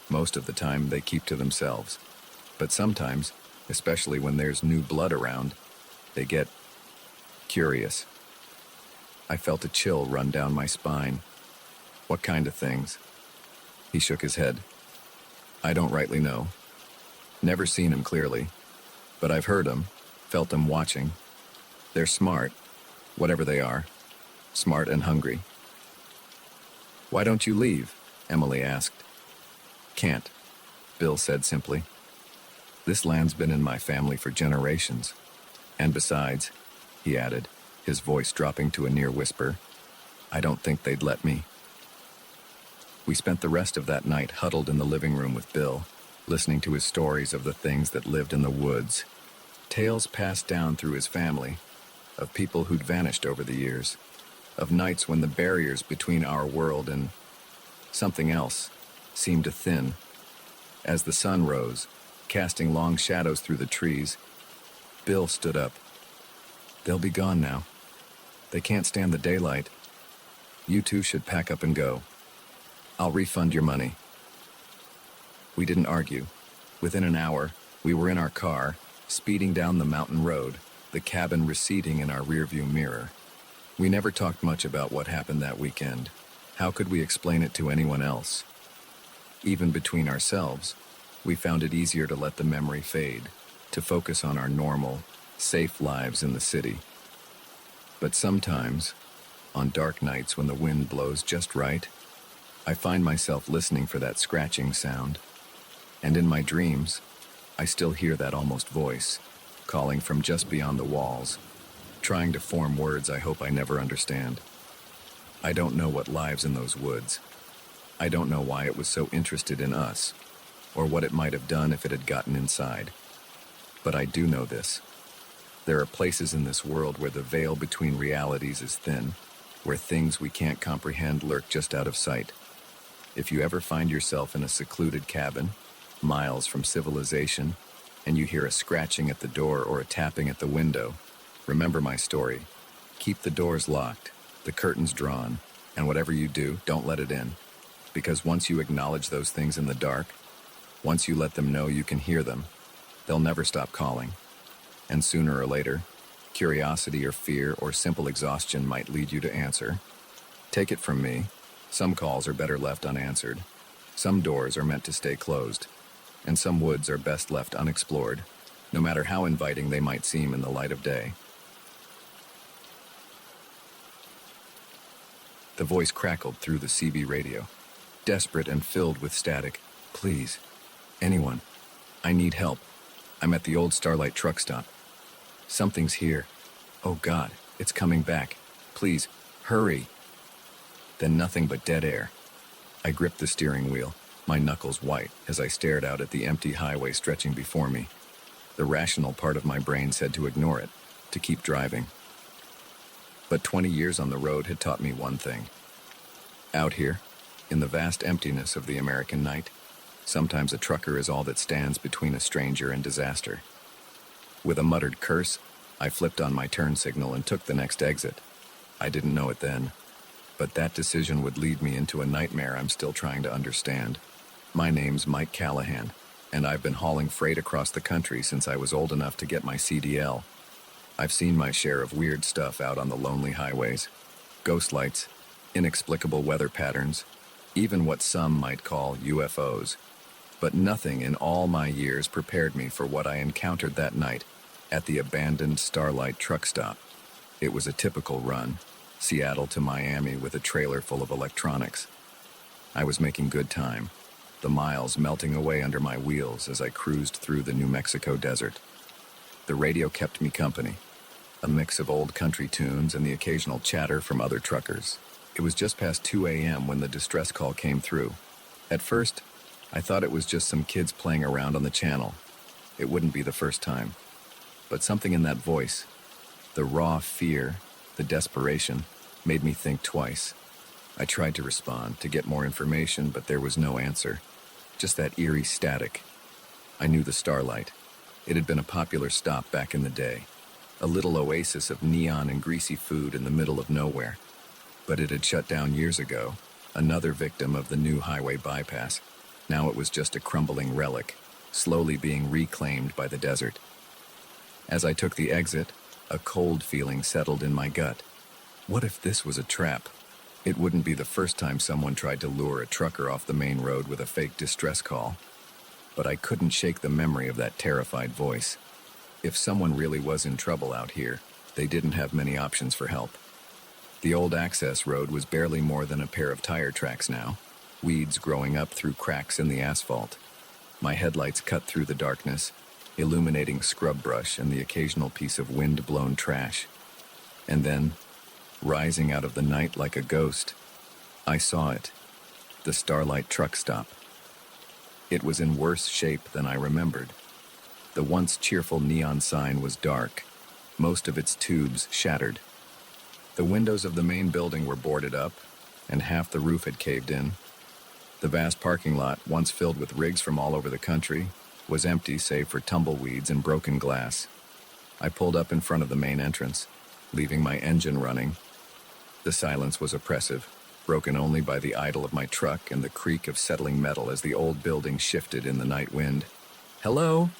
Most of the time, they keep to themselves. But sometimes, especially when there's new blood around, they get curious. I felt a chill run down my spine. What kind of things? He shook his head. I don't rightly know. Never seen him clearly, but I've heard him, felt them watching. They're smart, whatever they are, smart and hungry. Why don't you leave? Emily asked. Can't, Bill said simply. This land's been in my family for generations. And besides, he added, his voice dropping to a near whisper, I don't think they'd let me. We spent the rest of that night huddled in the living room with Bill, listening to his stories of the things that lived in the woods. Tales passed down through his family, of people who'd vanished over the years, of nights when the barriers between our world and something else seemed to thin. As the sun rose, casting long shadows through the trees, Bill stood up. They'll be gone now. They can't stand the daylight. You two should pack up and go. I'll refund your money. We didn't argue. Within an hour, we were in our car, speeding down the mountain road, the cabin receding in our rearview mirror. We never talked much about what happened that weekend. How could we explain it to anyone else? Even between ourselves, we found it easier to let the memory fade, to focus on our normal, safe lives in the city. But sometimes, on dark nights when the wind blows just right, I find myself listening for that scratching sound. And in my dreams, I still hear that almost voice, calling from just beyond the walls, trying to form words I hope I never understand. I don't know what lives in those woods. I don't know why it was so interested in us, or what it might have done if it had gotten inside. But I do know this. There are places in this world where the veil between realities is thin, where things we can't comprehend lurk just out of sight. If you ever find yourself in a secluded cabin, miles from civilization, and you hear a scratching at the door or a tapping at the window, remember my story. Keep the doors locked, the curtains drawn, and whatever you do, don't let it in. Because once you acknowledge those things in the dark, once you let them know you can hear them, they'll never stop calling. And sooner or later, curiosity or fear or simple exhaustion might lead you to answer. Take it from me, some calls are better left unanswered. Some doors are meant to stay closed, and some woods are best left unexplored, no matter how inviting they might seem in the light of day. The voice crackled through the CB radio, desperate and filled with static. Please, anyone, I need help. I'm at the old Starlight truck stop. Something's here. Oh God, it's coming back. Please, hurry. Then nothing but dead air. I gripped the steering wheel, my knuckles white, as I stared out at the empty highway stretching before me. The rational part of my brain said to ignore it, to keep driving. But 20 years on the road had taught me one thing. Out here, in the vast emptiness of the American night, sometimes a trucker is all that stands between a stranger and disaster. With a muttered curse, I flipped on my turn signal and took the next exit. I didn't know it then, but that decision would lead me into a nightmare I'm still trying to understand. My name's Mike Callahan, and I've been hauling freight across the country since I was old enough to get my CDL. I've seen my share of weird stuff out on the lonely highways. Ghost lights, inexplicable weather patterns, even what some might call UFOs. But nothing in all my years prepared me for what I encountered that night at the abandoned Starlight truck stop. It was a typical run, Seattle to Miami with a trailer full of electronics. I was making good time, the miles melting away under my wheels as I cruised through the New Mexico desert. The radio kept me company, a mix of old country tunes and the occasional chatter from other truckers. It was just past 2 a.m. when the distress call came through. At first, I thought it was just some kids playing around on the channel. It wouldn't be the first time. But something in that voice, the raw fear, the desperation, made me think twice. I tried to respond, to get more information, but there was no answer. Just that eerie static. I knew the Starlight. It had been a popular stop back in the day. A little oasis of neon and greasy food in the middle of nowhere. But it had shut down years ago, another victim of the new highway bypass. Now it was just a crumbling relic, slowly being reclaimed by the desert. As I took the exit, a cold feeling settled in my gut. What if this was a trap? It wouldn't be the first time someone tried to lure a trucker off the main road with a fake distress call. But I couldn't shake the memory of that terrified voice. If someone really was in trouble out here, they didn't have many options for help. The old access road was barely more than a pair of tire tracks now, weeds growing up through cracks in the asphalt. My headlights cut through the darkness, illuminating scrub brush and the occasional piece of wind-blown trash. And then, rising out of the night like a ghost, I saw it, the Starlight truck stop. It was in worse shape than I remembered. The once cheerful neon sign was dark, most of its tubes shattered. The windows of the main building were boarded up, and half the roof had caved in. The vast parking lot, once filled with rigs from all over the country, was empty save for tumbleweeds and broken glass. I pulled up in front of the main entrance, leaving my engine running. The silence was oppressive, broken only by the idle of my truck and the creak of settling metal as the old building shifted in the night wind. "Hello?"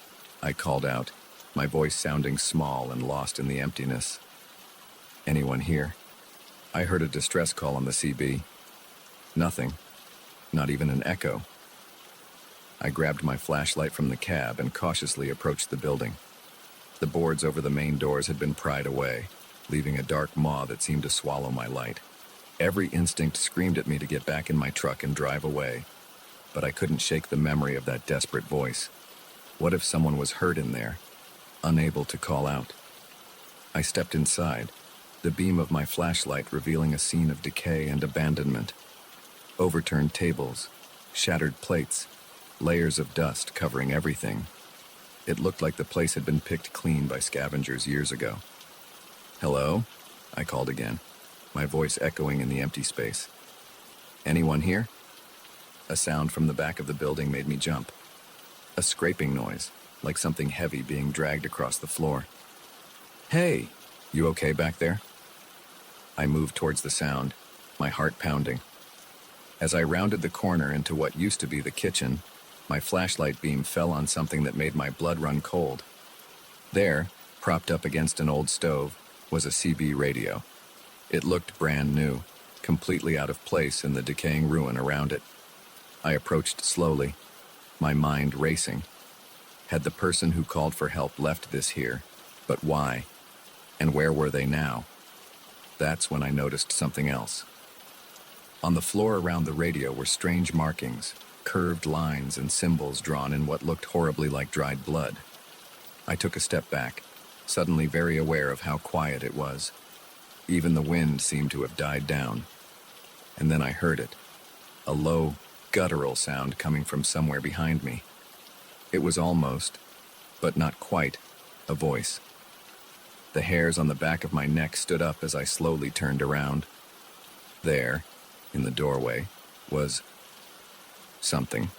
I called out, my voice sounding small and lost in the emptiness. "Anyone here?" I heard a distress call on the CB. Nothing. Not even an echo. I grabbed my flashlight from the cab and cautiously approached the building. The boards over the main doors had been pried away, leaving a dark maw that seemed to swallow my light. Every instinct screamed at me to get back in my truck and drive away, but I couldn't shake the memory of that desperate voice. What if someone was hurt in there, unable to call out? I stepped inside, the beam of my flashlight revealing a scene of decay and abandonment. Overturned tables, shattered plates, layers of dust covering everything. It looked like the place had been picked clean by scavengers years ago. "Hello?" I called again, my voice echoing in the empty space. "Anyone here?" A sound from the back of the building made me jump. A scraping noise, like something heavy being dragged across the floor. "Hey, you okay back there?" I moved towards the sound, my heart pounding. As I rounded the corner into what used to be the kitchen, my flashlight beam fell on something that made my blood run cold. There, propped up against an old stove, was a CB radio. It looked brand new, completely out of place in the decaying ruin around it. I approached slowly, my mind racing. Had the person who called for help left this here? But why? And where were they now? That's when I noticed something else. On the floor around the radio were strange markings, curved lines and symbols drawn in what looked horribly like dried blood. I took a step back, suddenly very aware of how quiet it was. Even the wind seemed to have died down. And then I heard it, a low, guttural sound coming from somewhere behind me. It was almost, but not quite, a voice. The hairs on the back of my neck stood up as I slowly turned around. There, in the doorway, was something.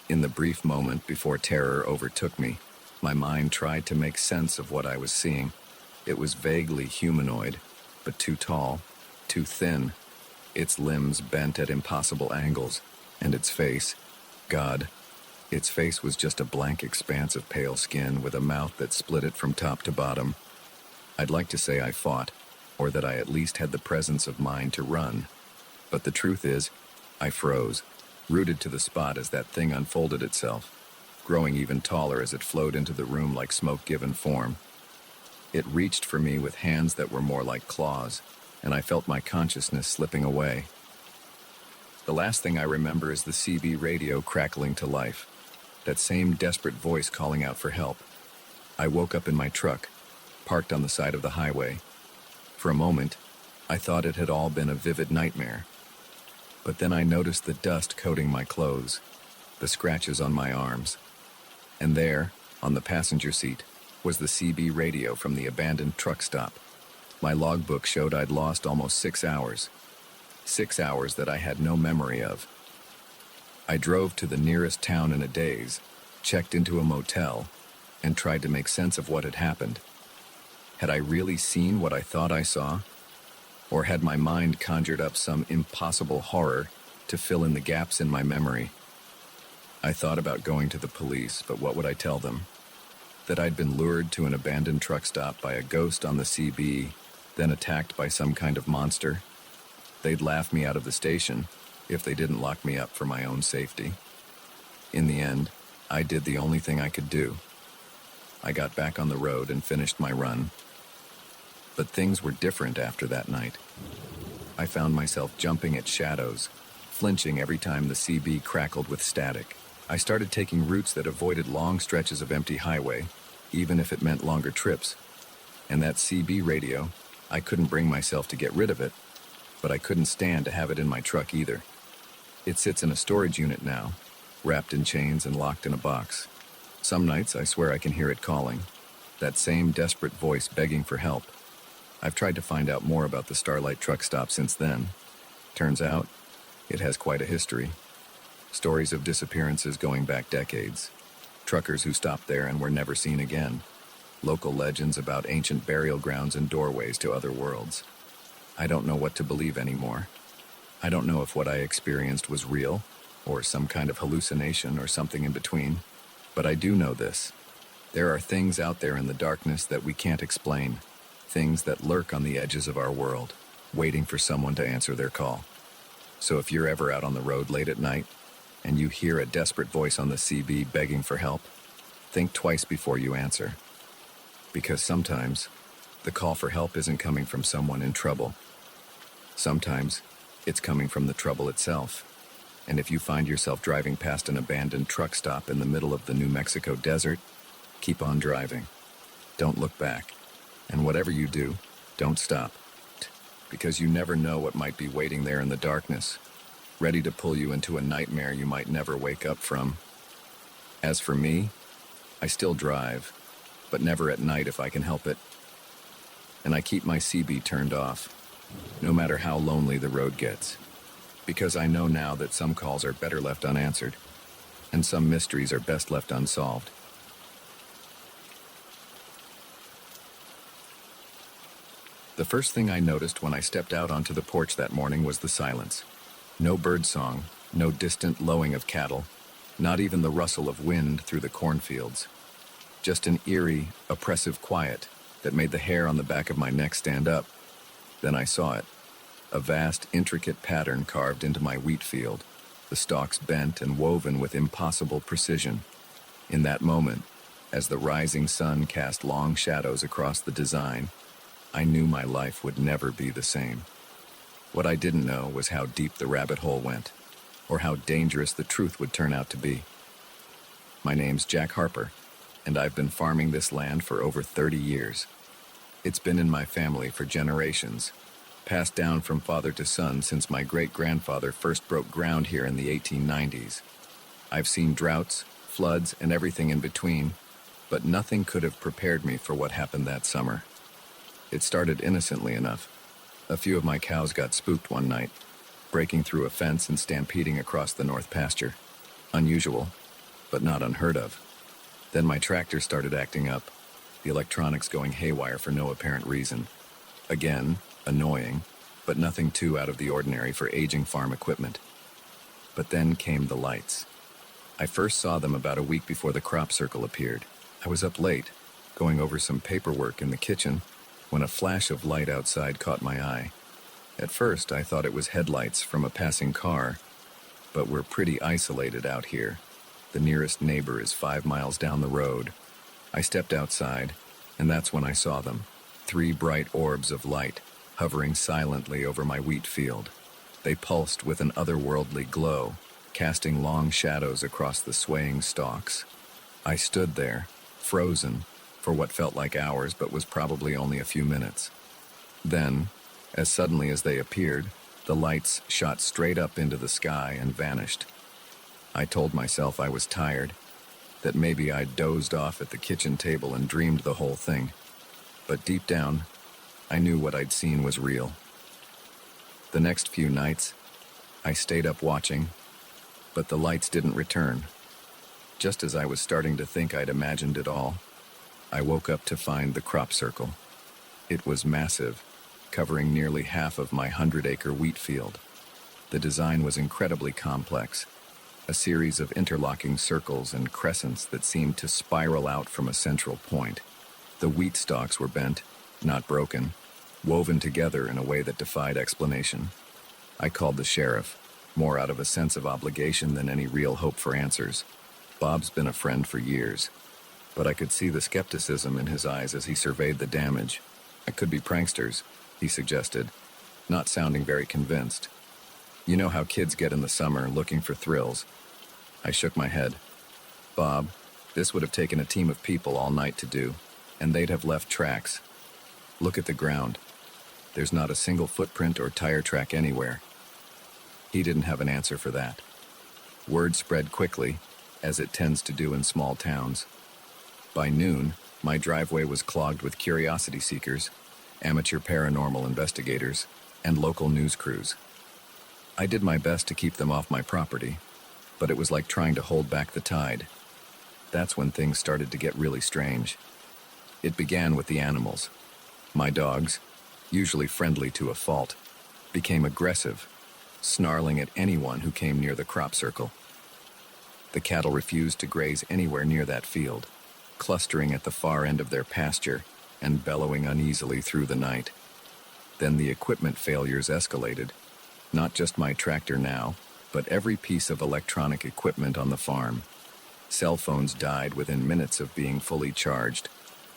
In the brief moment before terror overtook me, my mind tried to make sense of what I was seeing. It was vaguely humanoid, but too tall, too thin, its limbs bent at impossible angles, and its face, God, its face was just a blank expanse of pale skin with a mouth that split it from top to bottom. I'd like to say I fought, or that I at least had the presence of mind to run. But the truth is, I froze. rooted to the spot as that thing unfolded itself, growing even taller as it flowed into the room like smoke given form. It reached for me with hands that were more like claws, and I felt my consciousness slipping away. The last thing I remember is the CB radio crackling to life, that same desperate voice calling out for help. I woke up in my truck, parked on the side of the highway. For a moment, I thought it had all been a vivid nightmare. But then I noticed the dust coating my clothes, the scratches on my arms. And there, on the passenger seat, was the CB radio from the abandoned truck stop. My logbook showed I'd lost almost 6 hours. 6 hours that I had no memory of. I drove to the nearest town in a daze, checked into a motel, and tried to make sense of what had happened. Had I really seen what I thought I saw? Or had my mind conjured up some impossible horror to fill in the gaps in my memory? I thought about going to the police, but what would I tell them? That I'd been lured to an abandoned truck stop by a ghost on the CB, then attacked by some kind of monster? They'd laugh me out of the station if they didn't lock me up for my own safety. In the end, I did the only thing I could do. I got back on the road and finished my run. But things were different after that night. I found myself jumping at shadows, flinching every time the CB crackled with static. I started taking routes that avoided long stretches of empty highway, even if it meant longer trips. And that CB radio, I couldn't bring myself to get rid of it, but I couldn't stand to have it in my truck either. It sits in a storage unit now, wrapped in chains and locked in a box. Some nights I swear I can hear it calling, that same desperate voice begging for help. I've tried to find out more about the Starlight truck stop since then. Turns out, it has quite a history. Stories of disappearances going back decades. Truckers who stopped there and were never seen again. Local legends about ancient burial grounds and doorways to other worlds. I don't know what to believe anymore. I don't know if what I experienced was real, or some kind of hallucination, or something in between. But I do know this. There are things out there in the darkness that we can't explain. Things that lurk on the edges of our world, waiting for someone to answer their call. So if you're ever out on the road late at night, and you hear a desperate voice on the CB begging for help, think twice before you answer. Because sometimes, the call for help isn't coming from someone in trouble. Sometimes, it's coming from the trouble itself. And if you find yourself driving past an abandoned truck stop in the middle of the New Mexico desert, keep on driving. Don't look back. And whatever you do, don't stop. Because you never know what might be waiting there in the darkness, ready to pull you into a nightmare you might never wake up from. As for me, I still drive, but never at night if I can help it. And I keep my CB turned off, no matter how lonely the road gets. Because I know now that some calls are better left unanswered, and some mysteries are best left unsolved. The first thing I noticed when I stepped out onto the porch that morning was the silence. No birdsong, no distant lowing of cattle, not even the rustle of wind through the cornfields. Just an eerie, oppressive quiet that made the hair on the back of my neck stand up. Then I saw it. A vast, intricate pattern carved into my wheat field, the stalks bent and woven with impossible precision. In that moment, as the rising sun cast long shadows across the design, I knew my life would never be the same. What I didn't know was how deep the rabbit hole went, or how dangerous the truth would turn out to be. My name's Jack Harper, and I've been farming this land for over 30 years. It's been in my family for generations, passed down from father to son since my great-grandfather first broke ground here in the 1890s. I've seen droughts, floods, and everything in between, but nothing could have prepared me for what happened that summer. It started innocently enough. A few of my cows got spooked one night, breaking through a fence and stampeding across the north pasture. Unusual, but not unheard of. Then my tractor started acting up, the electronics going haywire for no apparent reason. Again, annoying, but nothing too out of the ordinary for aging farm equipment. But then came the lights. I first saw them about a week before the crop circle appeared. I was up late, going over some paperwork in the kitchen, when a flash of light outside caught my eye. At first, I thought it was headlights from a passing car, but we're pretty isolated out here. The nearest neighbor is 5 miles down the road. I stepped outside, and that's when I saw them. 3 bright orbs of light, hovering silently over my wheat field. They pulsed with an otherworldly glow, casting long shadows across the swaying stalks. I stood there, frozen, for what felt like hours but was probably only a few minutes. Then, as suddenly as they appeared, the lights shot straight up into the sky and vanished. I told myself I was tired, that maybe I'd dozed off at the kitchen table and dreamed the whole thing. But deep down, I knew what I'd seen was real. The next few nights, I stayed up watching, but the lights didn't return. Just as I was starting to think I'd imagined it all, I woke up to find the crop circle. It was massive, covering nearly half of my 100-acre wheat field. The design was incredibly complex, a series of interlocking circles and crescents that seemed to spiral out from a central point. The wheat stalks were bent, not broken, woven together in a way that defied explanation. I called the sheriff, more out of a sense of obligation than any real hope for answers. Bob's been a friend for years, but I could see the skepticism in his eyes as he surveyed the damage. It could be pranksters, he suggested, not sounding very convinced. You know how kids get in the summer looking for thrills. I shook my head. Bob, this would have taken a team of people all night to do, and they'd have left tracks. Look at the ground. There's not a single footprint or tire track anywhere. He didn't have an answer for that. Word spread quickly, as it tends to do in small towns. By noon, my driveway was clogged with curiosity seekers, amateur paranormal investigators, and local news crews. I did my best to keep them off my property, but it was like trying to hold back the tide. That's when things started to get really strange. It began with the animals. My dogs, usually friendly to a fault, became aggressive, snarling at anyone who came near the crop circle. The cattle refused to graze anywhere near that field, clustering at the far end of their pasture and bellowing uneasily through the night. Then the equipment failures escalated. Not just my tractor now, but every piece of electronic equipment on the farm. Cell phones died within minutes of being fully charged.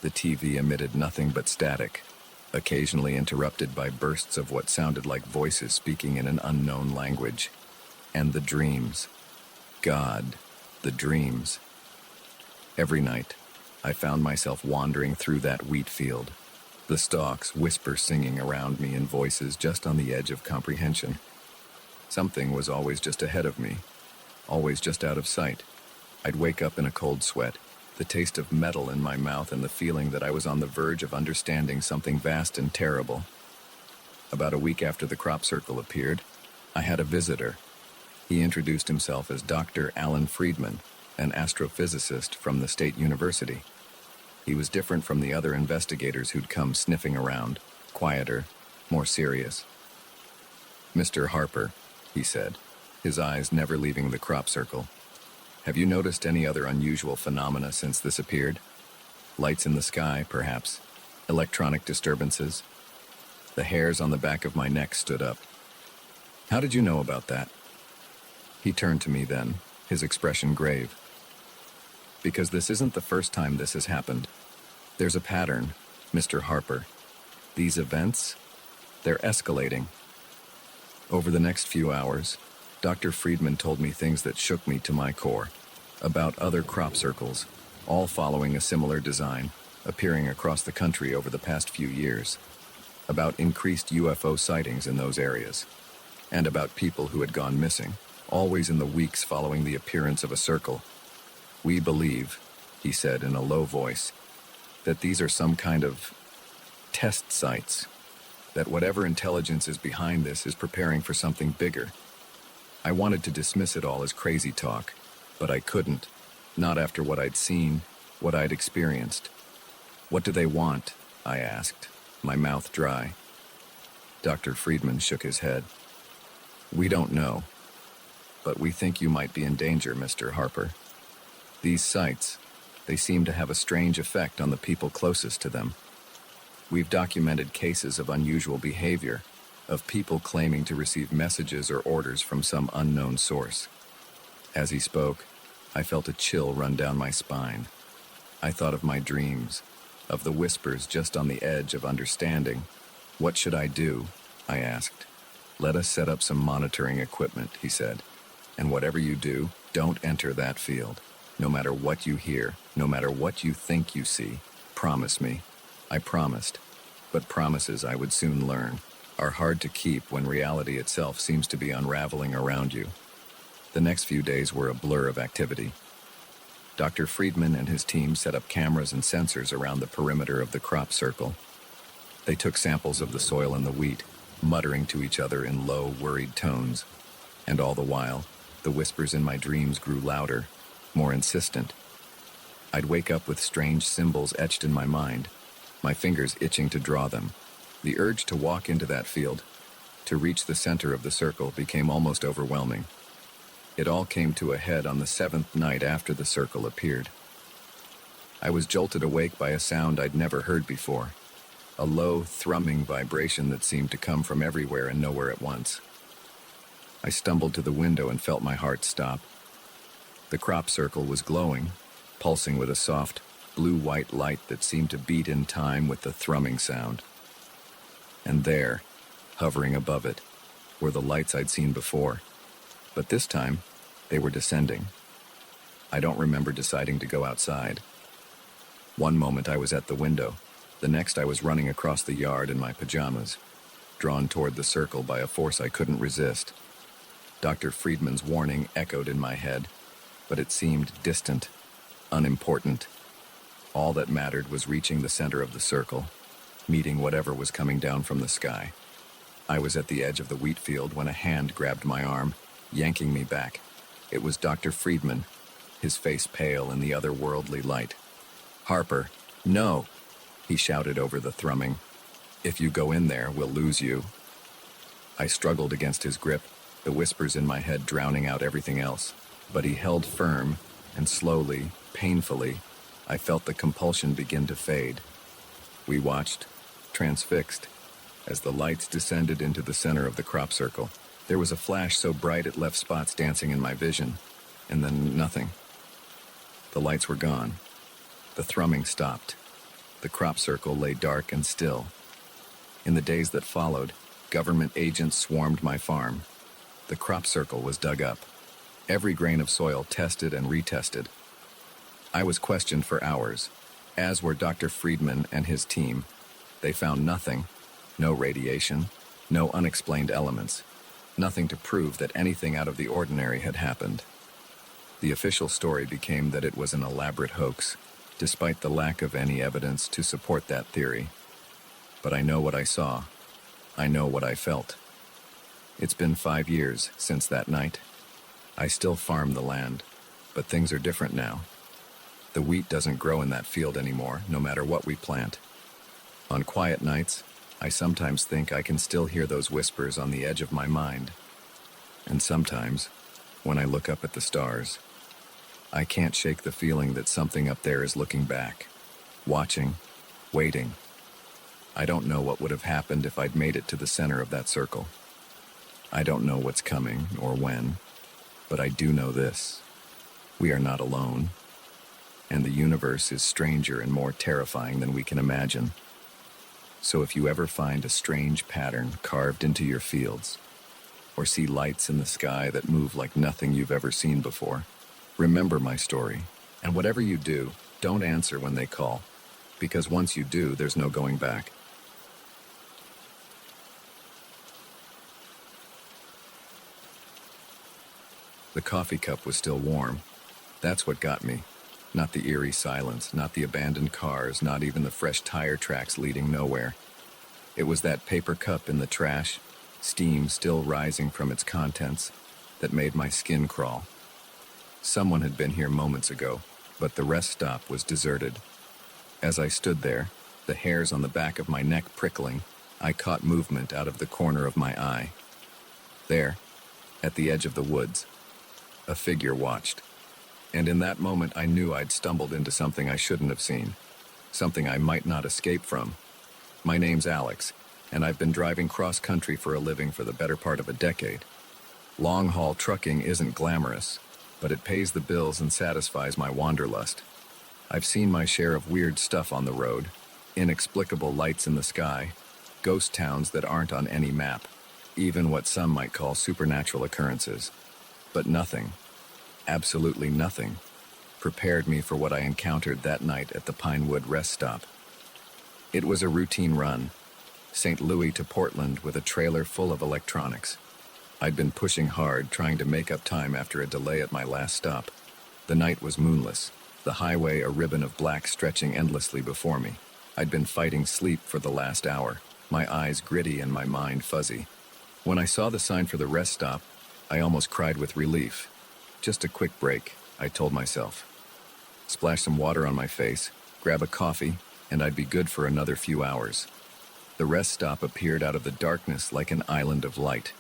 The TV emitted nothing but static, occasionally interrupted by bursts of what sounded like voices speaking in an unknown language. And the dreams. God, the dreams. Every night, I found myself wandering through that wheat field, the stalks whisper singing around me in voices just on the edge of comprehension. Something was always just ahead of me, always just out of sight. I'd wake up in a cold sweat, the taste of metal in my mouth and the feeling that I was on the verge of understanding something vast and terrible. About a week after the crop circle appeared, I had a visitor. He introduced himself as Dr. Alan Friedman, an astrophysicist from the State University. He was different from the other investigators who'd come sniffing around, quieter, more serious. Mr. Harper, he said, his eyes never leaving the crop circle. Have you noticed any other unusual phenomena since this appeared? Lights in the sky, perhaps? Electronic disturbances? The hairs on the back of my neck stood up. How did you know about that? He turned to me then, his expression grave. Because this isn't the first time this has happened. There's a pattern, Mr. Harper. These events, they're escalating. Over the next few hours, Dr. Friedman told me things that shook me to my core, about other crop circles, all following a similar design, appearing across the country over the past few years, about increased UFO sightings in those areas, and about people who had gone missing, always in the weeks following the appearance of a circle. We believe, he said in a low voice, that these are some kind of test sites, that whatever intelligence is behind this is preparing for something bigger. I wanted to dismiss it all as crazy talk, but I couldn't, not after what I'd seen, what I'd experienced. What do they want? I asked, my mouth dry. Dr. Friedman shook his head. We don't know, but we think you might be in danger, Mr. Harper. These sites, they seem to have a strange effect on the people closest to them. We've documented cases of unusual behavior, of people claiming to receive messages or orders from some unknown source. As he spoke, I felt a chill run down my spine. I thought of my dreams, of the whispers just on the edge of understanding. "What should I do?" I asked. "Let us set up some monitoring equipment," he said. "And whatever you do, don't enter that field. No matter what you hear, no matter what you think you see, promise me." I promised, but promises, I would soon learn, are hard to keep when reality itself seems to be unraveling around you. The next few days were a blur of activity. Dr. Friedman and his team set up cameras and sensors around the perimeter of the crop circle. They took samples of the soil and the wheat, muttering to each other in low, worried tones. And all the while, the whispers in my dreams grew louder, more insistent. I'd wake up with strange symbols etched in my mind, my fingers itching to draw them. The urge to walk into that field, to reach the center of the circle, became almost overwhelming. It all came to a head on the 7th night after the circle appeared. I was jolted awake by a sound I'd never heard before, a low, thrumming vibration that seemed to come from everywhere and nowhere at once. I stumbled to the window and felt my heart stop. The crop circle was glowing, pulsing with a soft, blue-white light that seemed to beat in time with the thrumming sound. And there, hovering above it, were the lights I'd seen before. But this time, they were descending. I don't remember deciding to go outside. One moment I was at the window, the next I was running across the yard in my pajamas, drawn toward the circle by a force I couldn't resist. Dr. Friedman's warning echoed in my head, but it seemed distant, unimportant. All that mattered was reaching the center of the circle, meeting whatever was coming down from the sky. I was at the edge of the wheat field when a hand grabbed my arm, yanking me back. It was Dr. Friedman, his face pale in the otherworldly light. "Harper, no!" he shouted over the thrumming. "If you go in there, we'll lose you." I struggled against his grip, the whispers in my head drowning out everything else. But he held firm, and slowly, painfully, I felt the compulsion begin to fade. We watched, transfixed, as the lights descended into the center of the crop circle. There was a flash so bright it left spots dancing in my vision, and then nothing. The lights were gone. The thrumming stopped. The crop circle lay dark and still. In the days that followed, government agents swarmed my farm. The crop circle was dug up. Every grain of soil tested and retested. I was questioned for hours, as were Dr. Friedman and his team. They found nothing, no radiation, no unexplained elements, nothing to prove that anything out of the ordinary had happened. The official story became that it was an elaborate hoax, despite the lack of any evidence to support that theory. But I know what I saw. I know what I felt. It's been 5 years since that night. I still farm the land, but things are different now. The wheat doesn't grow in that field anymore, no matter what we plant. On quiet nights, I sometimes think I can still hear those whispers on the edge of my mind. And sometimes, when I look up at the stars, I can't shake the feeling that something up there is looking back, watching, waiting. I don't know what would have happened if I'd made it to the center of that circle. I don't know what's coming or when, but I do know this. We are not alone, and the universe is stranger and more terrifying than we can imagine. So if you ever find a strange pattern carved into your fields, or see lights in the sky that move like nothing you've ever seen before, remember my story, and whatever you do, don't answer when they call, because once you do, there's no going back. The coffee cup was still warm. That's what got me. Not the eerie silence, not the abandoned cars, not even the fresh tire tracks leading nowhere. It was that paper cup in the trash, steam still rising from its contents, that made my skin crawl. Someone had been here moments ago, but the rest stop was deserted. As I stood there, the hairs on the back of my neck prickling, I caught movement out of the corner of my eye. There, at the edge of the woods, a figure watched. And in that moment I knew I'd stumbled into something I shouldn't have seen, something I might not escape from. My name's Alex, and I've been driving cross-country for a living for the better part of a decade. Long-haul trucking isn't glamorous, but it pays the bills and satisfies my wanderlust. I've seen my share of weird stuff on the road, inexplicable lights in the sky, ghost towns that aren't on any map, even what some might call supernatural occurrences. But nothing, absolutely nothing, prepared me for what I encountered that night at the Pinewood rest stop. It was a routine run, St. Louis to Portland with a trailer full of electronics. I'd been pushing hard, trying to make up time after a delay at my last stop. The night was moonless, the highway a ribbon of black stretching endlessly before me. I'd been fighting sleep for the last hour, my eyes gritty and my mind fuzzy. When I saw the sign for the rest stop, I almost cried with relief. Just a quick break, I told myself. Splash some water on my face, grab a coffee, and I'd be good for another few hours. The rest stop appeared out of the darkness like an island of light.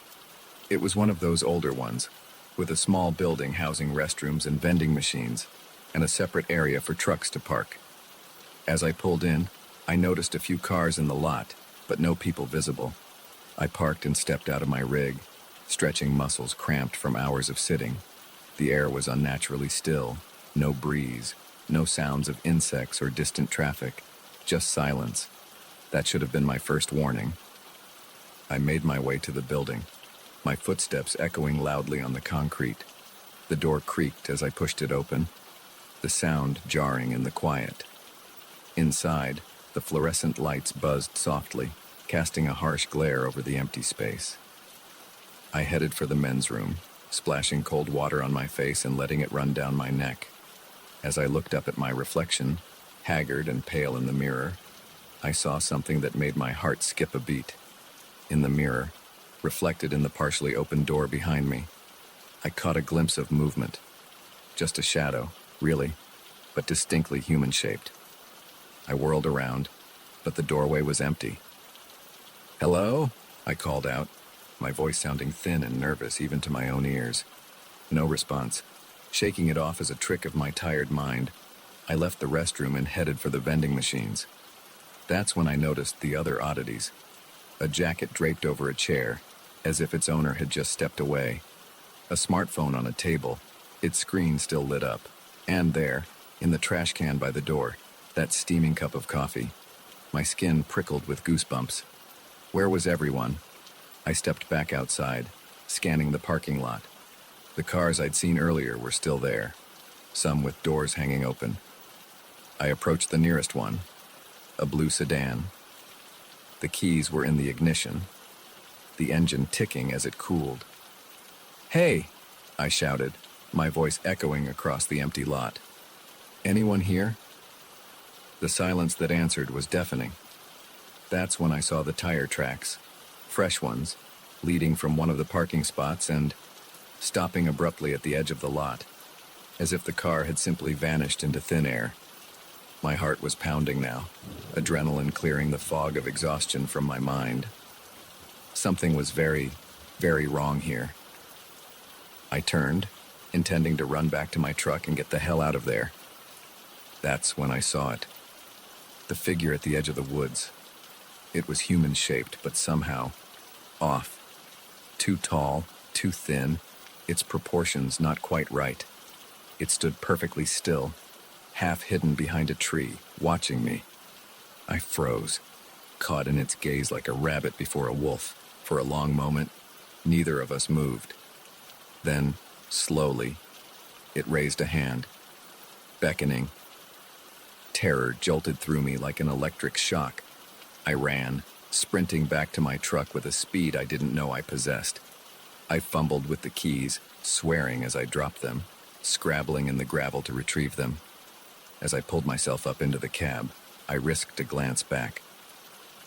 It was one of those older ones, with a small building housing restrooms and vending machines, and a separate area for trucks to park. As I pulled in, I noticed a few cars in the lot, but no people visible. I parked and stepped out of my rig, stretching muscles cramped from hours of sitting. The air was unnaturally still, no breeze, no sounds of insects or distant traffic, just silence. That should have been my first warning. I made my way to the building, my footsteps echoing loudly on the concrete. The door creaked as I pushed it open, the sound jarring in the quiet. Inside, the fluorescent lights buzzed softly, casting a harsh glare over the empty space. I headed for the men's room, splashing cold water on my face and letting it run down my neck. As I looked up at my reflection, haggard and pale in the mirror, I saw something that made my heart skip a beat. In the mirror, reflected in the partially open door behind me, I caught a glimpse of movement. Just a shadow, really, but distinctly human-shaped. I whirled around, but the doorway was empty. "Hello?" I called out, my voice sounding thin and nervous even to my own ears. No response. Shaking it off as a trick of my tired mind, I left the restroom and headed for the vending machines. That's when I noticed the other oddities. A jacket draped over a chair, as if its owner had just stepped away. A smartphone on a table, its screen still lit up. And there, in the trash can by the door, that steaming cup of coffee. My skin prickled with goosebumps. Where was everyone? I stepped back outside, scanning the parking lot. The cars I'd seen earlier were still there, some with doors hanging open. I approached the nearest one, a blue sedan. The keys were in the ignition, the engine ticking as it cooled. "Hey!" I shouted, my voice echoing across the empty lot. "Anyone here?" The silence that answered was deafening. That's when I saw the tire tracks, fresh ones, leading from one of the parking spots and stopping abruptly at the edge of the lot, as if the car had simply vanished into thin air. My heart was pounding now, adrenaline clearing the fog of exhaustion from my mind. Something was very, very wrong here. I turned, intending to run back to my truck and get the hell out of there. That's when I saw it. The figure at the edge of the woods. It was human-shaped, but somehow off. Too tall, too thin, its proportions not quite right. It stood perfectly still, half hidden behind a tree, watching me. I froze, caught in its gaze like a rabbit before a wolf. For a long moment, neither of us moved. Then, slowly, it raised a hand, beckoning. Terror jolted through me like an electric shock. I ran, sprinting back to my truck with a speed I didn't know I possessed. I fumbled with the keys, swearing as I dropped them, scrabbling in the gravel to retrieve them. As I pulled myself up into the cab, I risked a glance back.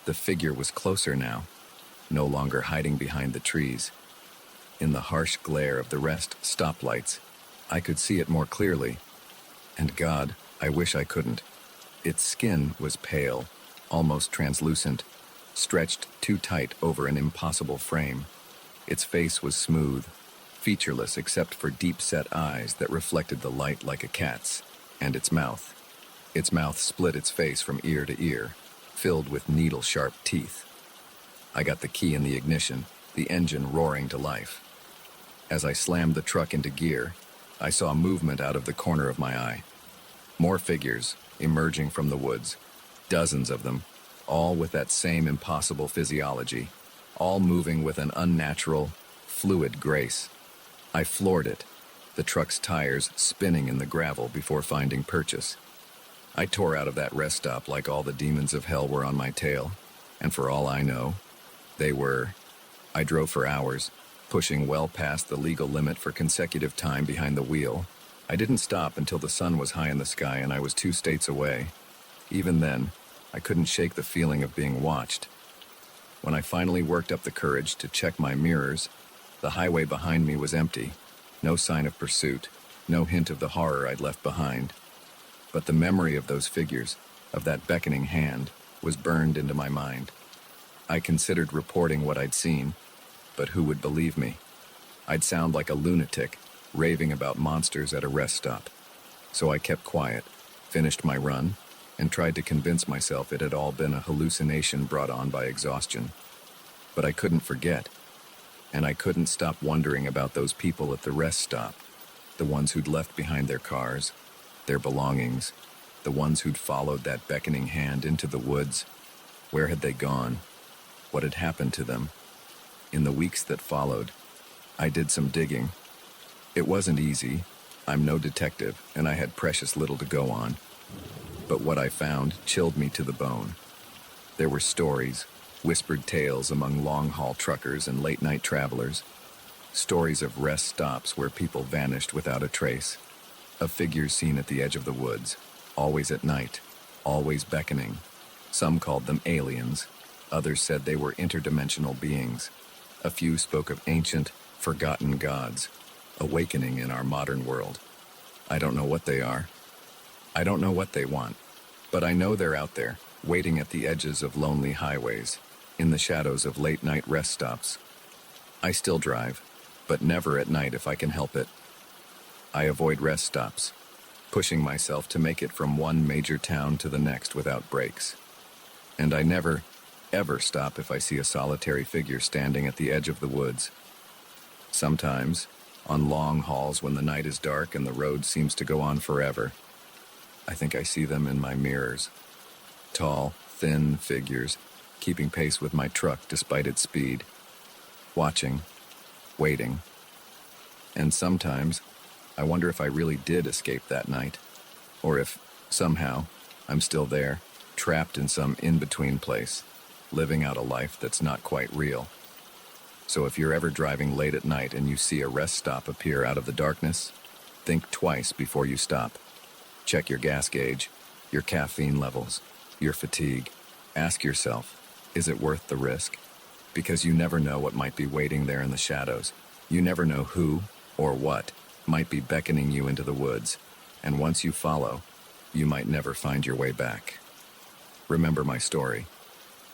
The figure was closer now, no longer hiding behind the trees. In the harsh glare of the rest stoplights, I could see it more clearly. And God, I wish I couldn't. Its skin was pale, almost translucent, stretched too tight over an impossible frame. Its face was smooth, featureless except for deep-set eyes that reflected the light like a cat's, and its mouth. Its mouth split its face from ear to ear, filled with needle-sharp teeth. I got the key in the ignition, the engine roaring to life. As I slammed the truck into gear, I saw movement out of the corner of my eye. More figures emerging from the woods, dozens of them, all with that same impossible physiology, all moving with an unnatural, fluid grace. I floored it, the truck's tires spinning in the gravel before finding purchase. I tore out of that rest stop like all the demons of hell were on my tail, and for all I know, they were. I drove for hours, pushing well past the legal limit for consecutive time behind the wheel. I didn't stop until the sun was high in the sky and I was 2 states away. Even then, I couldn't shake the feeling of being watched. When I finally worked up the courage to check my mirrors, the highway behind me was empty. No sign of pursuit, no hint of the horror I'd left behind. But the memory of those figures, of that beckoning hand, was burned into my mind. I considered reporting what I'd seen, but who would believe me? I'd sound like a lunatic, raving about monsters at a rest stop. So I kept quiet, finished my run, and tried to convince myself it had all been a hallucination brought on by exhaustion. But I couldn't forget, and I couldn't stop wondering about those people at the rest stop, the ones who'd left behind their cars, their belongings, the ones who'd followed that beckoning hand into the woods. Where had they gone? What had happened to them? In the weeks that followed, I did some digging. It wasn't easy. I'm no detective, and I had precious little to go on. But what I found chilled me to the bone. There were stories, whispered tales among long-haul truckers and late-night travelers, stories of rest stops where people vanished without a trace, of figures seen at the edge of the woods, always at night, always beckoning. Some called them aliens. Others said they were interdimensional beings. A few spoke of ancient, forgotten gods, awakening in our modern world. I don't know what they are. I don't know what they want. But I know they're out there, waiting at the edges of lonely highways, in the shadows of late-night rest stops. I still drive, but never at night if I can help it. I avoid rest stops, pushing myself to make it from one major town to the next without breaks. And I never, ever stop if I see a solitary figure standing at the edge of the woods. Sometimes, on long hauls when the night is dark and the road seems to go on forever, I think I see them in my mirrors. Tall, thin figures, keeping pace with my truck despite its speed. Watching, waiting. And sometimes, I wonder if I really did escape that night, or if, somehow, I'm still there, trapped in some in-between place, living out a life that's not quite real. So if you're ever driving late at night and you see a rest stop appear out of the darkness, think twice before you stop. Check your gas gauge, your caffeine levels, your fatigue. Ask yourself, is it worth the risk? Because you never know what might be waiting there in the shadows. You never know who or what might be beckoning you into the woods, and once you follow, you might never find your way back. Remember my story,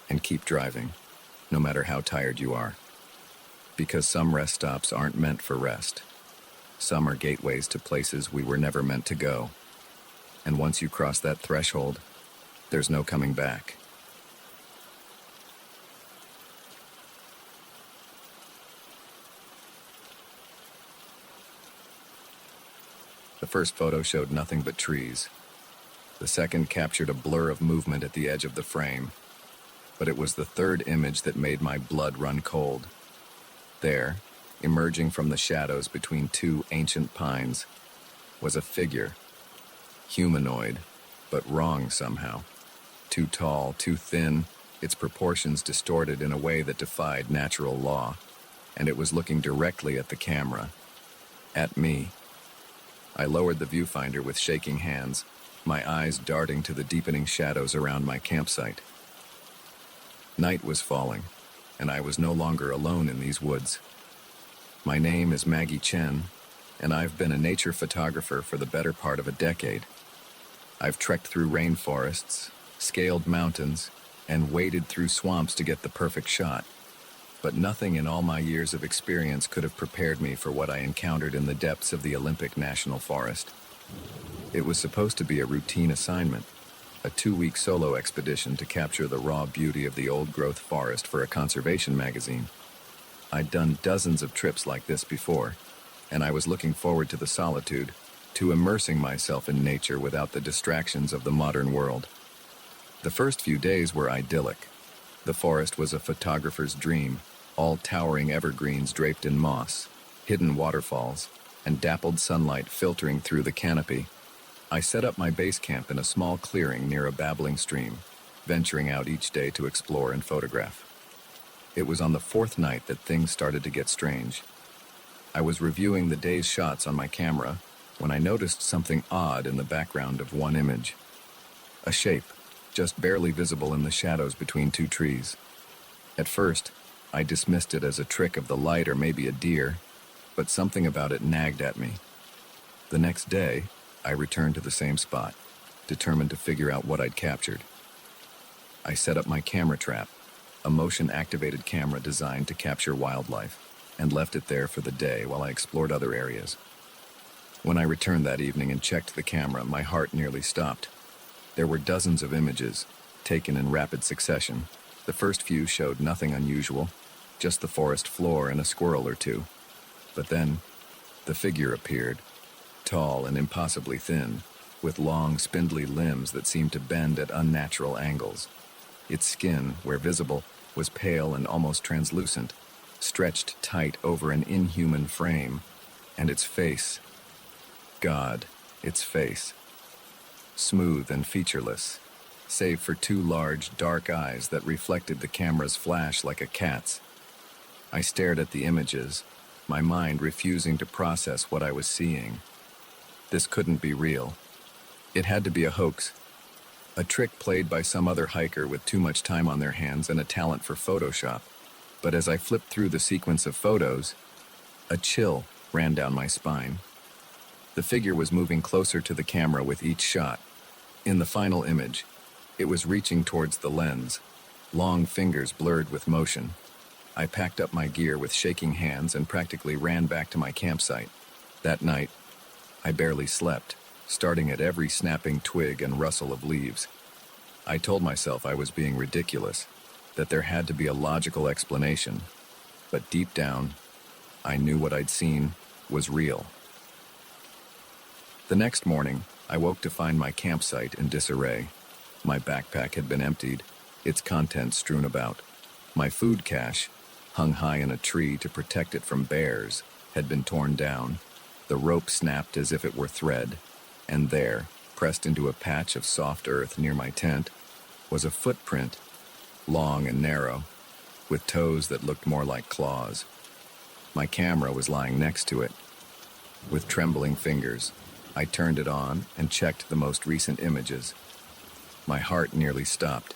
and keep driving, no matter how tired you are. Because some rest stops aren't meant for rest. Some are gateways to places we were never meant to go. And once you cross that threshold, there's no coming back. The first photo showed nothing but trees. The second captured a blur of movement at the edge of the frame. But it was the third image that made my blood run cold. There, emerging from the shadows between 2 ancient pines, was a figure. Humanoid, but wrong somehow. Too tall, too thin, its proportions distorted in a way that defied natural law. And it was looking directly at the camera. At me. I lowered the viewfinder with shaking hands, my eyes darting to the deepening shadows around my campsite. Night was falling, and I was no longer alone in these woods. My name is Maggie Chen, and I've been a nature photographer for the better part of a decade. I've trekked through rainforests, scaled mountains, and waded through swamps to get the perfect shot. But nothing in all my years of experience could have prepared me for what I encountered in the depths of the Olympic National Forest. It was supposed to be a routine assignment, a 2-week solo expedition to capture the raw beauty of the old-growth forest for a conservation magazine. I'd done dozens of trips like this before, and I was looking forward to the solitude, to immersing myself in nature without the distractions of the modern world. The first few days were idyllic. The forest was a photographer's dream, all towering evergreens draped in moss, hidden waterfalls, and dappled sunlight filtering through the canopy. I set up my base camp in a small clearing near a babbling stream, venturing out each day to explore and photograph. It was on the fourth night that things started to get strange. I was reviewing the day's shots on my camera when I noticed something odd in the background of one image. A shape, just barely visible in the shadows between two trees. At first, I dismissed it as a trick of the light or maybe a deer, but something about it nagged at me. The next day, I returned to the same spot, determined to figure out what I'd captured. I set up my camera trap, a motion-activated camera designed to capture wildlife, and left it there for the day while I explored other areas. When I returned that evening and checked the camera, my heart nearly stopped. There were dozens of images, taken in rapid succession. The first few showed nothing unusual, just the forest floor and a squirrel or two. But then, the figure appeared, tall and impossibly thin, with long, spindly limbs that seemed to bend at unnatural angles. Its skin, where visible, was pale and almost translucent, stretched tight over an inhuman frame, and its face, God, its face, smooth and featureless, save for two large, dark eyes that reflected the camera's flash like a cat's. I stared at the images, my mind refusing to process what I was seeing. This couldn't be real. It had to be a hoax, a trick played by some other hiker with too much time on their hands and a talent for Photoshop. But as I flipped through the sequence of photos, a chill ran down my spine. The figure was moving closer to the camera with each shot. In the final image, it was reaching towards the lens, long fingers blurred with motion. I packed up my gear with shaking hands and practically ran back to my campsite. That night, I barely slept, starting at every snapping twig and rustle of leaves. I told myself I was being ridiculous, that there had to be a logical explanation. But deep down, I knew what I'd seen was real. The next morning, I woke to find my campsite in disarray. My backpack had been emptied, its contents strewn about. My food cache, hung high in a tree to protect it from bears, had been torn down. The rope snapped as if it were thread, and there, pressed into a patch of soft earth near my tent, was a footprint, long and narrow, with toes that looked more like claws. My camera was lying next to it. With trembling fingers, I turned it on and checked the most recent images. My heart nearly stopped.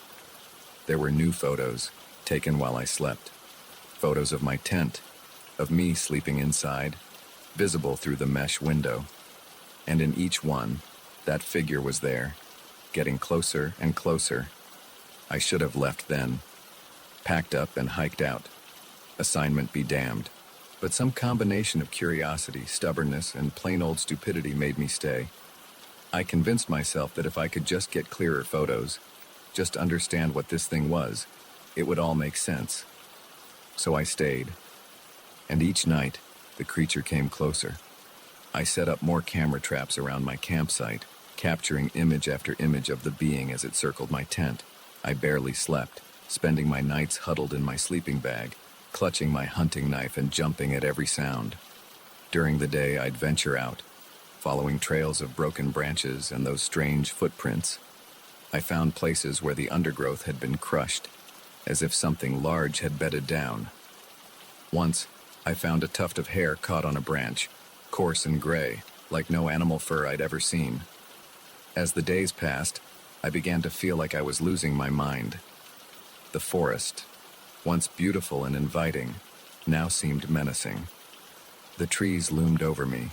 There were new photos, taken while I slept. Photos of my tent, of me sleeping inside, visible through the mesh window. And in each one, that figure was there, getting closer and closer. I should have left then, packed up and hiked out. Assignment be damned. But some combination of curiosity, stubbornness, and plain old stupidity made me stay. I convinced myself that if I could just get clearer photos, just understand what this thing was, it would all make sense. So I stayed. And each night, the creature came closer. I set up more camera traps around my campsite, capturing image after image of the being as it circled my tent. I barely slept, spending my nights huddled in my sleeping bag, clutching my hunting knife and jumping at every sound. During the day, I'd venture out, following trails of broken branches and those strange footprints. I found places where the undergrowth had been crushed, as if something large had bedded down. Once, I found a tuft of hair caught on a branch, coarse and gray, like no animal fur I'd ever seen. As the days passed, I began to feel like I was losing my mind. The forest, once beautiful and inviting, now seemed menacing. The trees loomed over me,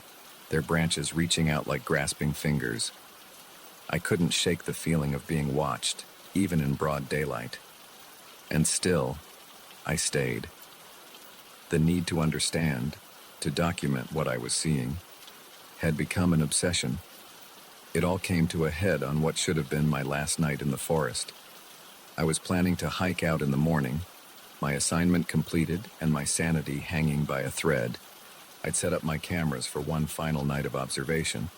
their branches reaching out like grasping fingers. I couldn't shake the feeling of being watched, even in broad daylight. And still, I stayed. The need to understand, to document what I was seeing, had become an obsession. It all came to a head on what should have been my last night in the forest. I was planning to hike out in the morning, my assignment completed and my sanity hanging by a thread. I'd set up my cameras for one final night of observation,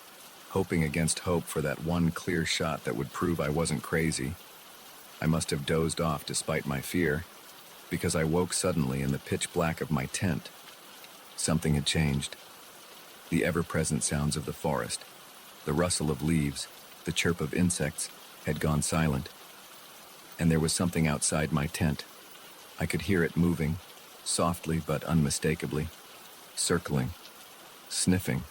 hoping against hope for that one clear shot that would prove I wasn't crazy. I must have dozed off despite my fear, because I woke suddenly in the pitch black of my tent. Something had changed. The ever-present sounds of the forest, the rustle of leaves, the chirp of insects, had gone silent. And there was something outside my tent. I could hear it moving, softly but unmistakably, circling, sniffing.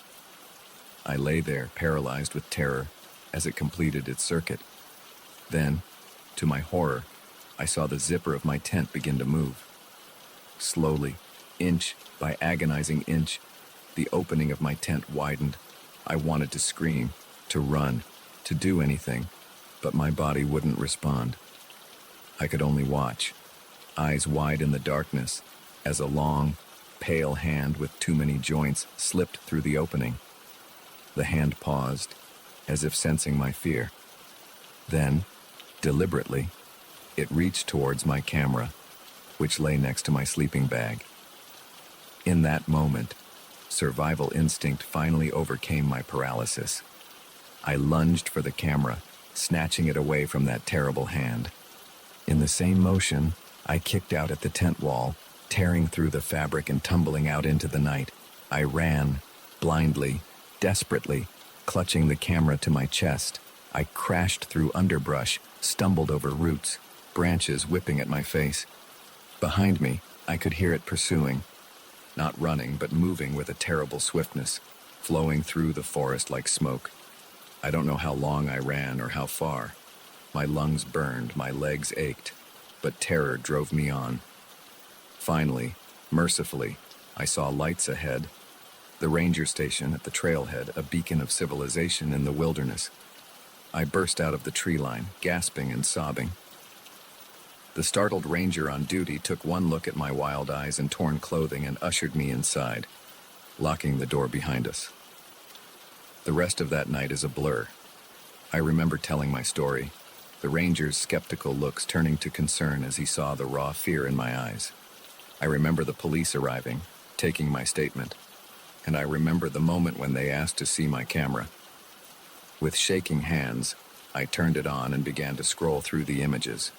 I lay there, paralyzed with terror, as it completed its circuit. Then, to my horror, I saw the zipper of my tent begin to move. Slowly, inch by agonizing inch, the opening of my tent widened. I wanted to scream, to run, to do anything, but my body wouldn't respond. I could only watch, eyes wide in the darkness, as a long, pale hand with too many joints slipped through the opening. The hand paused, as if sensing my fear. Then, deliberately, it reached towards my camera, which lay next to my sleeping bag. In that moment, survival instinct finally overcame my paralysis. I lunged for the camera, snatching it away from that terrible hand. In the same motion, I kicked out at the tent wall, tearing through the fabric and tumbling out into the night. I ran, blindly, desperately, clutching the camera to my chest. I crashed through underbrush, stumbled over roots, branches whipping at my face. Behind me, I could hear it pursuing, not running but moving with a terrible swiftness, flowing through the forest like smoke. I don't know how long I ran or how far. My lungs burned, my legs ached, but terror drove me on. Finally, mercifully, I saw lights ahead. The ranger station at the trailhead, a beacon of civilization in the wilderness. I burst out of the tree line, gasping and sobbing. The startled ranger on duty took one look at my wild eyes and torn clothing and ushered me inside, locking the door behind us. The rest of that night is a blur. I remember telling my story, the ranger's skeptical looks turning to concern as he saw the raw fear in my eyes. I remember the police arriving, taking my statement, and I remember the moment when they asked to see my camera. With shaking hands, I turned it on and began to scroll through the images.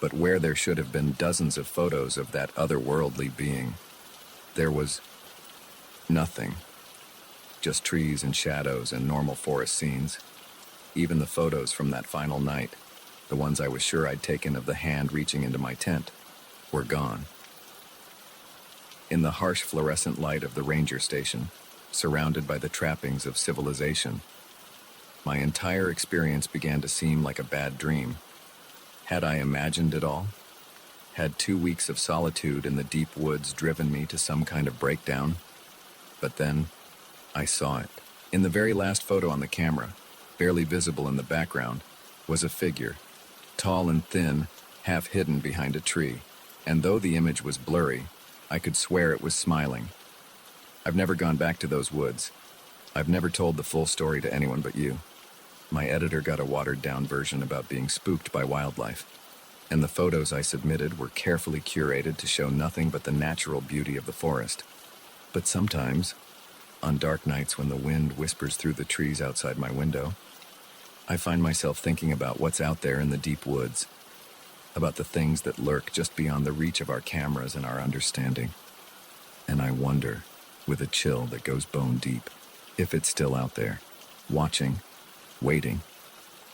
But where there should have been dozens of photos of that otherworldly being, there was nothing. Just trees and shadows and normal forest scenes. Even the photos from that final night, the ones I was sure I'd taken of the hand reaching into my tent, were gone. In the harsh fluorescent light of the ranger station, surrounded by the trappings of civilization, my entire experience began to seem like a bad dream. Had I imagined it all? Had 2 weeks of solitude in the deep woods driven me to some kind of breakdown? But then, I saw it. In the very last photo on the camera, barely visible in the background, was a figure, tall and thin, half hidden behind a tree. And though the image was blurry, I could swear it was smiling. I've never gone back to those woods. I've never told the full story to anyone but you. My editor got a watered-down version about being spooked by wildlife, and the photos I submitted were carefully curated to show nothing but the natural beauty of the forest. But sometimes, on dark nights when the wind whispers through the trees outside my window, I find myself thinking about what's out there in the deep woods, about the things that lurk just beyond the reach of our cameras and our understanding. And I wonder, with a chill that goes bone deep, if it's still out there, watching, waiting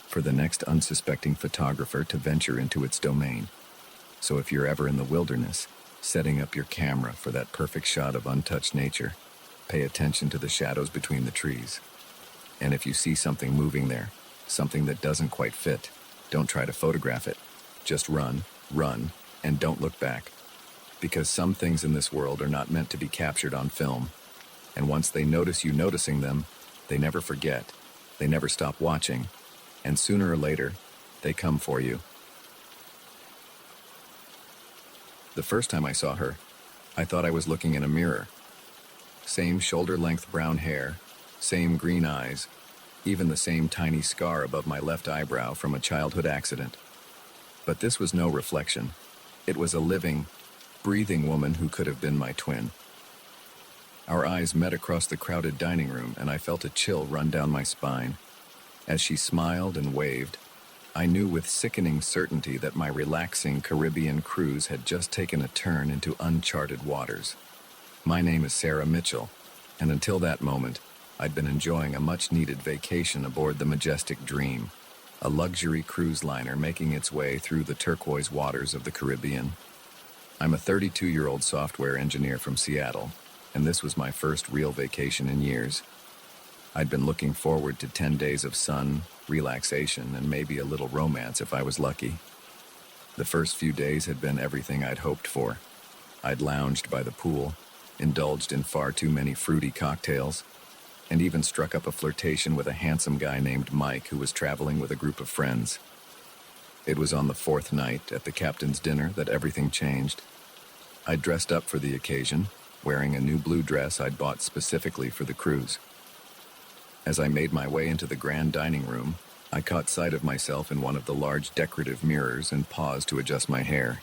for the next unsuspecting photographer to venture into its domain. So if you're ever in the wilderness, setting up your camera for that perfect shot of untouched nature, pay attention to the shadows between the trees. And if you see something moving there, something that doesn't quite fit, don't try to photograph it. Just run, and don't look back. Because some things in this world are not meant to be captured on film. And once they notice you noticing them, they never forget. They never stop watching, and sooner or later, they come for you. The first time I saw her, I thought I was looking in a mirror. Same shoulder-length brown hair, same green eyes, even the same tiny scar above my left eyebrow from a childhood accident. But this was no reflection. It was a living, breathing woman who could have been my twin. Our eyes met across the crowded dining room, and I felt a chill run down my spine. As she smiled and waved, I knew with sickening certainty that my relaxing Caribbean cruise had just taken a turn into uncharted waters. My name is Sarah Mitchell, and until that moment, I'd been enjoying a much-needed vacation aboard the Majestic Dream, a luxury cruise liner making its way through the turquoise waters of the Caribbean. I'm a 32-year-old software engineer from Seattle, and this was my first real vacation in years. I'd been looking forward to 10 days of sun, relaxation, and maybe a little romance if I was lucky. The first few days had been everything I'd hoped for. I'd lounged by the pool, indulged in far too many fruity cocktails, and even struck up a flirtation with a handsome guy named Mike who was traveling with a group of friends. It was on the fourth night at the captain's dinner that everything changed. I dressed up for the occasion, wearing a new blue dress I'd bought specifically for the cruise. As I made my way into the grand dining room, I caught sight of myself in one of the large decorative mirrors and paused to adjust my hair.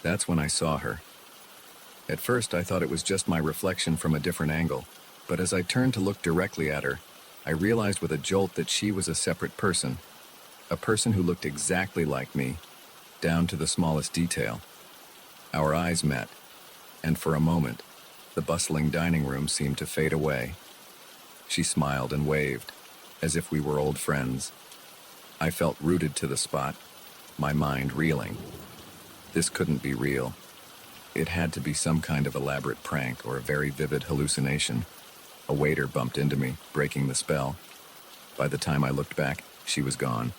That's when I saw her. At first, I thought it was just my reflection from a different angle, but as I turned to look directly at her, I realized with a jolt that she was a separate person, a person who looked exactly like me, down to the smallest detail. Our eyes met, and for a moment, the bustling dining room seemed to fade away. She smiled and waved, as if we were old friends. I felt rooted to the spot, my mind reeling. This couldn't be real. It had to be some kind of elaborate prank or a very vivid hallucination. A waiter bumped into me, breaking the spell. By the time I looked back, she was gone,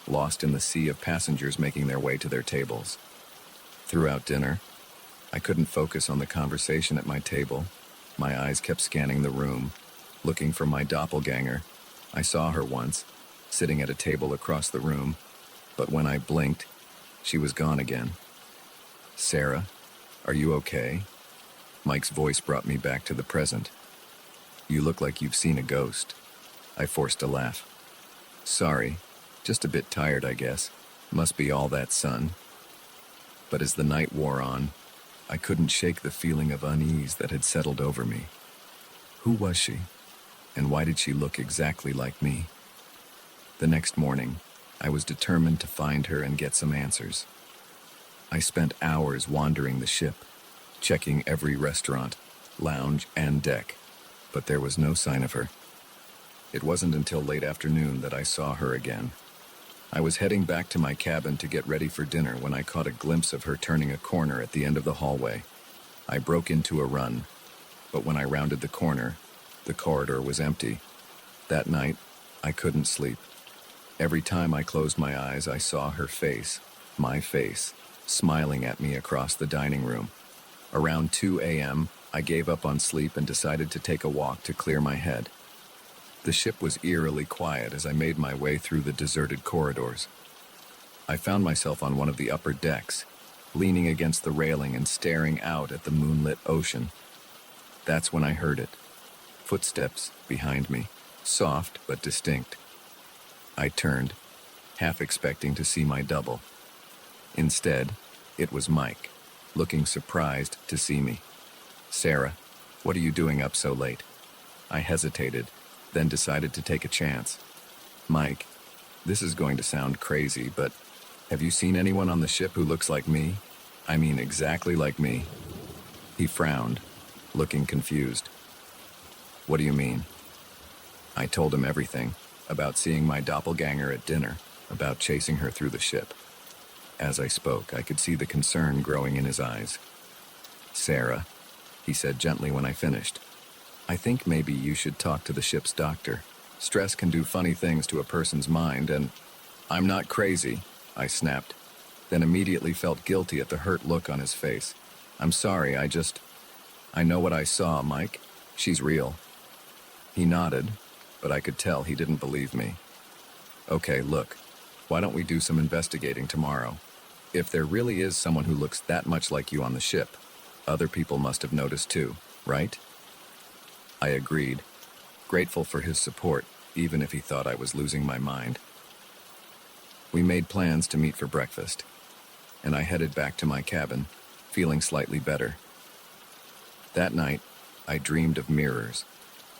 lost in the sea of passengers making their way to their tables. Throughout dinner, I couldn't focus on the conversation at my table. My eyes kept scanning the room, looking for my doppelganger. I saw her once, sitting at a table across the room, but when I blinked, she was gone again. "Sarah, are you okay?" Mike's voice brought me back to the present. "You look like you've seen a ghost." I forced a laugh. "Sorry, just a bit tired, I guess. Must be all that sun." But as the night wore on, I couldn't shake the feeling of unease that had settled over me. Who was she? And why did she look exactly like me? The next morning, I was determined to find her and get some answers. I spent hours wandering the ship, checking every restaurant, lounge, and deck, but there was no sign of her. It wasn't until late afternoon that I saw her again. I was heading back to my cabin to get ready for dinner when I caught a glimpse of her turning a corner at the end of the hallway. I broke into a run, but when I rounded the corner, the corridor was empty. That night, I couldn't sleep. Every time I closed my eyes, I saw her face, my face, smiling at me across the dining room. Around 2 a.m., I gave up on sleep and decided to take a walk to clear my head. The ship was eerily quiet as I made my way through the deserted corridors. I found myself on one of the upper decks, leaning against the railing and staring out at the moonlit ocean. That's when I heard it. Footsteps behind me, soft but distinct. I turned, half expecting to see my double. Instead, it was Mike, looking surprised to see me. "Sarah, what are you doing up so late?" I hesitated, then decided to take a chance. "Mike, this is going to sound crazy, but have you seen anyone on the ship who looks like me? I mean exactly like me." He frowned, looking confused. "What do you mean?" I told him everything, about seeing my doppelganger at dinner, about chasing her through the ship. As I spoke, I could see the concern growing in his eyes. "Sarah," he said gently when I finished, "I think maybe you should talk to the ship's doctor. Stress can do funny things to a person's mind, and—" "I'm not crazy," I snapped, then immediately felt guilty at the hurt look on his face. "I'm sorry, I know what I saw, Mike. She's real." He nodded, but I could tell he didn't believe me. "Okay, look, why don't we do some investigating tomorrow? If there really is someone who looks that much like you on the ship, other people must have noticed too, right?" I agreed, grateful for his support, even if he thought I was losing my mind. We made plans to meet for breakfast, and I headed back to my cabin, feeling slightly better. That night, I dreamed of mirrors,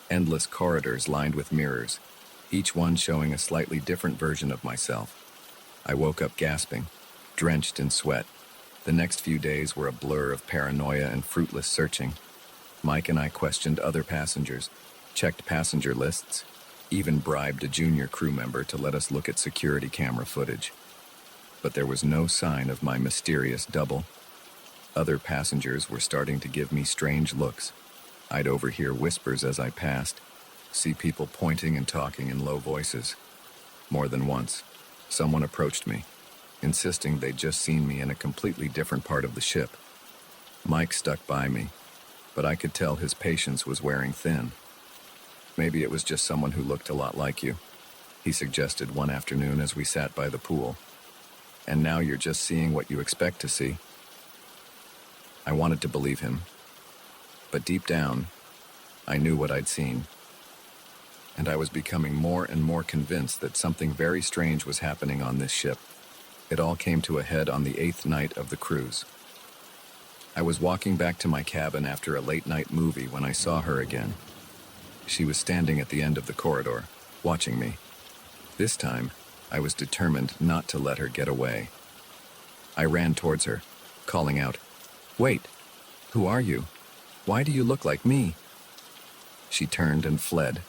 endless corridors lined with mirrors, each one showing a slightly different version of myself. I woke up gasping, drenched in sweat. The next few days were a blur of paranoia and fruitless searching. Mike and I questioned other passengers, checked passenger lists, even bribed a junior crew member to let us look at security camera footage. But there was no sign of my mysterious double. Other passengers were starting to give me strange looks. I'd overhear whispers as I passed, see people pointing and talking in low voices. More than once, someone approached me, insisting they'd just seen me in a completely different part of the ship. Mike stuck by me, but I could tell his patience was wearing thin. Maybe it was just someone who looked a lot like you, he suggested one afternoon as we sat by the pool. And now you're just seeing what you expect to see. I wanted to believe him, but deep down, I knew what I'd seen. And I was becoming more and more convinced that something very strange was happening on this ship. It all came to a head on the 8th night of the cruise. I was walking back to my cabin after a late-night movie when I saw her again. She was standing at the end of the corridor, watching me. This time, I was determined not to let her get away. I ran towards her, calling out, "Wait! Who are you? Why do you look like me?" She turned and fled,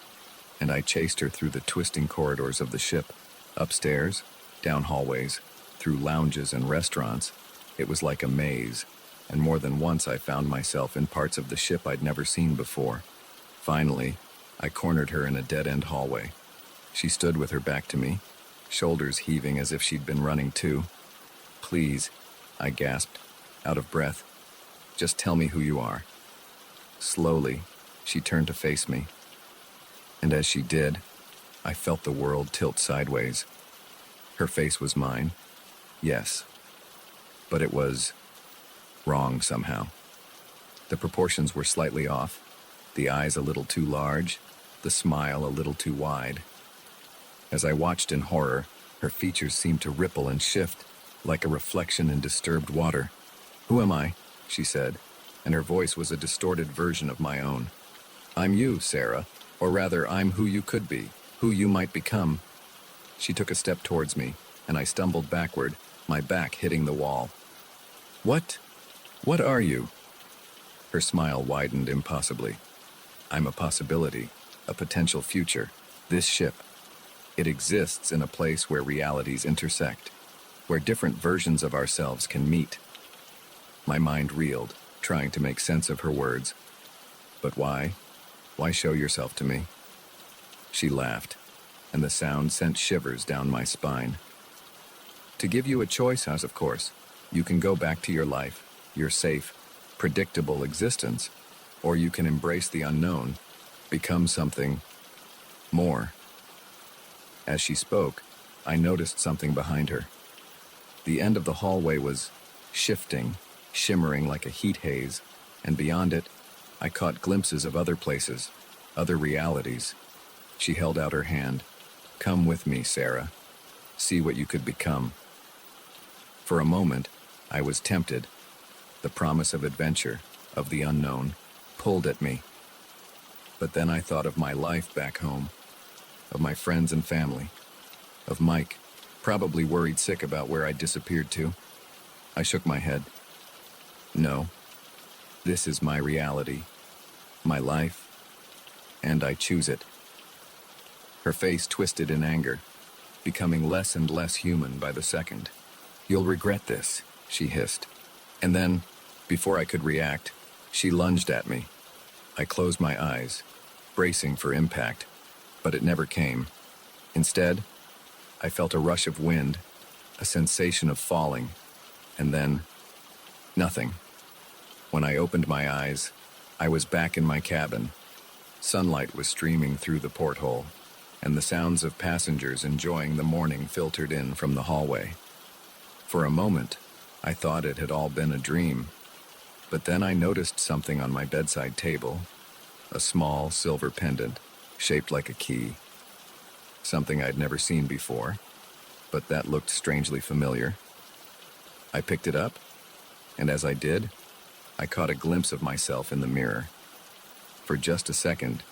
and I chased her through the twisting corridors of the ship, upstairs, down hallways, through lounges and restaurants. It was like a maze, and more than once I found myself in parts of the ship I'd never seen before. Finally, I cornered her in a dead-end hallway. She stood with her back to me, shoulders heaving as if she'd been running too. "Please," I gasped, out of breath. "Just tell me who you are." Slowly, she turned to face me. And as she did, I felt the world tilt sideways. Her face was mine, yes, but it was wrong somehow. The proportions were slightly off, the eyes a little too large, the smile a little too wide. As I watched in horror, her features seemed to ripple and shift, like a reflection in disturbed water. "Who am I?" she said, and her voice was a distorted version of my own. "I'm you, Sarah, or rather, I'm who you could be, who you might become." She took a step towards me, and I stumbled backward, my back hitting the wall. What are you?" Her smile widened impossibly. "I'm a possibility, a potential future. This ship. It exists in a place where realities intersect, where different versions of ourselves can meet." My mind reeled, trying to make sense of her words. "But why? Why show yourself to me?" She laughed, and the sound sent shivers down my spine. "To give you a choice, as of course. You can go back to your life, your safe, predictable existence, or you can embrace the unknown, become something more." As she spoke, I noticed something behind her. The end of the hallway was shifting, shimmering like a heat haze, and beyond it, I caught glimpses of other places, other realities. She held out her hand. "Come with me, Sarah. See what you could become." For a moment, I was tempted. The promise of adventure, of the unknown, pulled at me. But then I thought of my life back home, of my friends and family, of Mike, probably worried sick about where I disappeared to. I shook my head. No, this is my reality, my life, and I choose it. Her face twisted in anger, becoming less and less human by the second. "You'll regret this," she hissed. And then, before I could react, she lunged at me. I closed my eyes, bracing for impact, but it never came. Instead, I felt a rush of wind, a sensation of falling, and then nothing. When I opened my eyes, I was back in my cabin. Sunlight was streaming through the porthole, and the sounds of passengers enjoying the morning filtered in from the hallway. For a moment, I thought it had all been a dream, but then I noticed something on my bedside table, a small silver pendant, shaped like a key. something I'd never seen before, but that looked strangely familiar. I picked it up, and as I did, I caught a glimpse of myself in the mirror. For just a second,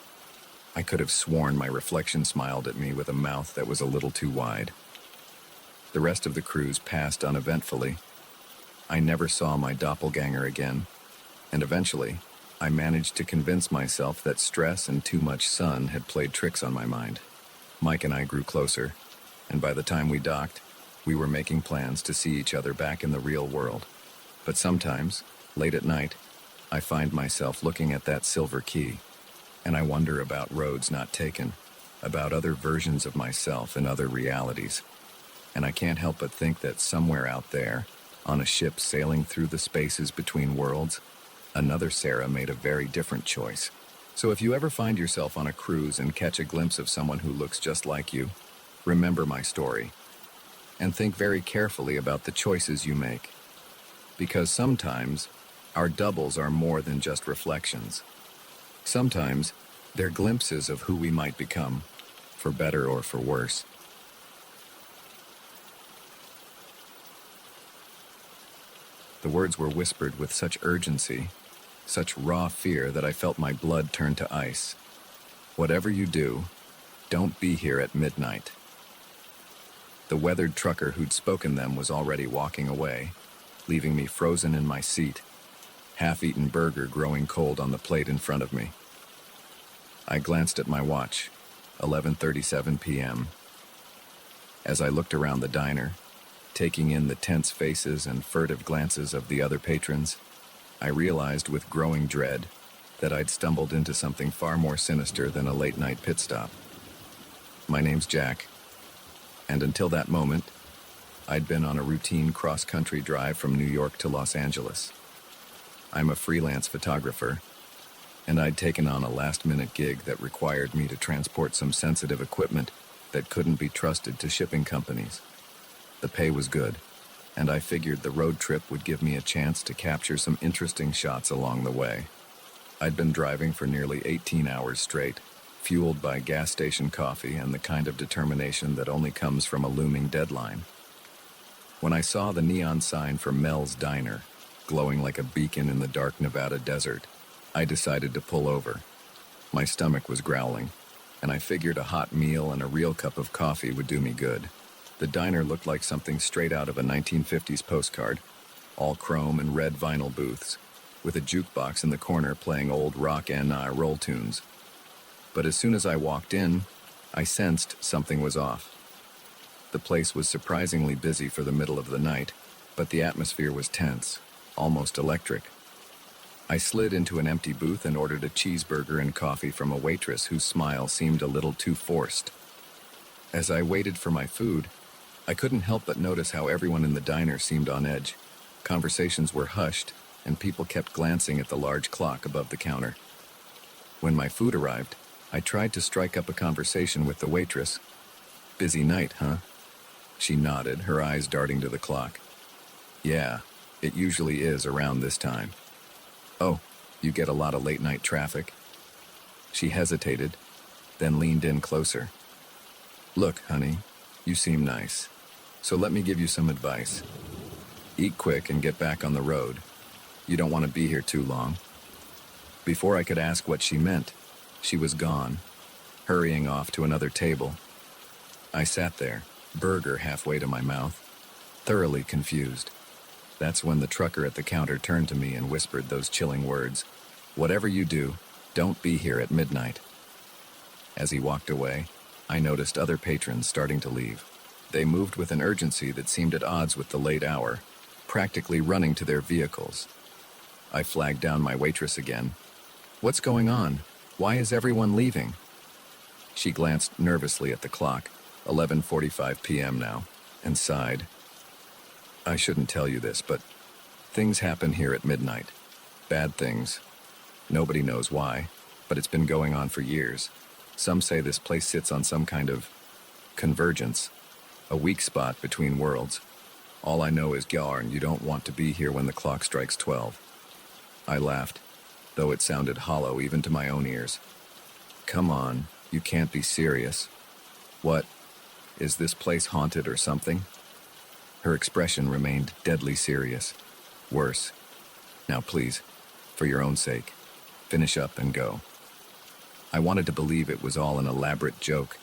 I could have sworn my reflection smiled at me with a mouth that was a little too wide. The rest of the cruise passed uneventfully. I never saw my doppelganger again, and eventually, I managed to convince myself that stress and too much sun had played tricks on my mind. Mike and I grew closer, and by the time we docked, we were making plans to see each other back in the real world. But sometimes, late at night, I find myself looking at that silver key, and I wonder about roads not taken, about other versions of myself in other realities. And I can't help but think that somewhere out there, on a ship sailing through the spaces between worlds, another Sarah made a very different choice. So if you ever find yourself on a cruise and catch a glimpse of someone who looks just like you, remember my story, and think very carefully about the choices you make. Because sometimes, our doubles are more than just reflections. Sometimes, they're glimpses of who we might become, for better or for worse. The words were whispered with such urgency, such raw fear that I felt my blood turn to ice. Whatever you do, don't be here at midnight. The weathered trucker who'd spoken them was already walking away, leaving me frozen in my seat, half-eaten burger growing cold on the plate in front of me. I glanced at my watch, 11:37 p.m. As I looked around the diner, taking in the tense faces and furtive glances of the other patrons, I realized with growing dread that I'd stumbled into something far more sinister than a late-night pit stop. My name's Jack, and until that moment, I'd been on a routine cross-country drive from New York to Los Angeles. I'm a freelance photographer, and I'd taken on a last-minute gig that required me to transport some sensitive equipment that couldn't be trusted to shipping companies. The pay was good, and I figured the road trip would give me a chance to capture some interesting shots along the way. I'd been driving for nearly 18 hours straight, fueled by gas station coffee and the kind of determination that only comes from a looming deadline. When I saw the neon sign for Mel's Diner, glowing like a beacon in the dark Nevada desert, I decided to pull over. My stomach was growling, and I figured a hot meal and a real cup of coffee would do me good. The diner looked like something straight out of a 1950s postcard, all chrome and red vinyl booths, with a jukebox in the corner playing old rock and roll tunes. But as soon as I walked in, I sensed something was off. The place was surprisingly busy for the middle of the night, but the atmosphere was tense, almost electric. I slid into an empty booth and ordered a cheeseburger and coffee from a waitress whose smile seemed a little too forced. As I waited for my food, I couldn't help but notice how everyone in the diner seemed on edge. Conversations were hushed, and people kept glancing at the large clock above the counter. When my food arrived, I tried to strike up a conversation with the waitress. "Busy night, huh?" She nodded, her eyes darting to the clock. "Yeah, it usually is around this time." "Oh, you get a lot of late-night traffic?" She hesitated, then leaned in closer. "Look, honey, you seem nice, so let me give you some advice. Eat quick and get back on the road. You don't want to be here too long." Before I could ask what she meant, she was gone, hurrying off to another table. I sat there, burger halfway to my mouth, thoroughly confused. That's when the trucker at the counter turned to me and whispered those chilling words, "Whatever you do, don't be here at midnight." As he walked away, I noticed other patrons starting to leave. They moved with an urgency that seemed at odds with the late hour, practically running to their vehicles. I flagged down my waitress again. "What's going on? Why is everyone leaving?" She glanced nervously at the clock, 11:45 p.m. now, and sighed. "I shouldn't tell you this, but things happen here at midnight. Bad things. Nobody knows why, but it's been going on for years. Some say this place sits on some kind of convergence, a weak spot between worlds. All I know is, Yarn, you don't want to be here when the clock strikes 12. I laughed, though it sounded hollow even to my own ears. "Come on, you can't be serious." What? Is this place haunted or something? Her expression remained deadly serious. Worse. Now please, for your own sake, finish up and go. I wanted to believe it was all an elaborate joke,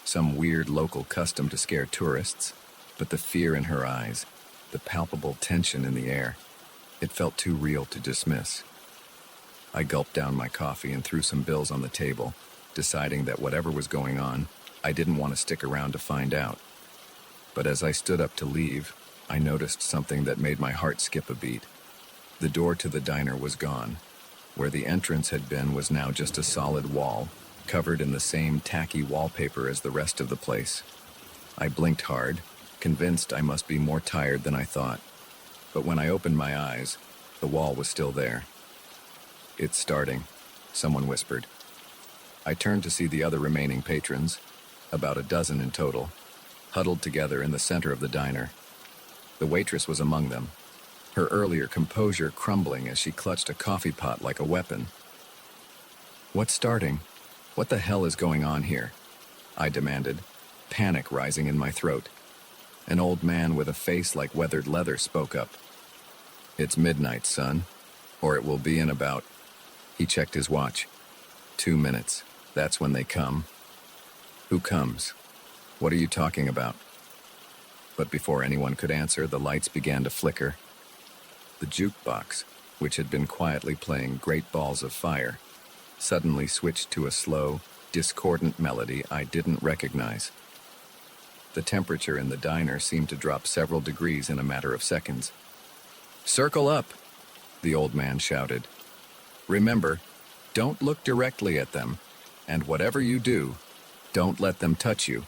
some weird local custom to scare tourists, but the fear in her eyes, the palpable tension in the air, it felt too real to dismiss. I gulped down my coffee and threw some bills on the table, deciding that whatever was going on, I didn't want to stick around to find out. But as I stood up to leave, I noticed something that made my heart skip a beat. The door to the diner was gone. Where the entrance had been was now just a solid wall, covered in the same tacky wallpaper as the rest of the place. I blinked hard, convinced I must be more tired than I thought. But when I opened my eyes, the wall was still there. "It's starting," someone whispered. I turned to see the other remaining patrons, about a dozen in total, huddled together in the center of the diner. The waitress was among them, her earlier composure crumbling as she clutched a coffee pot like a weapon. "What's starting? What the hell is going on here?" I demanded, panic rising in my throat. An old man with a face like weathered leather spoke up. "It's midnight, son, or it will be in about..." He checked his watch. 2 minutes. That's when they come." "Who comes? What are you talking about?" But before anyone could answer, the lights began to flicker. The jukebox, which had been quietly playing Great Balls of Fire, suddenly switched to a slow, discordant melody I didn't recognize. The temperature in the diner seemed to drop several degrees in a matter of seconds. "Circle up," the old man shouted. "Remember, don't look directly at them, and whatever you do, don't let them touch you."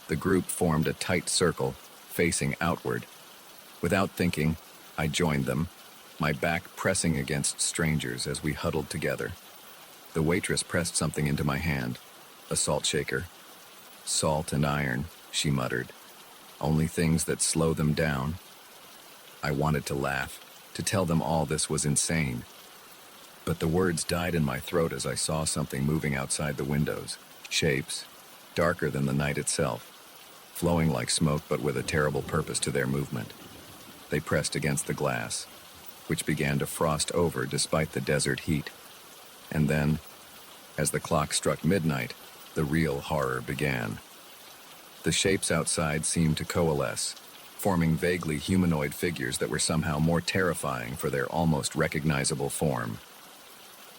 The group formed a tight circle, facing outward. Without thinking, I joined them, my back pressing against strangers as we huddled together. The waitress pressed something into my hand, a salt shaker. "Salt and iron," she muttered. "Only things that slow them down." I wanted to laugh, to tell them all this was insane. But the words died in my throat as I saw something moving outside the windows. Shapes, darker than the night itself, flowing like smoke but with a terrible purpose to their movement. They pressed against the glass, which began to frost over despite the desert heat. And then, as the clock struck midnight, the real horror began. The shapes outside seemed to coalesce, forming vaguely humanoid figures that were somehow more terrifying for their almost recognizable form.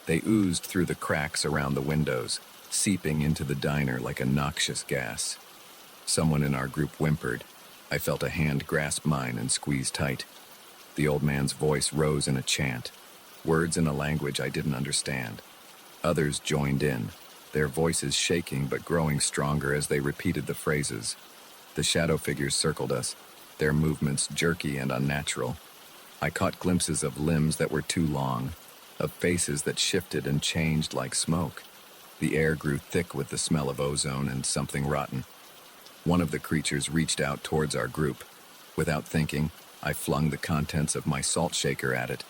They oozed through the cracks around the windows, seeping into the diner like a noxious gas. Someone in our group whimpered. I felt a hand grasp mine and squeeze tight. The old man's voice rose in a chant, words in a language I didn't understand. Others joined in, their voices shaking but growing stronger as they repeated the phrases. The shadow figures circled us, their movements jerky and unnatural. I caught glimpses of limbs that were too long, of faces that shifted and changed like smoke. The air grew thick with the smell of ozone and something rotten. One of the creatures reached out towards our group. Without thinking, I flung the contents of my salt shaker at it.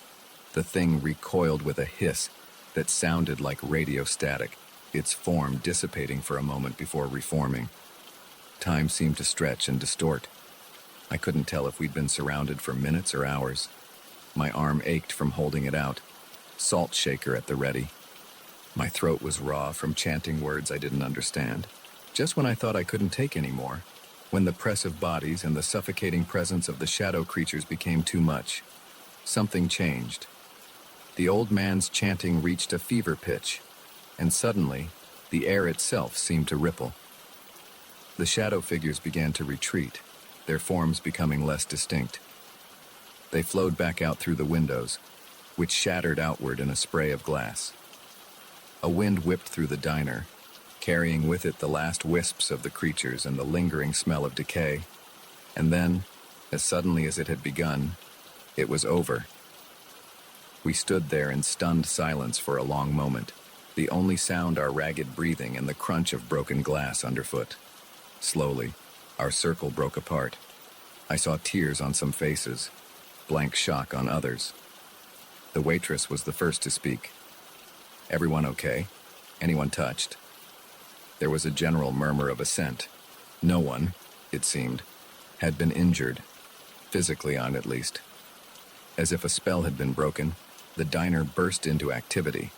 The thing recoiled with a hiss that sounded like radio static, its form dissipating for a moment before reforming. Time seemed to stretch and distort. I couldn't tell if we'd been surrounded for minutes or hours. My arm ached from holding it out, salt shaker at the ready. My throat was raw from chanting words I didn't understand. Just when I thought I couldn't take any more, when the press of bodies and the suffocating presence of the shadow creatures became too much, something changed. The old man's chanting reached a fever pitch, and suddenly, the air itself seemed to ripple. The shadow figures began to retreat, their forms becoming less distinct. They flowed back out through the windows, which shattered outward in a spray of glass. A wind whipped through the diner, carrying with it the last wisps of the creatures and the lingering smell of decay. And then, as suddenly as it had begun, it was over. We stood there in stunned silence for a long moment, the only sound our ragged breathing and the crunch of broken glass underfoot. Slowly, our circle broke apart. I saw tears on some faces, blank shock on others. The waitress was the first to speak. "Everyone okay? Anyone touched?" There was a general murmur of assent. No one, it seemed, had been injured, physically on at least. As if a spell had been broken, the diner burst into activity.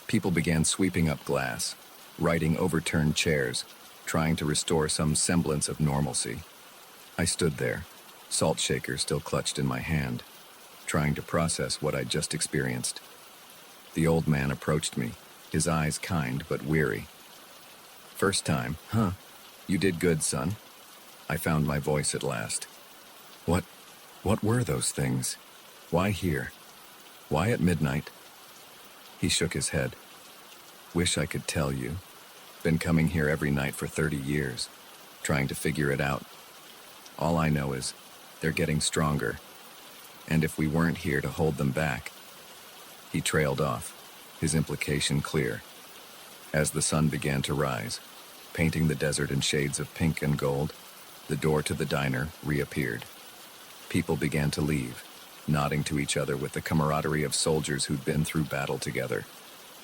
People began sweeping up glass, righting overturned chairs, trying to restore some semblance of normalcy. I stood there, salt shaker still clutched in my hand, trying to process what I'd just experienced. The old man approached me, his eyes kind but weary. "First time, huh? You did good, son." I found my voice at last. What were those things? Why here? Why at midnight?" He shook his head. "Wish I could tell you. Been coming here every night for 30 years, trying to figure it out. All I know is they're getting stronger, and if we weren't here to hold them back." He trailed off, his implication clear. As the sun began to rise, painting the desert in shades of pink and gold, the door to the diner reappeared. People began to leave, nodding to each other with the camaraderie of soldiers who'd been through battle together.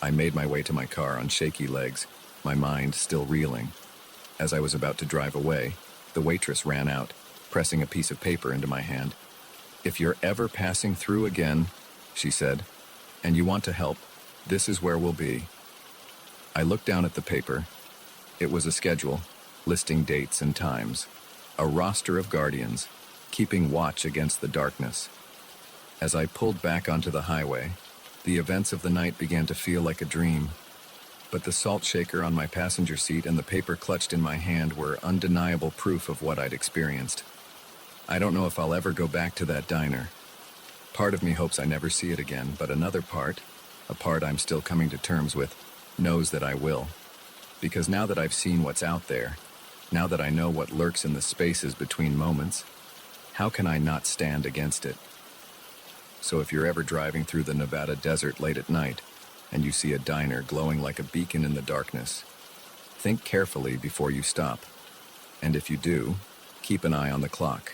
I made my way to my car on shaky legs, my mind still reeling. As I was about to drive away, the waitress ran out, pressing a piece of paper into my hand. "If you're ever passing through again," she said, "and you want to help, this is where we'll be." I looked down at the paper. It was a schedule, listing dates and times, a roster of guardians, keeping watch against the darkness. As I pulled back onto the highway, the events of the night began to feel like a dream. But the salt shaker on my passenger seat and the paper clutched in my hand were undeniable proof of what I'd experienced. I don't know if I'll ever go back to that diner. Part of me hopes I never see it again, but another part, a part I'm still coming to terms with, knows that I will. Because now that I've seen what's out there, now that I know what lurks in the spaces between moments, how can I not stand against it? So if you're ever driving through the Nevada desert late at night, and you see a diner glowing like a beacon in the darkness, think carefully before you stop. And if you do, keep an eye on the clock.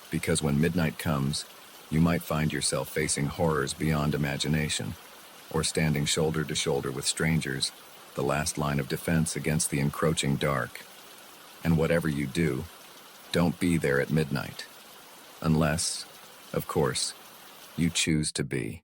Because when midnight comes, you might find yourself facing horrors beyond imagination, or standing shoulder to shoulder with strangers, the last line of defense against the encroaching dark. And whatever you do, don't be there at midnight. Unless, of course, you choose to be.